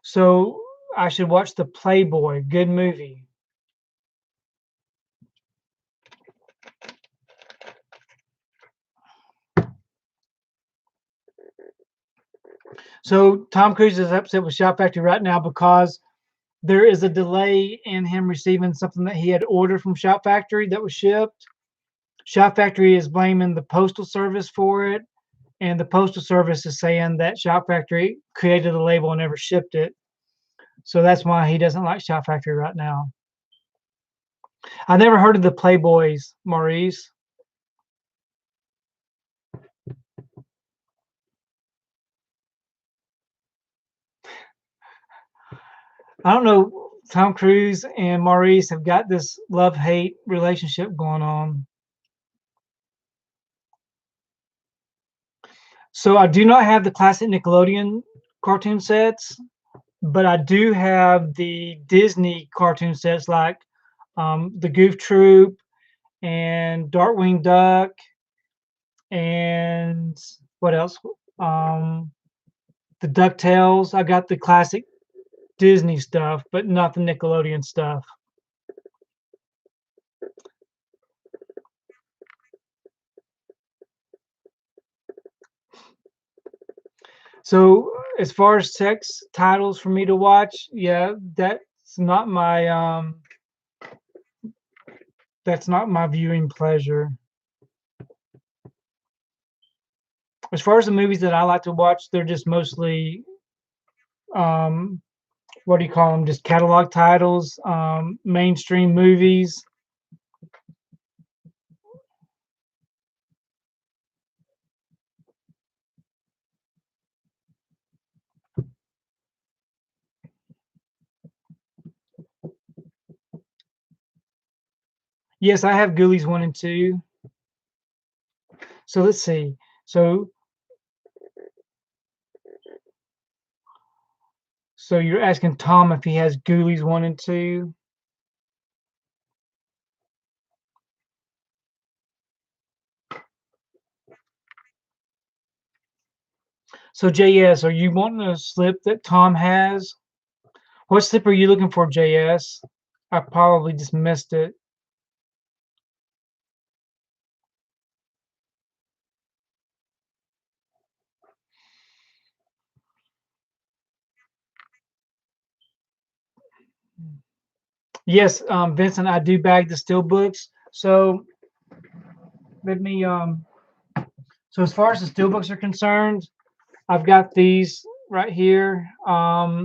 So I should watch the Playboy. Good movie. So Tom Cruise is upset with Shout Factory right now because there is a delay in him receiving something that he had ordered from Shout Factory that was shipped. Shout Factory is blaming the Postal Service for it, and the Postal Service is saying that Shout Factory created the label and never shipped it. So that's why he doesn't like Shout Factory right now. I never heard of the Playboys, Maurice. I don't know. Tom Cruise and Maurice have got this love-hate relationship going on. So I do not have the classic Nickelodeon cartoon sets, but I do have the Disney cartoon sets like the Goof Troop and Darkwing Duck and what else? Um, the DuckTales. I got the classic Disney stuff, but not the Nickelodeon stuff. So as far as sex titles for me to watch, yeah, that's not my viewing pleasure. As far as the movies that I like to watch, they're just mostly um what do you call them? Just catalog titles, mainstream movies. Yes, I have Ghoulies 1 and 2. So let's see. So so you're asking Tom if he has Ghoulies 1 and 2. So JS, are you wanting a slip that Tom has? What slip are you looking for, JS? I probably just missed it. Yes, Vincent, I do bag the Steelbooks. So let me so as far as the Steelbooks are concerned, I've got these right here. Let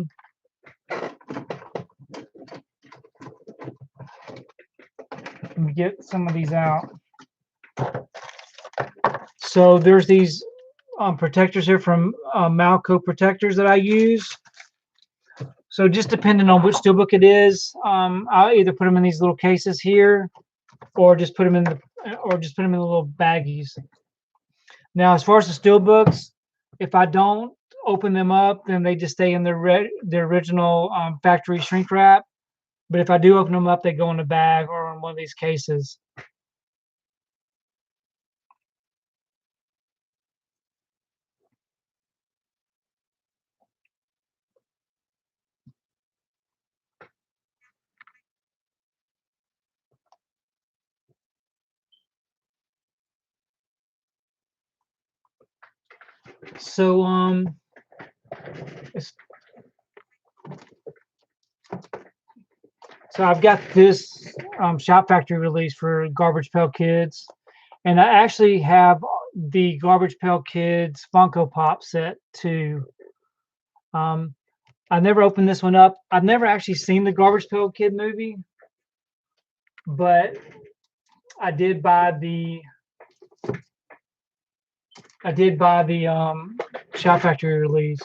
me get some of these out. So there's these protectors here from Malco Protectors that I use. So just depending on which steelbook it is, I'll either put them in these little cases here, or just put them in the little baggies. Now, as far as the steelbooks, if I don't open them up, then they just stay in their original factory shrink wrap. But if I do open them up, they go in a bag or in one of these cases. So so I've got this Shop Factory release for Garbage Pail Kids, and I actually have the Garbage Pail Kids Funko Pop set too. Um, I never opened this one up. I've never actually seen the Garbage Pail Kid movie, but I did buy the Shop Factory release.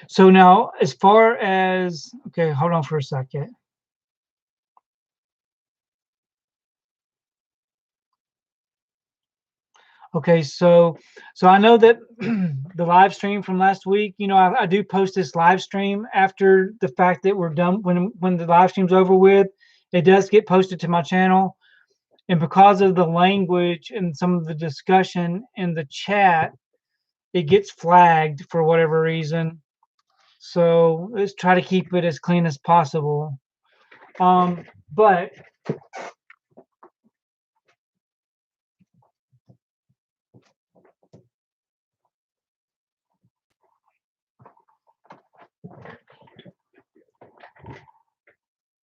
So now, as far as okay, hold on for a second. Okay, so I know that the live stream from last week, you know, I do post this live stream after the fact that we're done when the live stream's over with. It does get posted to my channel, and because of the language and some of the discussion in the chat, it gets flagged for whatever reason. So let's try to keep it as clean as possible. But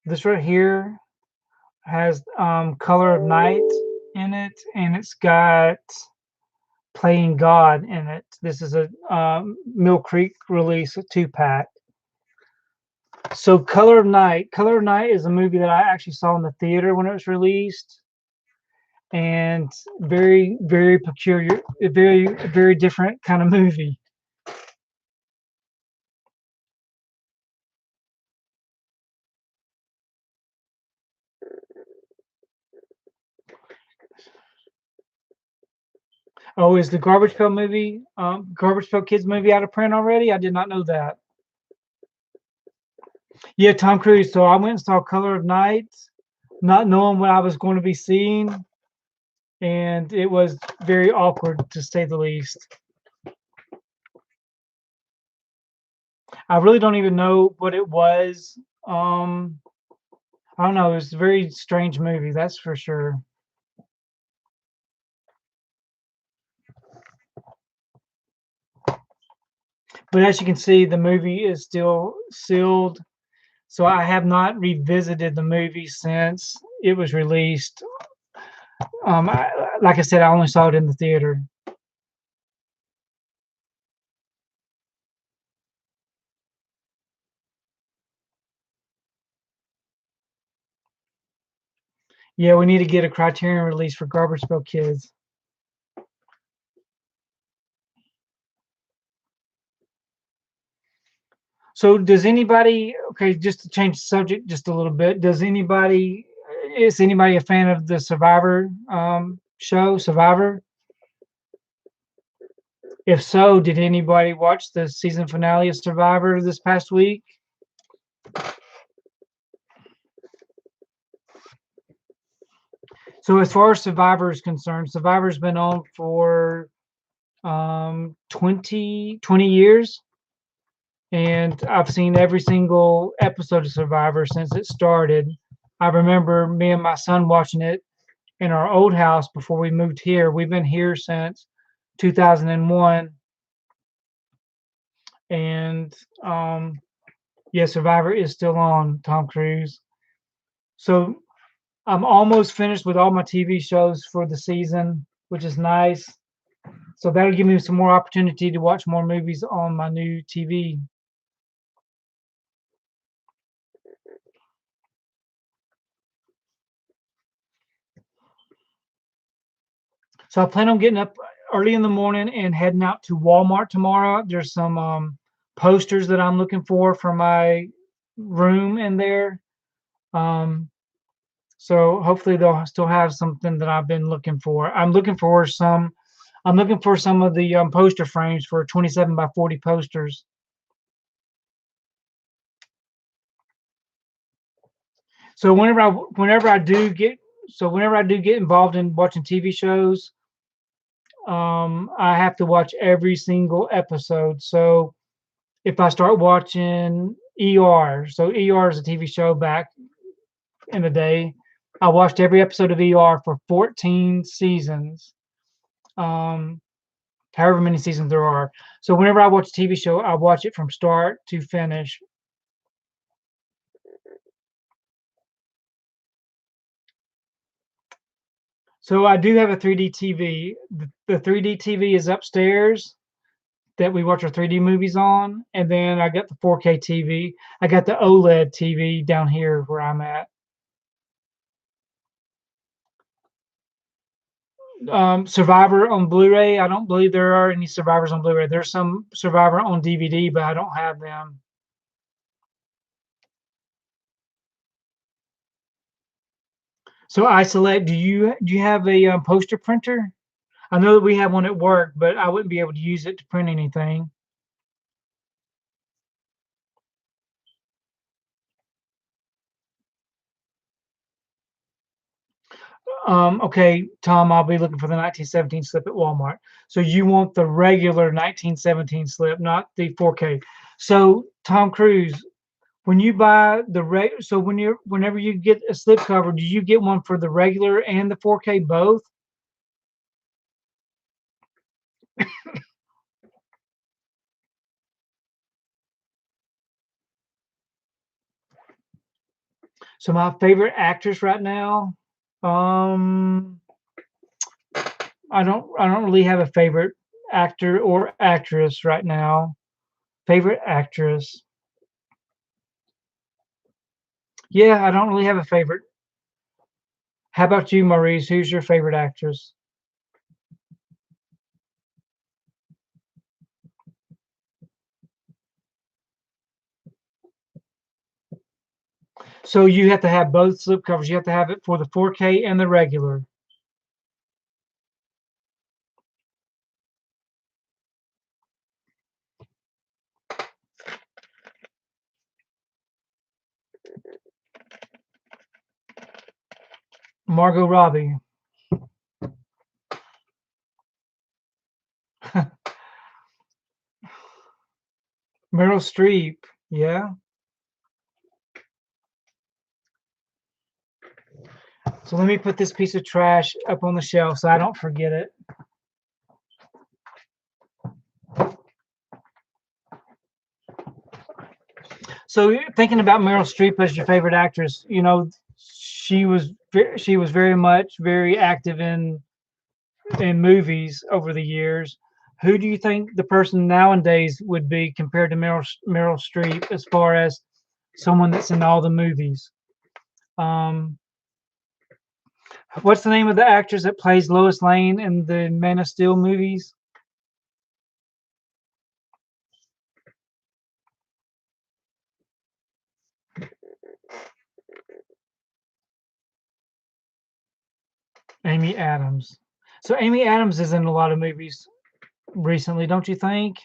this right here has Color of Night in it, and it's got playing God in it. This is a Mill Creek release, a 2-pack. So Color of Night. Color of Night is a movie that I actually saw in the theater when it was released, and very, very peculiar, very, very different kind of movie. Oh, is the Garbage Pail Kids movie out of print already? I did not know that. Yeah, Tom Cruise. So I went and saw Color of Night, not knowing what I was going to be seeing, and it was very awkward to say the least. I really don't even know what it was. Um, I don't know. It was a very strange movie, that's for sure. But as you can see, the movie is still sealed. So I have not revisited the movie since it was released. Like I said, I only saw it in the theater. Yeah, we need to get a Criterion release for Garbage Pail Kids. So does anybody, okay, just to change the subject just a little bit, is anybody a fan of the Survivor show, Survivor? If so, did anybody watch the season finale of Survivor this past week? So as far as Survivor is concerned, Survivor's been on for 20 years. And I've seen every single episode of Survivor since it started. I remember me and my son watching it in our old house before we moved here. We've been here since 2001. And yeah, Survivor is still on, Tom Cruise. So I'm almost finished with all my TV shows for the season, which is nice. So that'll give me some more opportunity to watch more movies on my new TV. So I plan on getting up early in the morning and heading out to Walmart tomorrow. There's some posters that I'm looking for my room in there. Um, so hopefully they'll still have something that I've been looking for. I'm looking for some of the poster frames for 27 by 40 posters. So whenever I do get involved in watching TV shows, I have to watch every single episode. So if I start watching ER, so ER is a TV show back in the day, I watched every episode of ER for 14 seasons, um, however many seasons there are. So whenever I watch a TV show, I watch it from start to finish. So I do have a 3D TV. The 3D TV is upstairs that we watch our 3D movies on, and then I got the 4K TV. I got the OLED TV down here where I'm at. Survivor on Blu-ray. I don't believe there are any Survivors on Blu-ray. There's some Survivor on DVD, but I don't have them. So I select. Do you have a poster printer? I know that we have one at work, but I wouldn't be able to use it to print anything. Okay, Tom, I'll be looking for the 1917 slip at Walmart. So you want the regular 1917 slip, not the 4K. So Tom Cruise, when you buy so whenever you get a slipcover, do you get one for the regular and the 4K both? So my favorite actress right now, um, I don't really have a favorite actor or actress right now. Favorite actress. Yeah, I don't really have a favorite. How about you, Maurice? Who's your favorite actress? So you have to have both slipcovers. You have to have it for the 4K and the regular. Margot Robbie. Meryl Streep. Yeah. So let me put this piece of trash up on the shelf so I don't forget it. So thinking about Meryl Streep as your favorite actress, she was very much very active in movies over the years. Who do you think the person nowadays would be compared to Meryl Streep as far as someone that's in all the movies? Um, what's the name of the actress that plays Lois Lane in the Man of Steel movies? Amy Adams. So Amy Adams is in a lot of movies recently, don't you think?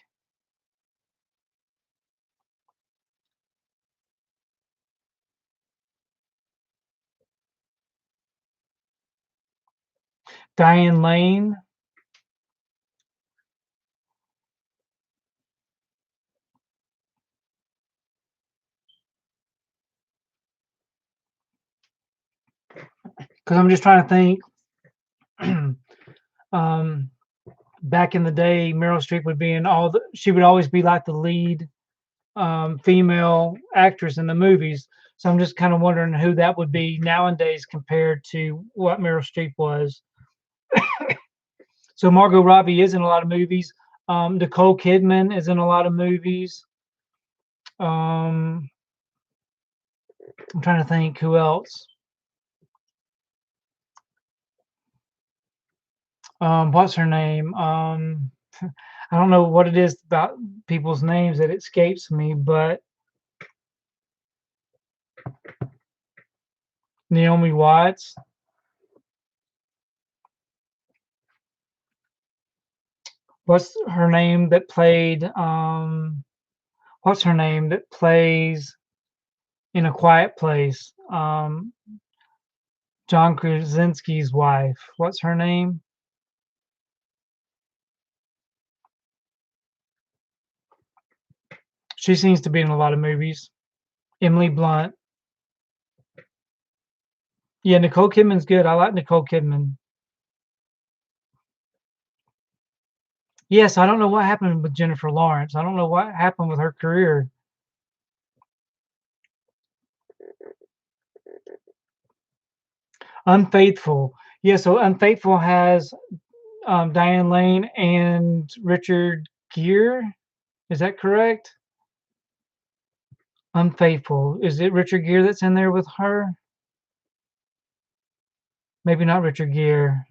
Diane Lane. Because I'm just trying to think. um, Back in the day, Meryl Streep would be in all the. She would always be like the lead female actress in the movies. So I'm just kind of wondering who that would be nowadays compared to what Meryl Streep was. So Margot Robbie is in a lot of movies. Nicole Kidman is in a lot of movies. Um, I'm trying to think who else. What's her name? I don't know what it is about people's names that escapes me, but Naomi Watts. What's her name that played? What's her name that plays in A Quiet Place? John Krasinski's wife. What's her name? She seems to be in a lot of movies. Emily Blunt. Yeah, Nicole Kidman's good. I like Nicole Kidman. Yes, I don't know what happened with Jennifer Lawrence. I don't know what happened with her career. Unfaithful. Yeah, so Unfaithful has Diane Lane and Richard Gere. Is that correct? Unfaithful. Is it Richard Gere that's in there with her? Maybe not Richard Gere.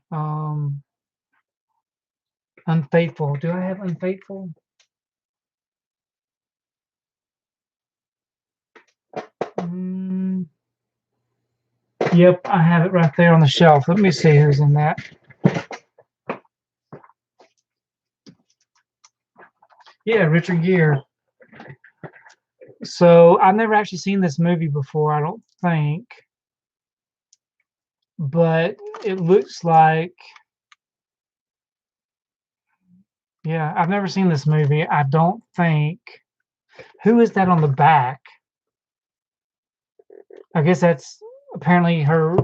Unfaithful. Do I have Unfaithful? Mm, yep, I have it right there on the shelf. Let me see who's in that. Yeah, Richard Gere. So I've never actually seen this movie before, I don't think, but it looks like, yeah, I've never seen this movie. I don't think. Who is that on the back? I guess that's apparently her.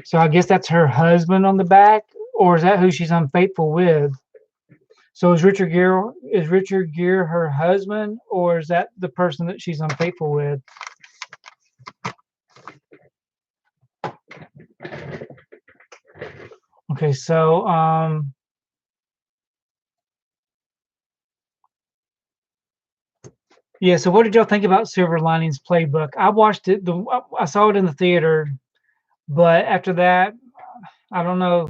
So I guess that's her husband on the back, or is that who she's unfaithful with? So is Richard Gere her husband, or is that the person that she's unfaithful with? I'm Okay, so yeah, so what did y'all think about Silver Linings Playbook? I watched it, I saw it in the theater, but after that, I don't know.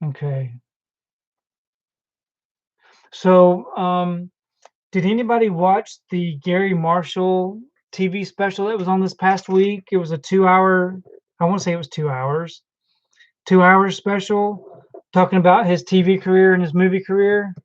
Okay. So, did anybody watch the Gary Marshall TV special that was on this past week? It was a 2 hour, I want to say it was 2 hours, 2 hour special talking about his TV career and his movie career.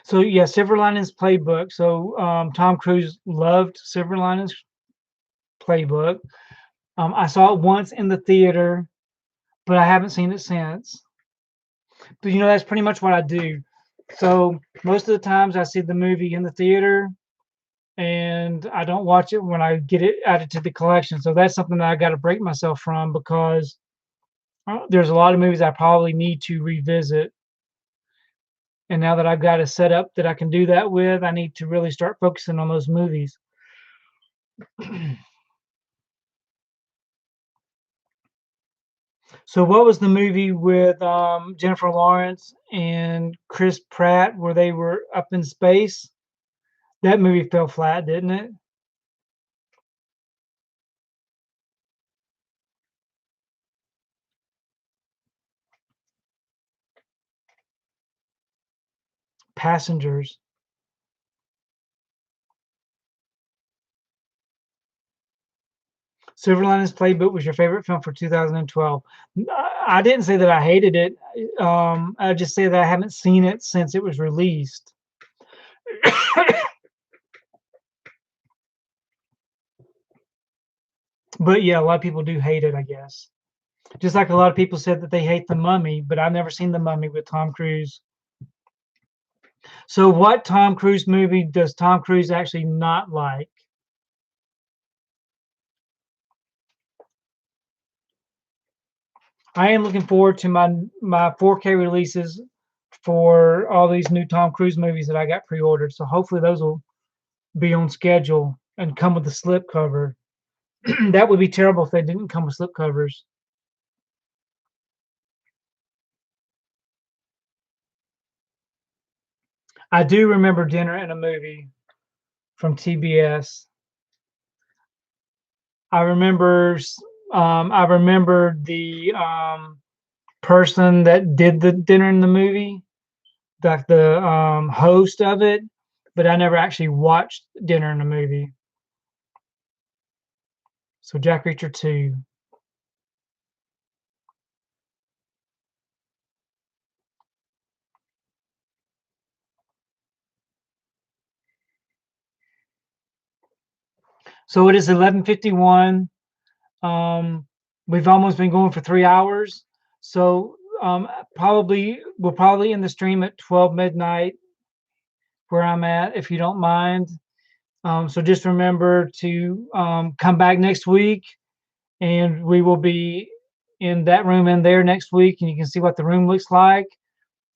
So yeah, Silver Linings Playbook. So Tom Cruise loved Silver Linings Playbook. I saw it once in the theater, but I haven't seen it since. But that's pretty much what I do. So most of the times I see the movie in the theater, and I don't watch it when I get it added to the collection. So that's something that I got to break myself from, because there's a lot of movies I probably need to revisit. And now that I've got a setup that I can do that with, I need to really start focusing on those movies. So what was the movie with Jennifer Lawrence and Chris Pratt where they were up in space? That movie fell flat, didn't it? Passengers. Silver Linings Playbook was your favorite film for 2012. I didn't say that I hated it. I just say that I haven't seen it since it was released. But yeah, a lot of people do hate it, I guess. Just like a lot of people said that they hate The Mummy, but I've never seen The Mummy with Tom Cruise. So what Tom Cruise movie does Tom Cruise actually not like? I am looking forward to my 4K releases for all these new Tom Cruise movies that I got pre-ordered. So hopefully those will be on schedule and come with the slipcover. That would be terrible if they didn't come with slipcovers. I do remember Dinner and a Movie from TBS. I remember I remember the person that did the Dinner in the Movie, like the host of it, but I never actually watched Dinner in the Movie. So Jack Reacher 2. So it is 11:51. Um, we've almost been going for 3 hours. So we'll probably end the stream at 12 midnight where I'm at, if you don't mind. So just remember to come back next week, and we will be in that room in there next week, and you can see what the room looks like.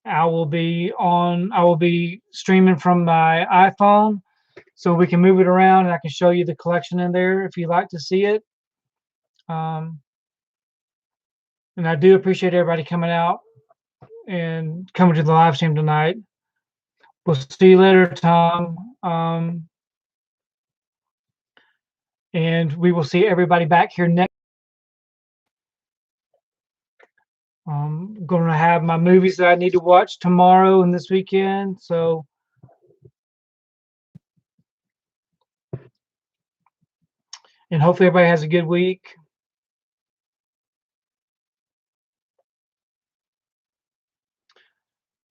I will be streaming from my iPhone, so we can move it around and I can show you the collection in there if you'd like to see it. Um, and I do appreciate everybody coming out and coming to the live stream tonight. We'll see you later, Tom. And we will see everybody back here next. I'm going to have my movies that I need to watch tomorrow and this weekend. So, and hopefully everybody has a good week.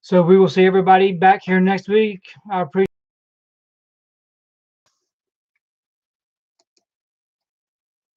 So we will see everybody back here next week. I appreciate